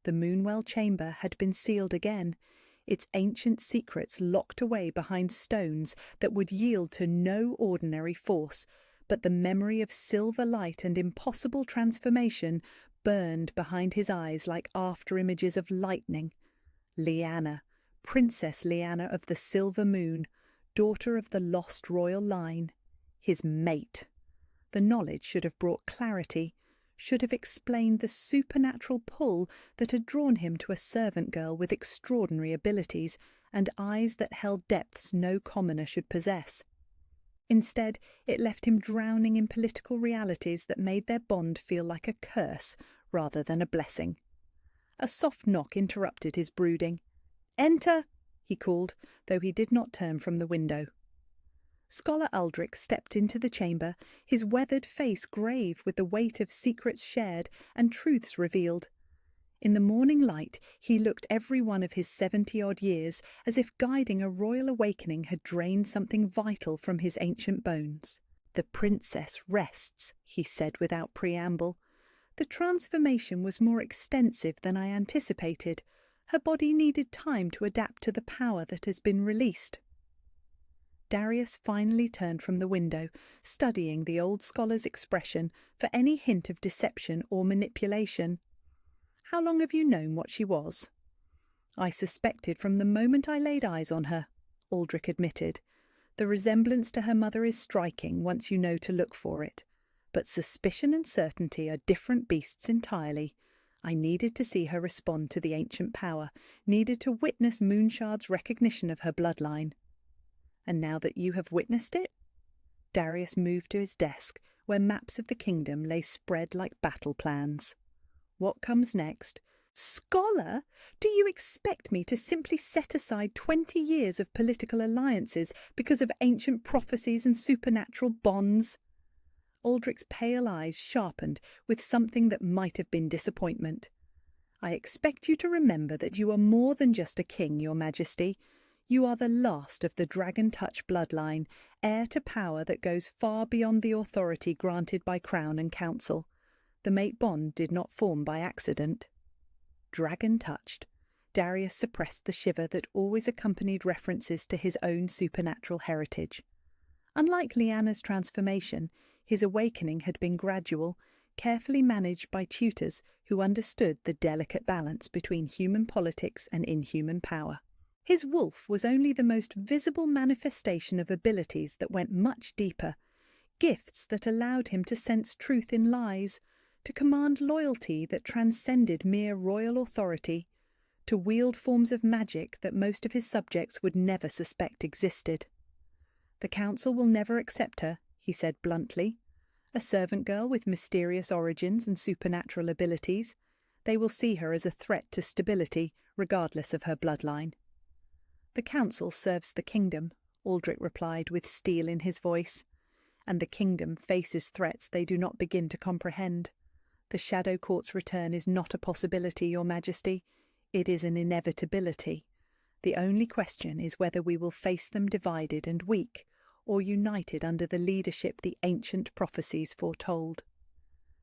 The Moonwell chamber had been sealed again, its ancient secrets locked away behind stones that would yield to no ordinary force, but the memory of silver light and impossible transformation burned behind his eyes like after-images of lightning. Lyanna, Princess Lyanna of the Silver Moon, daughter of the lost royal line, his mate. The knowledge should have brought clarity, should have explained the supernatural pull that had drawn him to a servant girl with extraordinary abilities and eyes that held depths no commoner should possess. Instead, it left him drowning in political realities that made their bond feel like a curse rather than a blessing. A soft knock interrupted his brooding. "Enter!" he called, though he did not turn from the window. Scholar Aldrich stepped into the chamber, his weathered face grave with the weight of secrets shared and truths revealed. In the morning light he looked every one of his 70-odd years, as if guiding a royal awakening had drained something vital from his ancient bones. "The princess rests," he said without preamble. "The transformation was more extensive than I anticipated. Her body needed time to adapt to the power that has been released." Darius finally turned from the window, studying the old scholar's expression for any hint of deception or manipulation. "How long have you known what she was?" "I suspected from the moment I laid eyes on her," Aldrich admitted. "The resemblance to her mother is striking once you know to look for it. But suspicion and certainty are different beasts entirely. I needed to see her respond to the ancient power, needed to witness Moonshard's recognition of her bloodline. And now that you have witnessed it?" Darius moved to his desk, where maps of the kingdom lay spread like battle plans. "What comes next?" "Scholar, do you expect me to simply set aside 20 years of political alliances because of ancient prophecies and supernatural bonds?" Aldrich's pale eyes sharpened with something that might have been disappointment. "I expect you to remember that you are more than just a king, Your Majesty. You are the last of the Dragon Touch bloodline, heir to power that goes far beyond the authority granted by Crown and Council. The mate bond did not form by accident." Dragon-touched, Darius suppressed the shiver that always accompanied references to his own supernatural heritage. Unlike Lyanna's transformation, his awakening had been gradual, carefully managed by tutors who understood the delicate balance between human politics and inhuman power. His wolf was only the most visible manifestation of abilities that went much deeper, gifts that allowed him to sense truth in lies, to command loyalty that transcended mere royal authority, to wield forms of magic that most of his subjects would never suspect existed. "The council will never accept her," he said bluntly. "A servant girl with mysterious origins and supernatural abilities. They will see her as a threat to stability, regardless of her bloodline." "The council serves the kingdom," Aldrich replied with steel in his voice. "And the kingdom faces threats they do not begin to comprehend. The Shadow Court's return is not a possibility, Your Majesty. It is an inevitability. The only question is whether we will face them divided and weak, or united under the leadership the ancient prophecies foretold."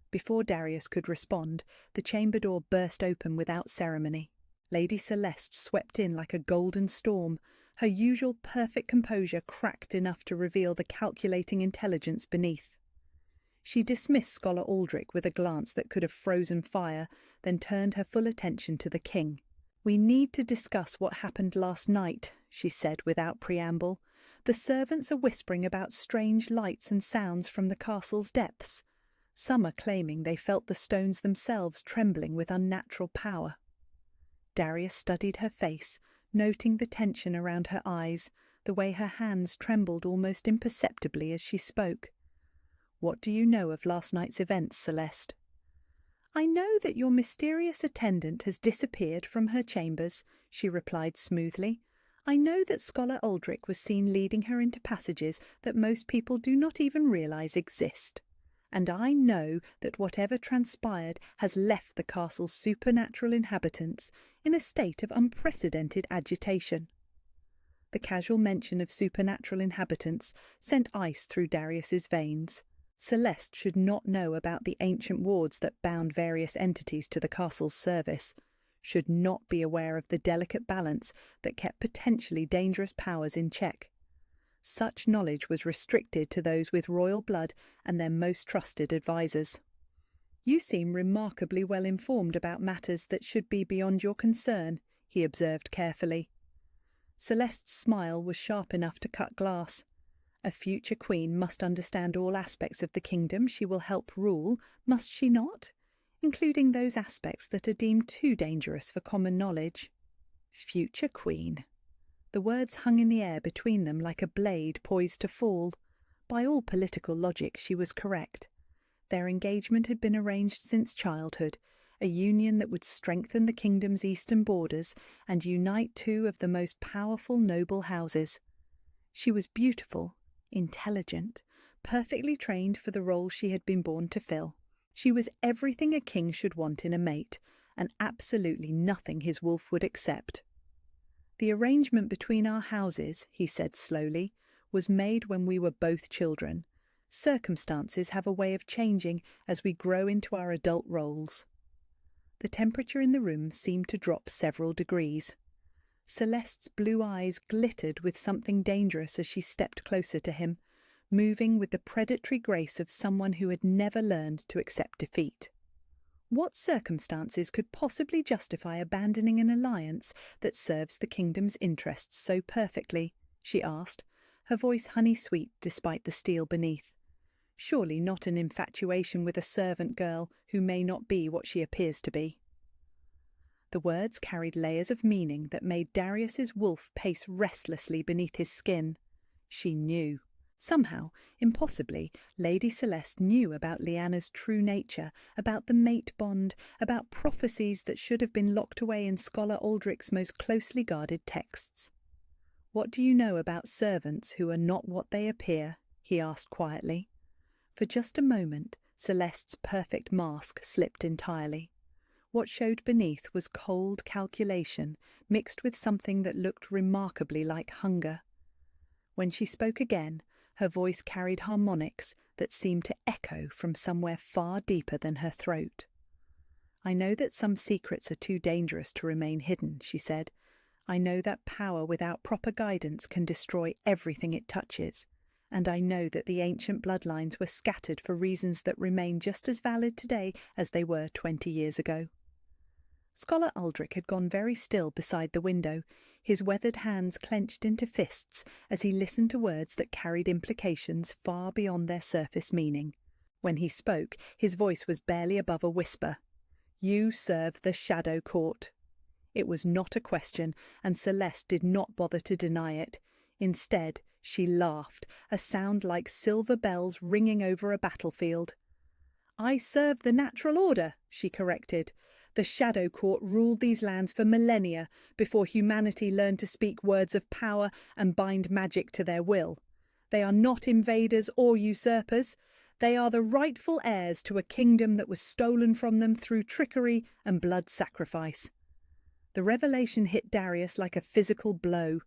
Before Darius could respond, the chamber door burst open without ceremony. Lady Celeste swept in like a golden storm, her usual perfect composure cracked enough to reveal the calculating intelligence beneath. She dismissed Scholar Aldrich with a glance that could have frozen fire, then turned her full attention to the king. "We need to discuss what happened last night," she said without preamble. "The servants are whispering about strange lights and sounds from the castle's depths. Some are claiming they felt the stones themselves trembling with unnatural power." Darius studied her face, noting the tension around her eyes, the way her hands trembled almost imperceptibly as she spoke. "What do you know of last night's events, Celeste?" "I know that your mysterious attendant has disappeared from her chambers," she replied smoothly. "I know that Scholar Aldrich was seen leading her into passages that most people do not even realize exist. And I know that whatever transpired has left the castle's supernatural inhabitants in a state of unprecedented agitation." The casual mention of supernatural inhabitants sent ice through Darius's veins. Celeste should not know about the ancient wards that bound various entities to the castle's service, should not be aware of the delicate balance that kept potentially dangerous powers in check. Such knowledge was restricted to those with royal blood and their most trusted advisers. "You seem remarkably well informed about matters that should be beyond your concern," he observed carefully. Celeste's smile was sharp enough to cut glass. A future queen must understand all aspects of the kingdom she will help rule, must she not? Including those aspects that are deemed too dangerous for common knowledge. Future queen. The words hung in the air between them like a blade poised to fall. By all political logic she was correct. Their engagement had been arranged since childhood, a union that would strengthen the kingdom's eastern borders and unite two of the most powerful noble houses. She was beautiful, intelligent, perfectly trained for the role she had been born to fill. She was everything a king should want in a mate, and absolutely nothing his wolf would accept. "The arrangement between our houses," he said slowly, "was made when we were both children. Circumstances have a way of changing as we grow into our adult roles." The temperature in the room seemed to drop several degrees. Celeste's blue eyes glittered with something dangerous as she stepped closer to him, moving with the predatory grace of someone who had never learned to accept defeat. "What circumstances could possibly justify abandoning an alliance that serves the kingdom's interests so perfectly?" she asked, her voice honey-sweet despite the steel beneath. "Surely not an infatuation with a servant girl who may not be what she appears to be." The words carried layers of meaning that made Darius's wolf pace restlessly beneath his skin. She knew. Somehow, impossibly, Lady Celeste knew about Lyanna's true nature, about the mate bond, about prophecies that should have been locked away in Scholar Aldrich's most closely guarded texts. "What do you know about servants who are not what they appear?" he asked quietly. For just a moment, Celeste's perfect mask slipped entirely. What showed beneath was cold calculation mixed with something that looked remarkably like hunger. When she spoke again, her voice carried harmonics that seemed to echo from somewhere far deeper than her throat. "I know that some secrets are too dangerous to remain hidden," she said. "I know that power without proper guidance can destroy everything it touches. And I know that the ancient bloodlines were scattered for reasons that remain just as valid today as they were 20 years ago." Scholar Aldrich had gone very still beside the window, his weathered hands clenched into fists as he listened to words that carried implications far beyond their surface meaning. When he spoke, his voice was barely above a whisper. "You serve the Shadow Court." It was not a question, and Celeste did not bother to deny it. Instead, she laughed, a sound like silver bells ringing over a battlefield. "I serve the natural order," she corrected. "The Shadow Court ruled these lands for millennia before humanity learned to speak words of power and bind magic to their will. They are not invaders or usurpers. They are the rightful heirs to a kingdom that was stolen from them through trickery and blood sacrifice." The revelation hit Darius like a physical blow.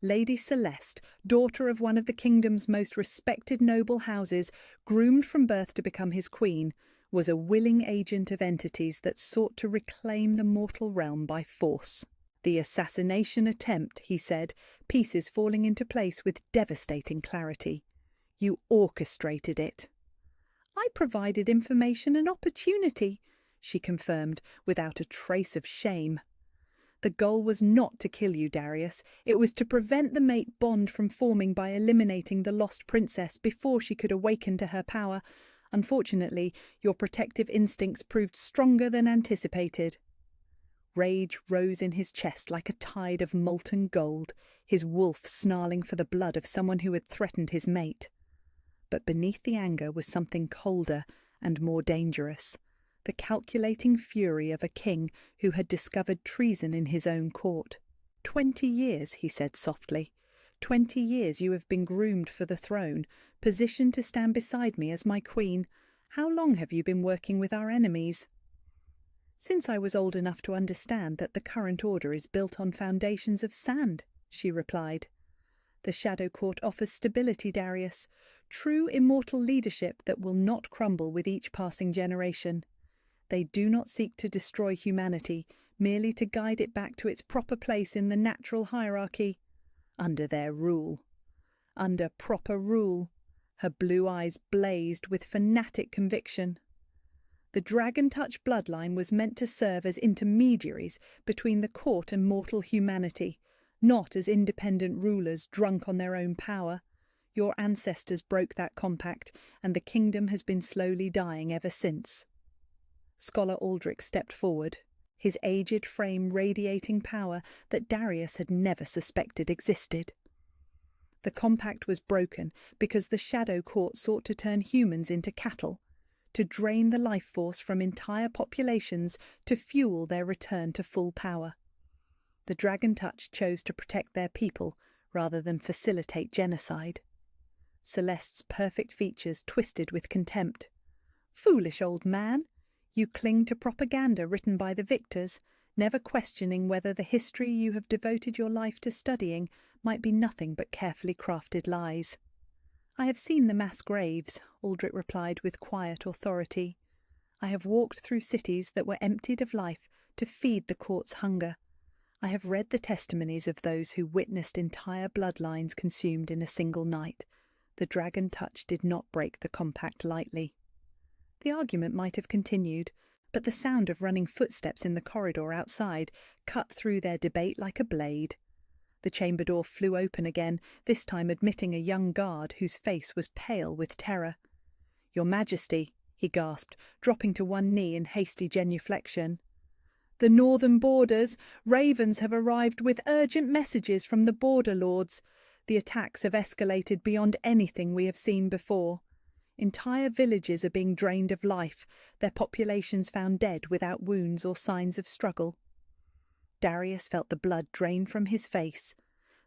Lady Celeste, daughter of one of the kingdom's most respected noble houses, groomed from birth to become his queen, was a willing agent of entities that sought to reclaim the mortal realm by force. "The assassination attempt," he said, pieces falling into place with devastating clarity. "You orchestrated it." "I provided information and opportunity," she confirmed, without a trace of shame. "The goal was not to kill you, Darius. It was to prevent the mate bond from forming by eliminating the lost princess before she could awaken to her power. Unfortunately, your protective instincts proved stronger than anticipated." Rage rose in his chest like a tide of molten gold, his wolf snarling for the blood of someone who had threatened his mate. But beneath the anger was something colder and more dangerous, the calculating fury of a king who had discovered treason in his own court. 20 years, he said softly. 20 years you have been groomed for the throne, positioned to stand beside me as my queen. How long have you been working with our enemies? Since I was old enough to understand that the current order is built on foundations of sand, she replied. The Shadow Court offers stability, Darius, true immortal leadership that will not crumble with each passing generation. They do not seek to destroy humanity, merely to guide it back to its proper place in the natural hierarchy. Under their rule. Under proper rule. Her blue eyes blazed with fanatic conviction. The Dragon Touch bloodline was meant to serve as intermediaries between the court and mortal humanity, not as independent rulers drunk on their own power. Your ancestors broke that compact, and the kingdom has been slowly dying ever since. Scholar Aldrich stepped forward, his aged frame radiating power that Darius had never suspected existed. The compact was broken because the Shadow Court sought to turn humans into cattle, to drain the life force from entire populations to fuel their return to full power. The Dragon Touch chose to protect their people rather than facilitate genocide. Celeste's perfect features twisted with contempt. Foolish old man! You cling to propaganda written by the victors, never questioning whether the history you have devoted your life to studying might be nothing but carefully crafted lies. I have seen the mass graves, Aldrich replied with quiet authority. I have walked through cities that were emptied of life to feed the court's hunger. I have read the testimonies of those who witnessed entire bloodlines consumed in a single night. The Dragon Touch did not break the compact lightly. The argument might have continued, but the sound of running footsteps in the corridor outside cut through their debate like a blade. The chamber door flew open again, this time admitting a young guard whose face was pale with terror. "Your Majesty," he gasped, dropping to one knee in hasty genuflection. "The northern borders, ravens have arrived with urgent messages from the border lords. The attacks have escalated beyond anything we have seen before. Entire villages are being drained of life, their populations found dead without wounds or signs of struggle." Darius felt the blood drain from his face.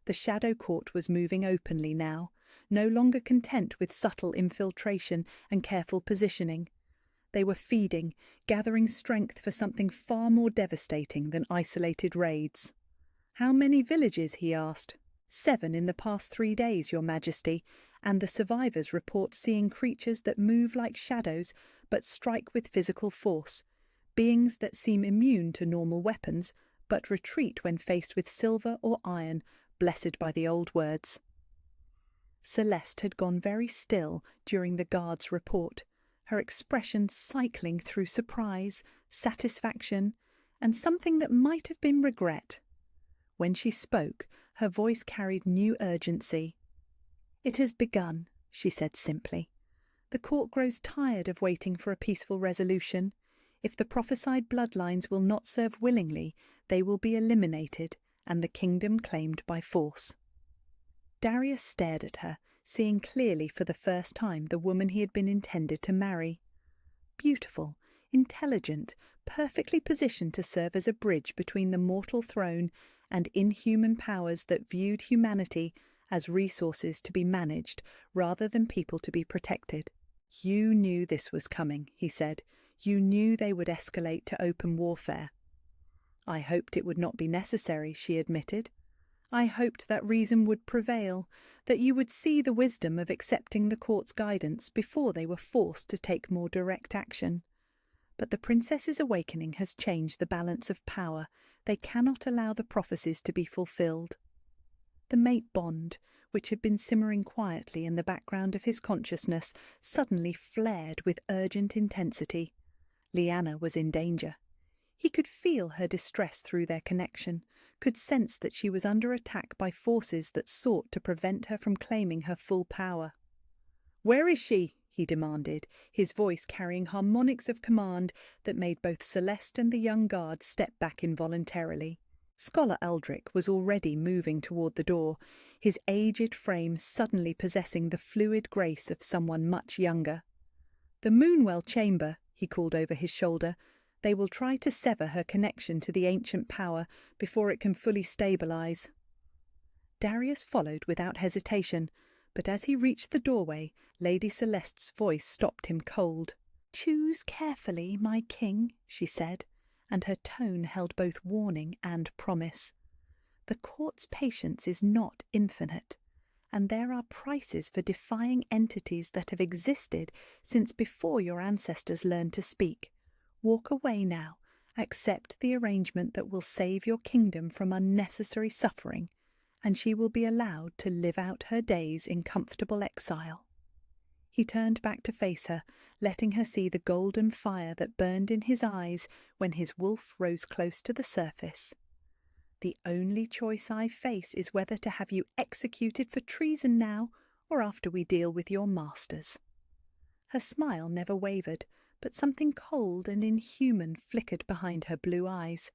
The Shadow Court was moving openly now, no longer content with subtle infiltration and careful positioning. They were feeding, gathering strength for something far more devastating than isolated raids. "How many villages?" he asked. 7 in the past 3 days, Your Majesty, and the survivors report seeing creatures that move like shadows but strike with physical force, beings that seem immune to normal weapons but retreat when faced with silver or iron, blessed by the old words. Celeste had gone very still during the guard's report, her expression cycling through surprise, satisfaction, and something that might have been regret. When she spoke, her voice carried new urgency. "It has begun," she said simply. "The court grows tired of waiting for a peaceful resolution. If the prophesied bloodlines will not serve willingly, they will be eliminated and the kingdom claimed by force." Darius stared at her, seeing clearly for the first time the woman he had been intended to marry. Beautiful, intelligent, perfectly positioned to serve as a bridge between the mortal throne and inhuman powers that viewed humanity as resources to be managed rather than people to be protected. "You knew this was coming," he said. "You knew they would escalate to open warfare." "I hoped it would not be necessary," she admitted. "I hoped that reason would prevail, that you would see the wisdom of accepting the court's guidance before they were forced to take more direct action. But the princess's awakening has changed the balance of power. They cannot allow the prophecies to be fulfilled." The mate bond, which had been simmering quietly in the background of his consciousness, suddenly flared with urgent intensity. Lyanna was in danger. He could feel her distress through their connection, could sense that she was under attack by forces that sought to prevent her from claiming her full power. "Where is she?" he demanded, his voice carrying harmonics of command that made both Celeste and the young guard step back involuntarily. Scholar Aldrich was already moving toward the door, his aged frame suddenly possessing the fluid grace of someone much younger. "The Moonwell chamber," he called over his shoulder. "They will try to sever her connection to the ancient power before it can fully stabilize." Darius followed without hesitation, but as he reached the doorway, Lady Celeste's voice stopped him cold. "Choose carefully, my king," she said, and her tone held both warning and promise. "The court's patience is not infinite, and there are prices for defying entities that have existed since before your ancestors learned to speak. Walk away now. Accept the arrangement that will save your kingdom from unnecessary suffering, and she will be allowed to live out her days in comfortable exile." He turned back to face her, letting her see the golden fire that burned in his eyes when his wolf rose close to the surface. "The only choice I face is whether to have you executed for treason now or after we deal with your masters." Her smile never wavered, but something cold and inhuman flickered behind her blue eyes.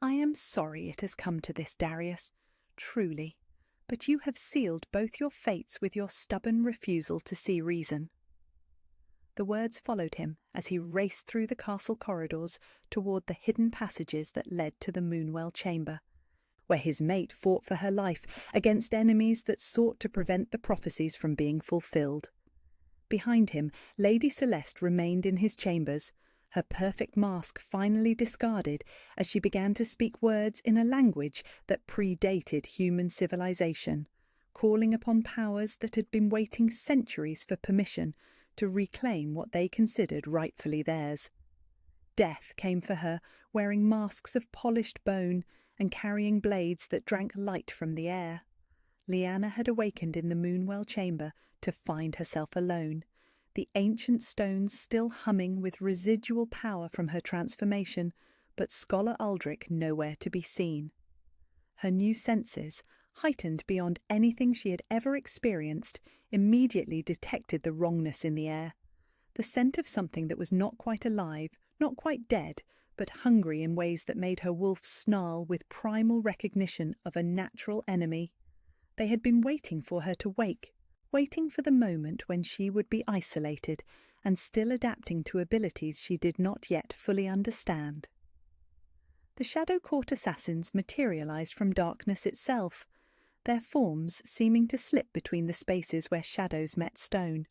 "I am sorry it has come to this, Darius, truly, but you have sealed both your fates with your stubborn refusal to see reason." The words followed him as he raced through the castle corridors toward the hidden passages that led to the Moonwell chamber, where his mate fought for her life against enemies that sought to prevent the prophecies from being fulfilled. Behind him, Lady Celeste remained in his chambers, her perfect mask finally discarded as she began to speak words in a language that predated human civilization, calling upon powers that had been waiting centuries for permission to reclaim what they considered rightfully theirs. Death came for her, wearing masks of polished bone and carrying blades that drank light from the air. Lyanna had awakened in the Moonwell chamber to find herself alone, the ancient stones still humming with residual power from her transformation, but Scholar Aldrich nowhere to be seen. Her new senses, heightened beyond anything she had ever experienced, immediately detected the wrongness in the air. The scent of something that was not quite alive, not quite dead, but hungry in ways that made her wolf snarl with primal recognition of a natural enemy. They had been waiting for her to wake, waiting for the moment when she would be isolated and still adapting to abilities she did not yet fully understand. The Shadow Court assassins materialized from darkness itself, their forms seeming to slip between the spaces where shadows met stone.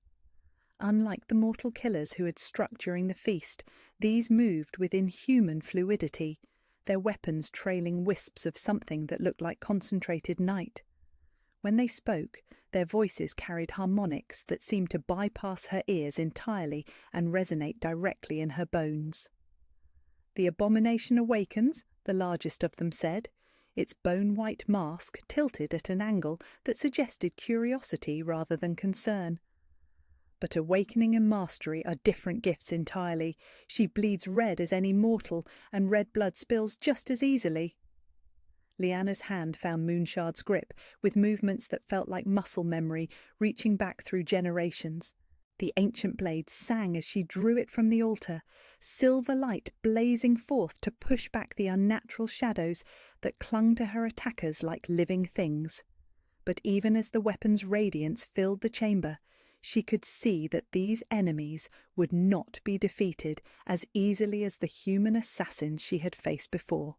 Unlike the mortal killers who had struck during the feast, these moved with inhuman fluidity, their weapons trailing wisps of something that looked like concentrated night. When they spoke, their voices carried harmonics that seemed to bypass her ears entirely and resonate directly in her bones. "The abomination awakens," the largest of them said, its bone-white mask tilted at an angle that suggested curiosity rather than concern. "But awakening and mastery are different gifts entirely. She bleeds red as any mortal, and red blood spills just as easily." Lyanna's hand found Moonshard's grip, with movements that felt like muscle memory, reaching back through generations. The ancient blade sang as she drew it from the altar, silver light blazing forth to push back the unnatural shadows that clung to her attackers like living things. But even as the weapon's radiance filled the chamber, she could see that these enemies would not be defeated as easily as the human assassins she had faced before.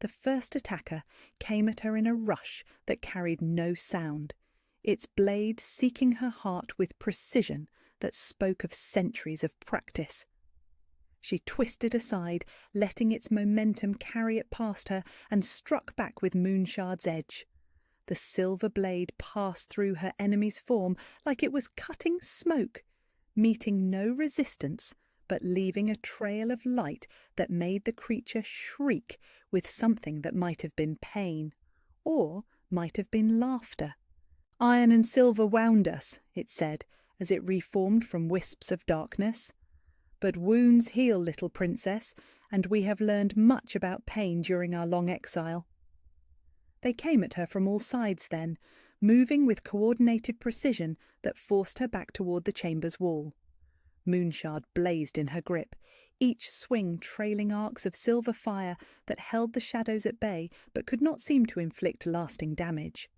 The first attacker came at her in a rush that carried no sound, its blade seeking her heart with precision that spoke of centuries of practice. She twisted aside, letting its momentum carry it past her, and struck back with Moonshard's edge. The silver blade passed through her enemy's form like it was cutting smoke, meeting no resistance, but leaving a trail of light that made the creature shriek with something that might have been pain, or might have been laughter. "Iron and silver wound us," it said, as it reformed from wisps of darkness. "But wounds heal, little princess, and we have learned much about pain during our long exile." They came at her from all sides then, moving with coordinated precision that forced her back toward the chamber's wall. Moonshard blazed in her grip, each swing trailing arcs of silver fire that held the shadows at bay but could not seem to inflict lasting damage.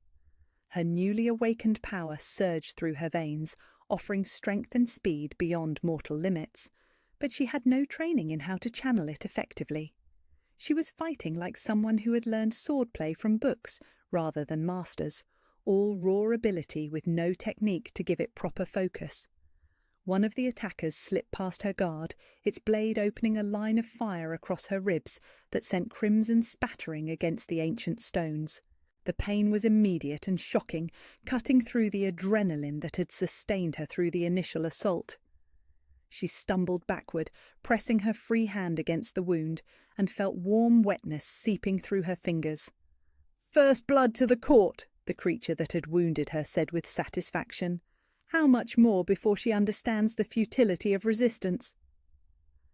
Her newly awakened power surged through her veins, offering strength and speed beyond mortal limits, but she had no training in how to channel it effectively. She was fighting like someone who had learned swordplay from books rather than masters, all raw ability with no technique to give it proper focus. One of the attackers slipped past her guard, its blade opening a line of fire across her ribs that sent crimson spattering against the ancient stones. The pain was immediate and shocking, cutting through the adrenaline that had sustained her through the initial assault. She stumbled backward, pressing her free hand against the wound, and felt warm wetness seeping through her fingers. "First blood to the court," the creature that had wounded her said with satisfaction. "How much more before she understands the futility of resistance?"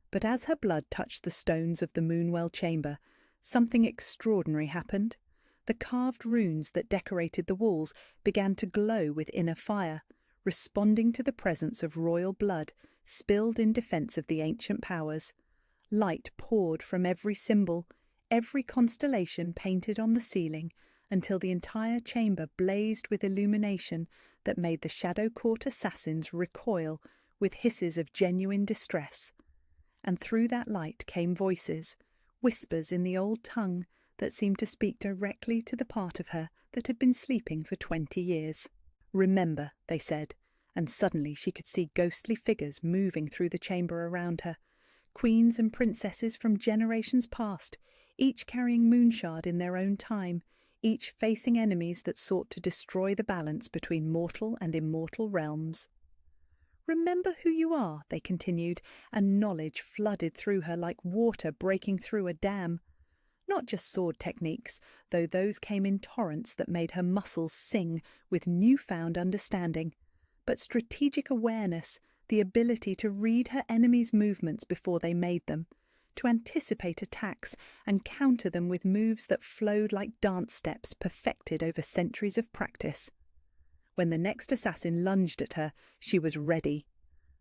But as her blood touched the stones of the Moonwell chamber, something extraordinary happened. The carved runes that decorated the walls began to glow with inner fire, responding to the presence of royal blood spilled in defence of the ancient powers. Light poured from every symbol, every constellation painted on the ceiling, until the entire chamber blazed with illumination that made the Shadow Court assassins recoil with hisses of genuine distress. And through that light came voices, whispers in the old tongue that seemed to speak directly to the part of her that had been sleeping for 20 years. "Remember," they said, and suddenly she could see ghostly figures moving through the chamber around her, queens and princesses from generations past, each carrying Moonshard in their own time, each facing enemies that sought to destroy the balance between mortal and immortal realms. "Remember who you are," they continued, and knowledge flooded through her like water breaking through a dam. Not just sword techniques, though those came in torrents that made her muscles sing with newfound understanding, but strategic awareness, the ability to read her enemies' movements before they made them, to anticipate attacks and counter them with moves that flowed like dance steps perfected over centuries of practice. When the next assassin lunged at her, she was ready.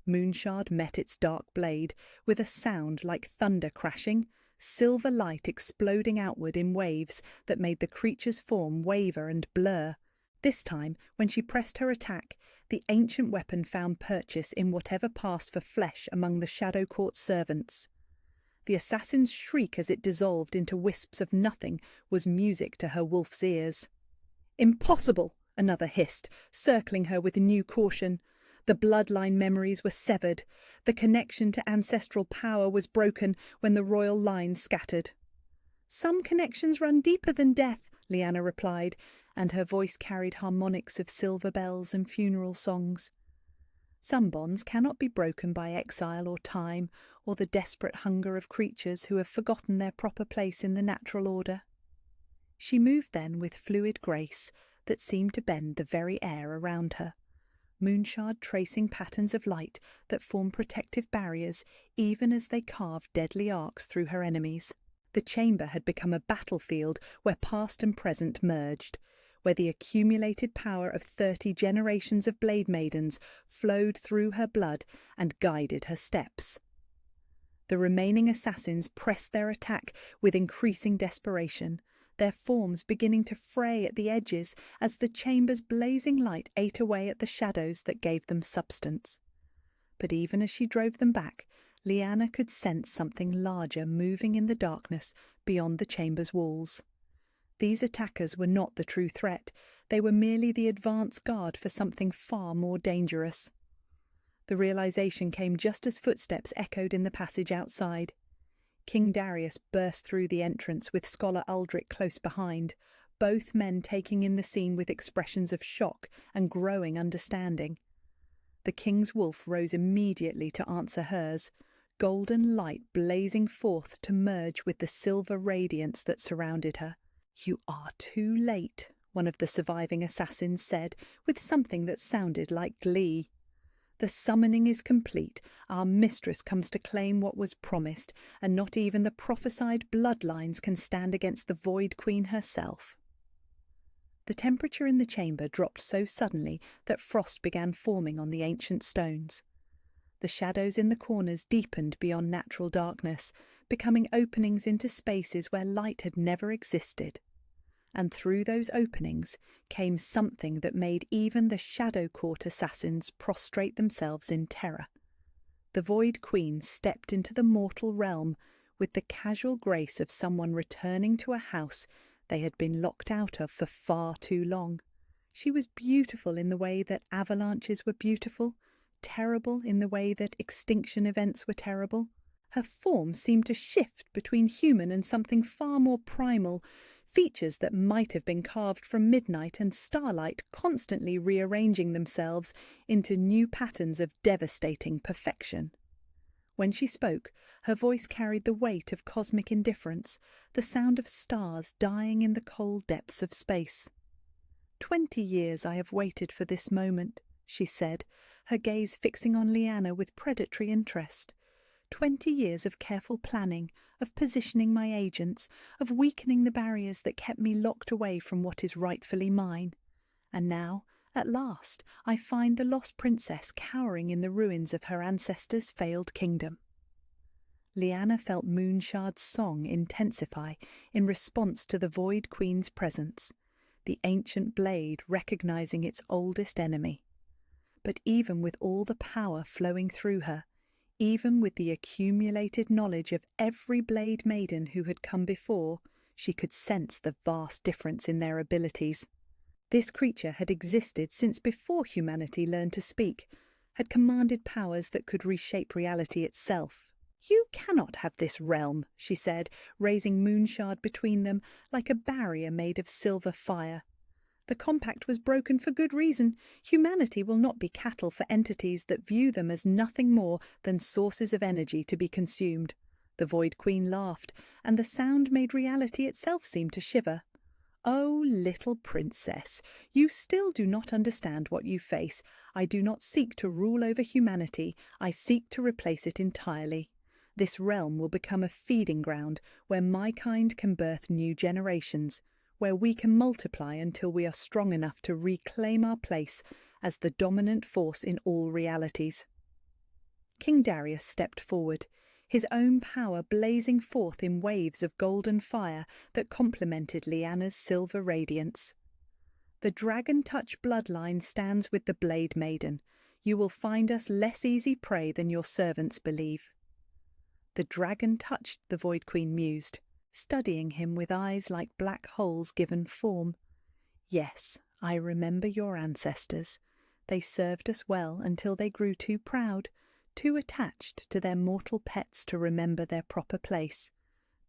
Moonshard met its dark blade with a sound like thunder crashing, silver light exploding outward in waves that made the creature's form waver and blur. This time, when she pressed her attack, the ancient weapon found purchase in whatever passed for flesh among the Shadow Court servants. The assassin's shriek as it dissolved into wisps of nothing was music to her wolf's ears. "Impossible!" another hissed, circling her with new caution. The bloodline memories were severed. The connection to ancestral power was broken when the royal line scattered. "Some connections run deeper than death," Lyanna replied, and her voice carried harmonics of silver bells and funeral songs. "Some bonds cannot be broken by exile or time, or the desperate hunger of creatures who have forgotten their proper place in the natural order." She moved then with fluid grace that seemed to bend the very air around her, Moonshard tracing patterns of light that formed protective barriers even as they carved deadly arcs through her enemies. The chamber had become a battlefield where past and present merged, where the accumulated power of 30 generations of blade maidens flowed through her blood and guided her steps. The remaining assassins pressed their attack with increasing desperation, their forms beginning to fray at the edges as the chamber's blazing light ate away at the shadows that gave them substance. But even as she drove them back, Lyanna could sense something larger moving in the darkness beyond the chamber's walls. These attackers were not the true threat, they were merely the advance guard for something far more dangerous. The realization came just as footsteps echoed in the passage outside. King Darius burst through the entrance with Scholar Aldrich close behind, both men taking in the scene with expressions of shock and growing understanding. The king's wolf rose immediately to answer hers, golden light blazing forth to merge with the silver radiance that surrounded her. "You are too late," one of the surviving assassins said, with something that sounded like glee. "The summoning is complete. Our mistress comes to claim what was promised, and not even the prophesied bloodlines can stand against the Void Queen herself." The temperature in the chamber dropped so suddenly that frost began forming on the ancient stones. The shadows in the corners deepened beyond natural darkness, becoming openings into spaces where light had never existed. And through those openings came something that made even the Shadow Court assassins prostrate themselves in terror. The Void Queen stepped into the mortal realm with the casual grace of someone returning to a house they had been locked out of for far too long. She was beautiful in the way that avalanches were beautiful, terrible in the way that extinction events were terrible. Her form seemed to shift between human and something far more primal, features that might have been carved from midnight and starlight constantly rearranging themselves into new patterns of devastating perfection. When she spoke, her voice carried the weight of cosmic indifference, the sound of stars dying in the cold depths of space. 20 years I have waited for this moment, she said, her gaze fixing on Lyanna with predatory interest. 20 years of careful planning, of positioning my agents, of weakening the barriers that kept me locked away from what is rightfully mine. And now, at last, I find the lost princess cowering in the ruins of her ancestors' failed kingdom. Lyanna felt Moonshard's song intensify in response to the Void Queen's presence, the ancient blade recognizing its oldest enemy. But even with all the power flowing through her, even with the accumulated knowledge of every blade maiden who had come before, she could sense the vast difference in their abilities. This creature had existed since before humanity learned to speak, had commanded powers that could reshape reality itself. "You cannot have this realm," she said, raising Moonshard between them like a barrier made of silver fire. "The compact was broken for good reason. Humanity will not be cattle for entities that view them as nothing more than sources of energy to be consumed." The Void Queen laughed, and the sound made reality itself seem to shiver. "Oh, little princess, you still do not understand what you face. I do not seek to rule over humanity. I seek to replace it entirely. This realm will become a feeding ground where my kind can birth new generations, where we can multiply until we are strong enough to reclaim our place as the dominant force in all realities." King Darius stepped forward, his own power blazing forth in waves of golden fire that complemented Lyanna's silver radiance. "The Dragon Touch bloodline stands with the Blade Maiden. You will find us less easy prey than your servants believe." "The Dragon Touch," the Void Queen mused, studying him with eyes like black holes given form. "Yes, I remember your ancestors. They served us well until they grew too proud, too attached to their mortal pets to remember their proper place.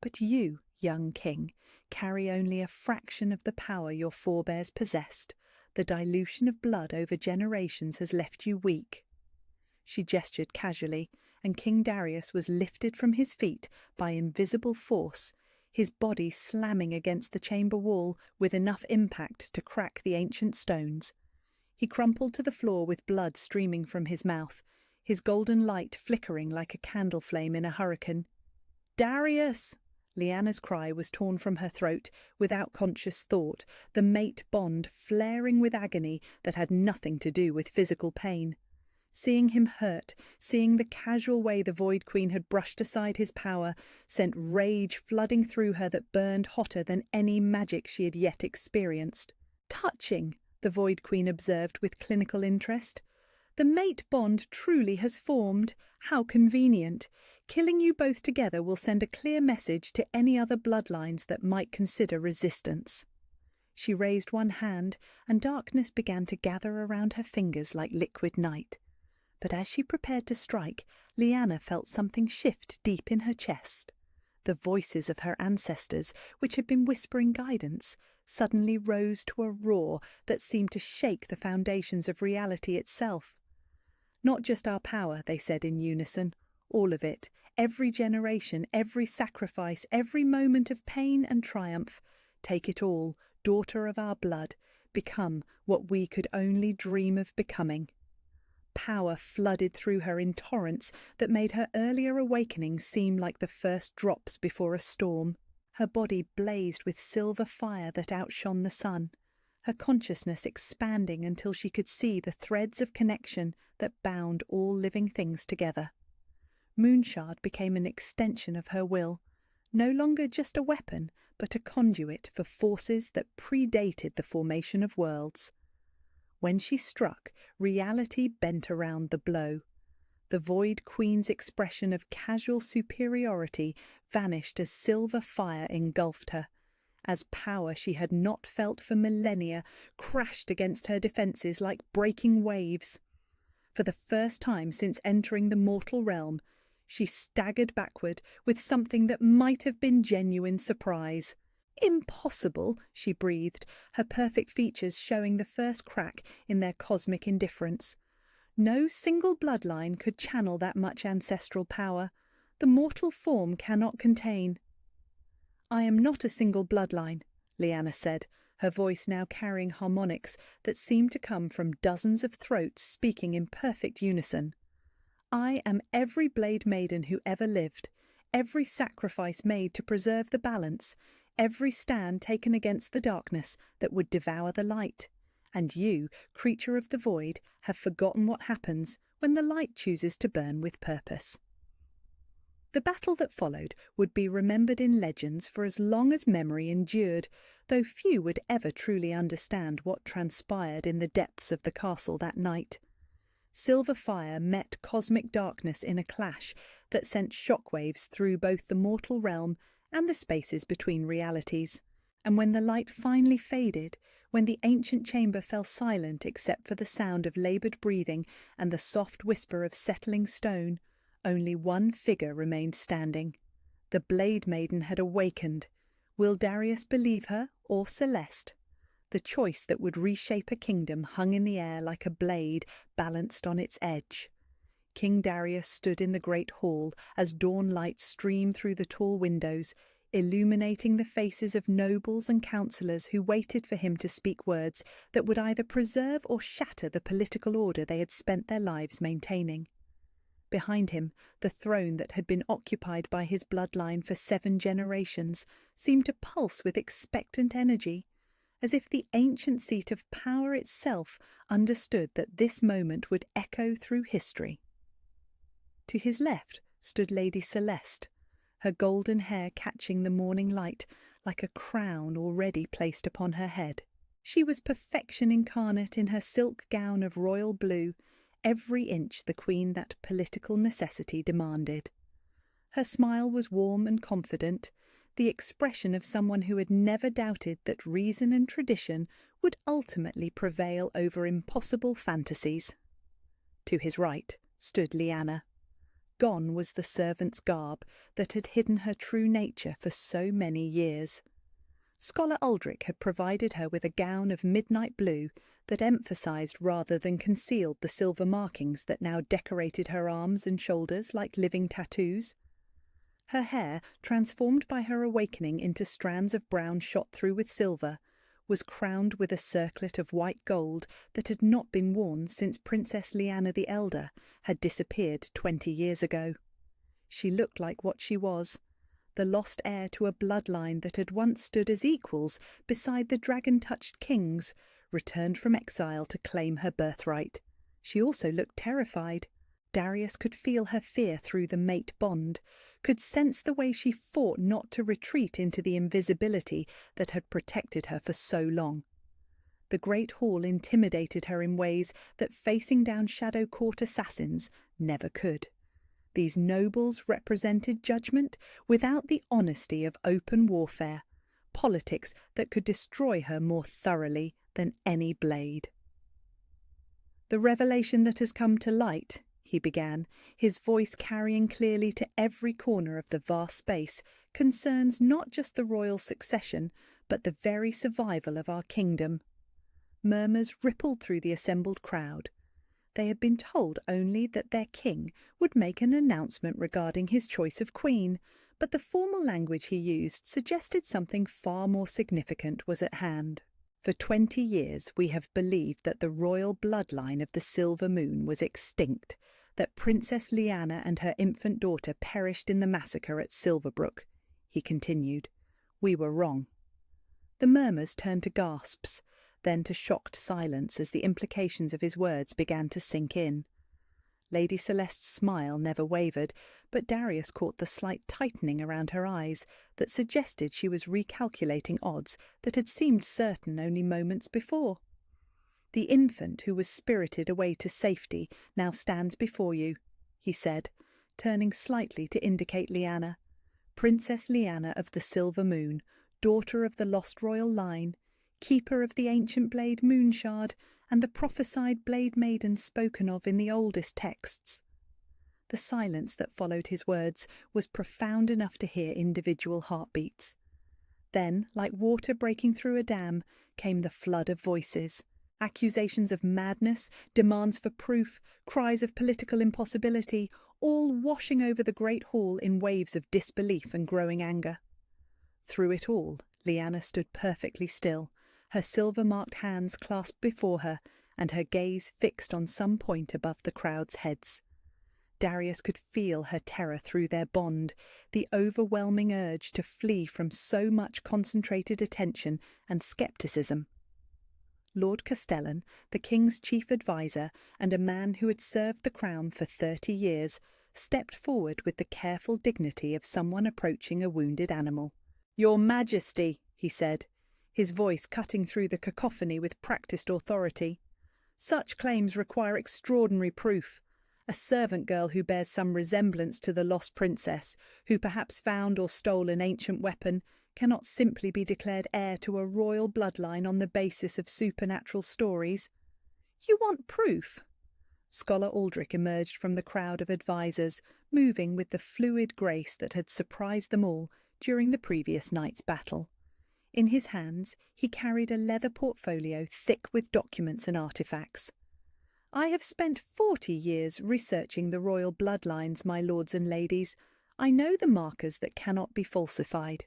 But you, young king, carry only a fraction of the power your forebears possessed. The dilution of blood over generations has left you weak." She gestured casually, and King Darius was lifted from his feet by invisible force, his body slamming against the chamber wall with enough impact to crack the ancient stones. He crumpled to the floor with blood streaming from his mouth, his golden light flickering like a candle flame in a hurricane. "Darius!" Lyanna's cry was torn from her throat without conscious thought, the mate bond flaring with agony that had nothing to do with physical pain. Seeing him hurt, seeing the casual way the Void Queen had brushed aside his power, sent rage flooding through her that burned hotter than any magic she had yet experienced. "Touching," the Void Queen observed with clinical interest. "The mate bond truly has formed. How convenient. Killing you both together will send a clear message to any other bloodlines that might consider resistance." She raised one hand, and darkness began to gather around her fingers like liquid night. But as she prepared to strike, Lyanna felt something shift deep in her chest. The voices of her ancestors, which had been whispering guidance, suddenly rose to a roar that seemed to shake the foundations of reality itself. "Not just our power," they said in unison. "All of it. Every generation, every sacrifice, every moment of pain and triumph. Take it all, daughter of our blood. Become what we could only dream of becoming." Power flooded through her in torrents that made her earlier awakenings seem like the first drops before a storm. Her body blazed with silver fire that outshone the sun. her consciousness expanding until she could see the threads of connection that bound all living things together. Moonshard became an extension of her will, no longer just a weapon, but a conduit for forces that predated the formation of worlds. When she struck, reality bent around the blow. The Void Queen's expression of casual superiority vanished as silver fire engulfed her, as power she had not felt for millennia crashed against her defences like breaking waves. For the first time since entering the mortal realm, she staggered backward with something that might have been genuine surprise. "Impossible," she breathed, her perfect features showing the first crack in their cosmic indifference. No single bloodline could channel that much ancestral power. The mortal form cannot contain. "I am not a single bloodline," Lyanna said, her voice now carrying harmonics that seemed to come from dozens of throats speaking in perfect unison. "I am every Blade Maiden who ever lived, every sacrifice made to preserve the balance, every stand taken against the darkness that would devour the light. And you, creature of the void, have forgotten what happens when the light chooses to burn with purpose." The battle that followed would be remembered in legends for as long as memory endured, though few would ever truly understand what transpired in the depths of the castle that night. Silver fire met cosmic darkness in a clash that sent shockwaves through both the mortal realm and the spaces between realities. And when the light finally faded, when the ancient chamber fell silent except for the sound of laboured breathing and the soft whisper of settling stone, only one figure remained standing. The Blade Maiden had awakened. Will Darius believe her or Celeste? The choice that would reshape a kingdom hung in the air like a blade balanced on its edge. King Darius stood in the great hall as dawn light streamed through the tall windows, illuminating the faces of nobles and councillors who waited for him to speak words that would either preserve or shatter the political order they had spent their lives maintaining. Behind him, the throne that had been occupied by his bloodline for 7 generations seemed to pulse with expectant energy, as if the ancient seat of power itself understood that this moment would echo through history. To his left stood Lady Celeste, her golden hair catching the morning light like a crown already placed upon her head. She was perfection incarnate in her silk gown of royal blue, every inch the queen that political necessity demanded. Her smile was warm and confident, the expression of someone who had never doubted that reason and tradition would ultimately prevail over impossible fantasies. To his right stood Lyanna. Gone was the servant's garb that had hidden her true nature for so many years. Scholar Aldrich had provided her with a gown of midnight blue that emphasized rather than concealed the silver markings that now decorated her arms and shoulders like living tattoos. Her hair, transformed by her awakening into strands of brown shot through with silver, was crowned with a circlet of white gold that had not been worn since Princess Lyanna the Elder had disappeared 20 years ago. She looked like what she was, the lost heir to a bloodline that had once stood as equals beside the dragon-touched kings, returned from exile to claim her birthright. She also looked terrified. Darius could feel her fear through the mate bond, could sense the way she fought not to retreat into the invisibility that had protected her for so long. The great hall intimidated her in ways that facing down Shadow Court assassins never could. These nobles represented judgment without the honesty of open warfare, politics that could destroy her more thoroughly than any blade. "The revelation that has come to light," he began, his voice carrying clearly to every corner of the vast space, "concerns not just the royal succession, but the very survival of our kingdom." Murmurs rippled through the assembled crowd. They had been told only that their king would make an announcement regarding his choice of queen, but the formal language he used suggested something far more significant was at hand. "For 20 years we have believed that the royal bloodline of the Silver Moon was extinct, that Princess Lyanna and her infant daughter perished in the massacre at Silverbrook," he continued. "We were wrong." The murmurs turned to gasps. then to shocked silence as the implications of his words began to sink in. Lady Celeste's smile never wavered, but Darius caught the slight tightening around her eyes that suggested she was recalculating odds that had seemed certain only moments before. "The infant who was spirited away to safety now stands before you," he said, turning slightly to indicate Lyanna. "Princess Lyanna of the Silver Moon, daughter of the lost royal line, keeper of the ancient blade Moonshard, and the prophesied blade maiden spoken of in the oldest texts." The silence that followed his words was profound enough to hear individual heartbeats. Then, like water breaking through a dam, came the flood of voices. Accusations of madness, demands for proof, cries of political impossibility, all washing over the great hall in waves of disbelief and growing anger. Through it all, Lyanna stood perfectly still, her silver-marked hands clasped before her, and her gaze fixed on some point above the crowd's heads. Darius could feel her terror through their bond, the overwhelming urge to flee from so much concentrated attention and scepticism. Lord Castellan, the king's chief adviser and a man who had served the crown for 30 years, stepped forward with the careful dignity of someone approaching a wounded animal. "Your Majesty," he said, his voice cutting through the cacophony with practised authority, "such claims require extraordinary proof. A servant girl who bears some resemblance to the lost princess, who perhaps found or stole an ancient weapon, cannot simply be declared heir to a royal bloodline on the basis of supernatural stories." "You want proof?" Scholar Aldrich emerged from the crowd of advisers, moving with the fluid grace that had surprised them all during the previous night's battle. In his hands he carried a leather portfolio thick with documents and artifacts. "I have spent 40 years researching the royal bloodlines, my lords and ladies. I know the markers that cannot be falsified."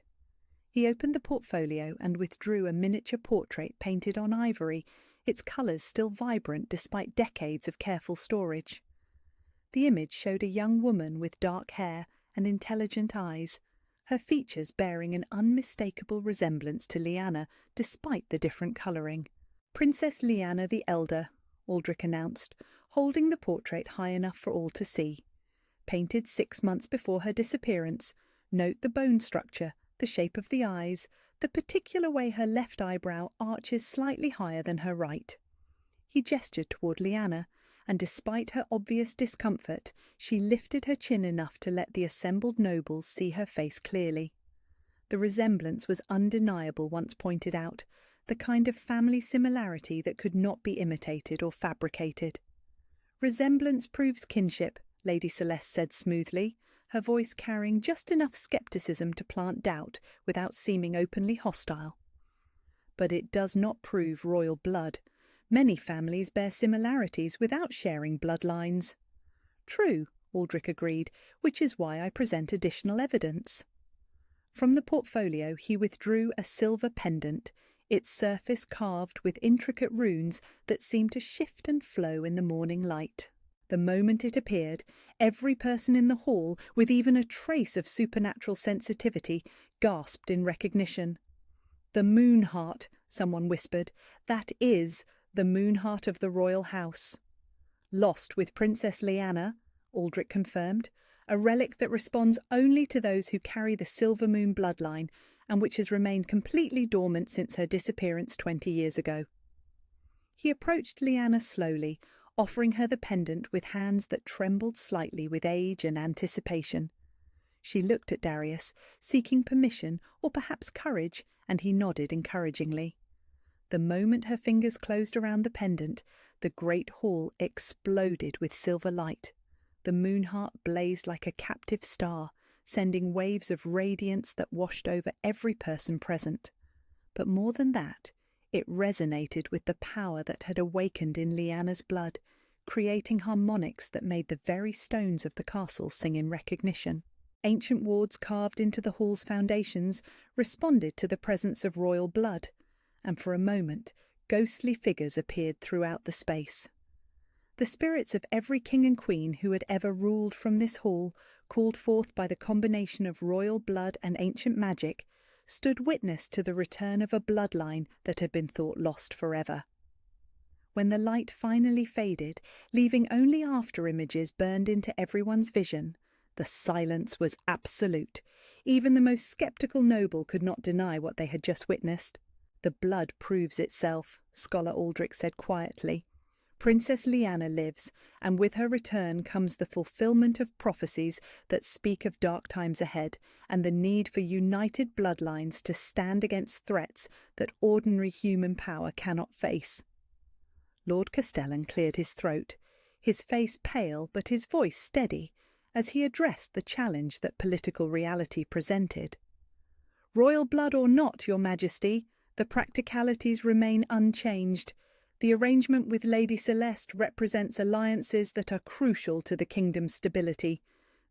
He opened the portfolio and withdrew a miniature portrait painted on ivory, its colours still vibrant despite decades of careful storage. The image showed a young woman with dark hair and intelligent eyes, her features bearing an unmistakable resemblance to Lyanna despite the different colouring. "Princess Lyanna the Elder," Aldrich announced, holding the portrait high enough for all to see. "Painted 6 months before her disappearance. Note the bone structure, the shape of the eyes, the particular way her left eyebrow arches slightly higher than her right." He gestured toward Lyanna, and despite her obvious discomfort, she lifted her chin enough to let the assembled nobles see her face clearly. The resemblance was undeniable once pointed out, the kind of family similarity that could not be imitated or fabricated. "Resemblance proves kinship," Lady Celeste said smoothly, her voice carrying just enough scepticism to plant doubt without seeming openly hostile. "But it does not prove royal blood. Many families bear similarities without sharing bloodlines." "True," Aldrich agreed, "which is why I present additional evidence." From the portfolio he withdrew a silver pendant, its surface carved with intricate runes that seemed to shift and flow in the morning light. The moment it appeared, every person in the hall, with even a trace of supernatural sensitivity, gasped in recognition. "The moon heart," someone whispered. "That is the moon heart of the royal house." "Lost with Princess Lyanna," Aldrich confirmed, "a relic that responds only to those who carry the Silver Moon bloodline, and which has remained completely dormant since her disappearance 20 years ago." He approached Lyanna slowly, offering her the pendant with hands that trembled slightly with age and anticipation. She looked at Darius, seeking permission or perhaps courage, and he nodded encouragingly. The moment her fingers closed around the pendant, the great hall exploded with silver light. The moon heart blazed like a captive star, sending waves of radiance that washed over every person present. But more than that, it resonated with the power that had awakened in Lyanna's blood, creating harmonics that made the very stones of the castle sing in recognition. Ancient wards carved into the hall's foundations responded to the presence of royal blood, and for a moment ghostly figures appeared throughout the space. The spirits of every king and queen who had ever ruled from this hall, called forth by the combination of royal blood and ancient magic, stood witness to the return of a bloodline that had been thought lost forever. When the light finally faded, leaving only after-images burned into everyone's vision, the silence was absolute. Even the most sceptical noble could not deny what they had just witnessed. "The blood proves itself," Scholar Aldrich said quietly. "Princess Lyanna lives, and with her return comes the fulfillment of prophecies that speak of dark times ahead, and the need for united bloodlines to stand against threats that ordinary human power cannot face." Lord Castellan cleared his throat, his face pale but his voice steady, as he addressed the challenge that political reality presented. "Royal blood or not, Your Majesty, the practicalities remain unchanged. The arrangement with Lady Celeste represents alliances that are crucial to the kingdom's stability.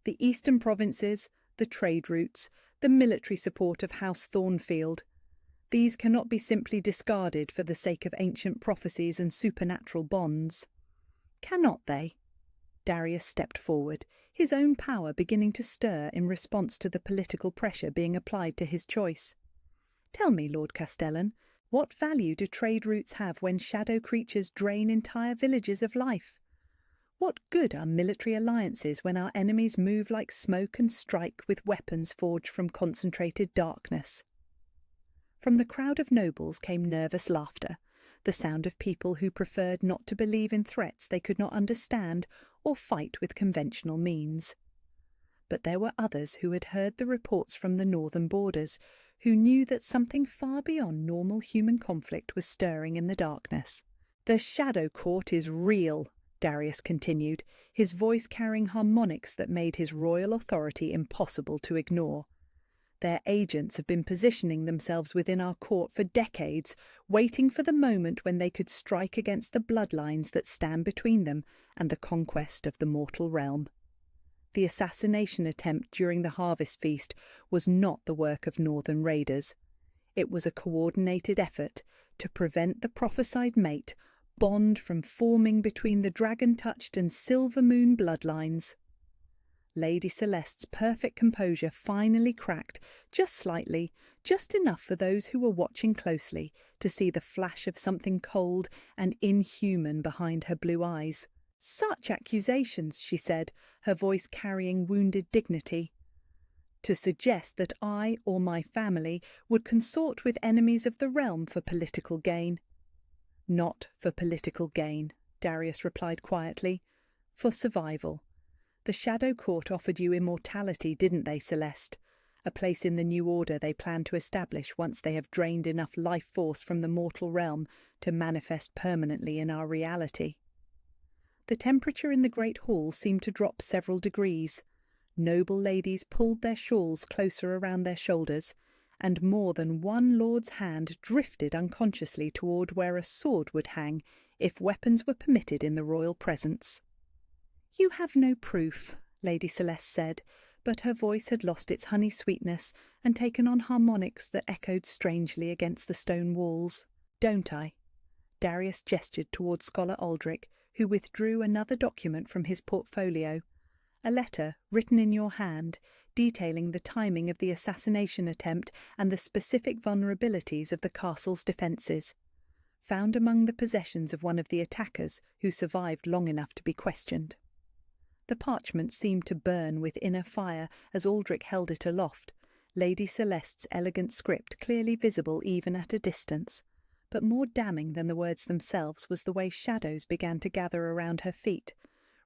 The eastern provinces, the trade routes, the military support of House Thornfield. These cannot be simply discarded for the sake of ancient prophecies and supernatural bonds." "Cannot they?" Darius stepped forward, his own power beginning to stir in response to the political pressure being applied to his choice. "Tell me, Lord Castellan, what value do trade routes have when shadow creatures drain entire villages of life? What good are military alliances when our enemies move like smoke and strike with weapons forged from concentrated darkness?" From the crowd of nobles came nervous laughter, the sound of people who preferred not to believe in threats they could not understand or fight with conventional means. But there were others who had heard the reports from the northern borders, who knew that something far beyond normal human conflict was stirring in the darkness. "The Shadow Court is real," Darius continued, his voice carrying harmonics that made his royal authority impossible to ignore. "Their agents have been positioning themselves within our court for decades, waiting for the moment when they could strike against the bloodlines that stand between them and the conquest of the mortal realm. The assassination attempt during the harvest feast was not the work of northern raiders. It was a coordinated effort to prevent the prophesied mate bond from forming between the dragon-touched and silver moon bloodlines." Lady Celeste's perfect composure finally cracked, just slightly, just enough for those who were watching closely to see the flash of something cold and inhuman behind her blue eyes. "Such accusations," she said, her voice carrying wounded dignity. "To suggest that I or my family would consort with enemies of the realm for political gain." "Not for political gain," Darius replied quietly. "For survival. The Shadow Court offered you immortality, didn't they, Celeste? A place in the new order they plan to establish once they have drained enough life force from the mortal realm to manifest permanently in our reality." The temperature in the great hall seemed to drop several degrees. Noble ladies pulled their shawls closer around their shoulders, and more than one lord's hand drifted unconsciously toward where a sword would hang if weapons were permitted in the royal presence. "You have no proof," Lady Celeste said, but her voice had lost its honey sweetness and taken on harmonics that echoed strangely against the stone walls. "Don't I?" Darius gestured toward Scholar Aldrich, who withdrew another document from his portfolio. "A letter, written in your hand, detailing the timing of the assassination attempt and the specific vulnerabilities of the castle's defences. Found among the possessions of one of the attackers who survived long enough to be questioned." The parchment seemed to burn with inner fire as Aldrich held it aloft, Lady Celeste's elegant script clearly visible even at a distance. But more damning than the words themselves was the way shadows began to gather around her feet,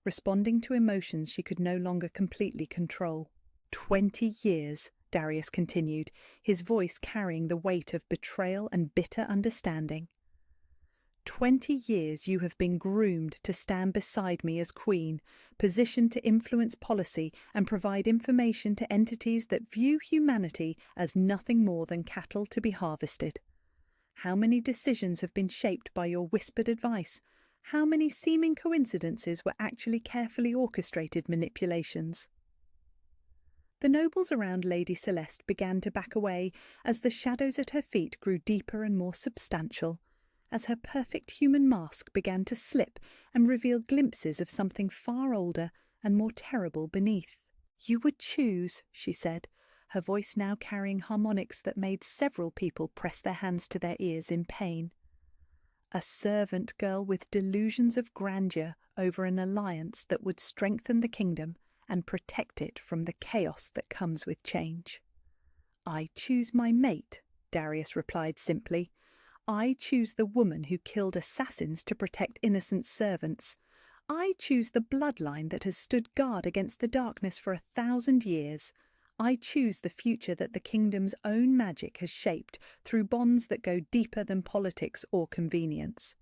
responding to emotions she could no longer completely control. 20 years, Darius continued, his voice carrying the weight of betrayal and bitter understanding. 20 years you have been groomed to stand beside me as queen, positioned to influence policy and provide information to entities that view humanity as nothing more than cattle to be harvested. How many decisions have been shaped by your whispered advice? How many seeming coincidences were actually carefully orchestrated manipulations? The nobles around Lady Celeste began to back away as the shadows at her feet grew deeper and more substantial, as her perfect human mask began to slip and reveal glimpses of something far older and more terrible beneath. "You would choose," she said, her voice now carrying harmonics that made several people press their hands to their ears in pain. A servant girl with delusions of grandeur over an alliance that would strengthen the kingdom and protect it from the chaos that comes with change. "I choose my mate," Darius replied simply. "I choose the woman who killed assassins to protect innocent servants. I choose the bloodline that has stood guard against the darkness for 1,000 years. I choose the future that the kingdom's own magic has shaped through bonds that go deeper than politics or convenience."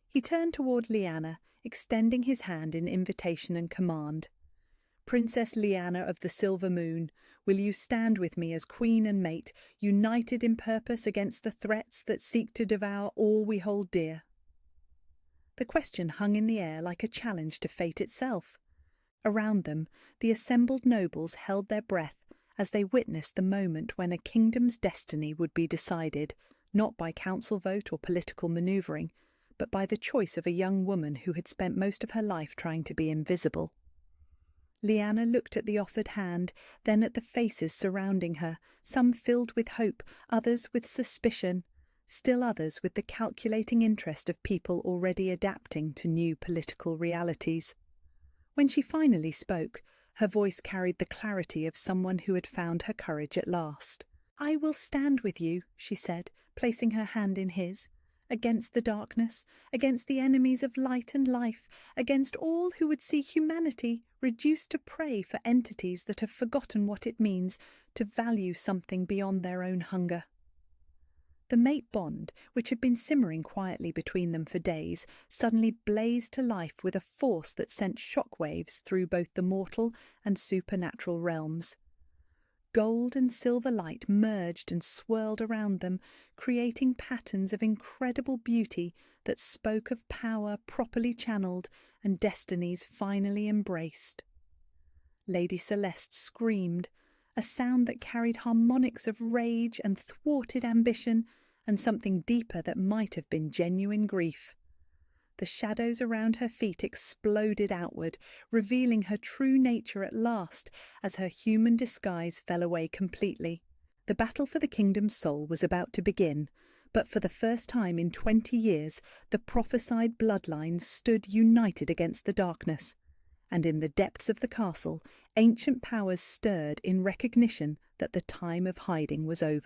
He turned toward Lyanna, extending his hand in invitation and command. "Princess Lyanna of the Silver Moon, will you stand with me as queen and mate, united in purpose against the threats that seek to devour all we hold dear?" The question hung in the air like a challenge to fate itself. Around them, the assembled nobles held their breath as they witnessed the moment when a kingdom's destiny would be decided, not by council vote or political manoeuvring, but by the choice of a young woman who had spent most of her life trying to be invisible. Lyanna looked at the offered hand, then at the faces surrounding her, some filled with hope, others with suspicion, still others with the calculating interest of people already adapting to new political realities. When she finally spoke, her voice carried the clarity of someone who had found her courage at last. "I will stand with you," she said, placing her hand in his, "against the darkness, against the enemies of light and life, against all who would see humanity reduced to prey for entities that have forgotten what it means to value something beyond their own hunger." The mate bond, which had been simmering quietly between them for days, suddenly blazed to life with a force that sent shockwaves through both the mortal and supernatural realms. Gold and silver light merged and swirled around them, creating patterns of incredible beauty that spoke of power properly channeled and destinies finally embraced. Lady Celeste screamed, a sound that carried harmonics of rage and thwarted ambition, and something deeper that might have been genuine grief. The shadows around her feet exploded outward, revealing her true nature at last as her human disguise fell away completely. The battle for the kingdom's soul was about to begin, but for the first time in 20 years the prophesied bloodlines stood united against the darkness, and in the depths of the castle ancient powers stirred in recognition that the time of hiding was over.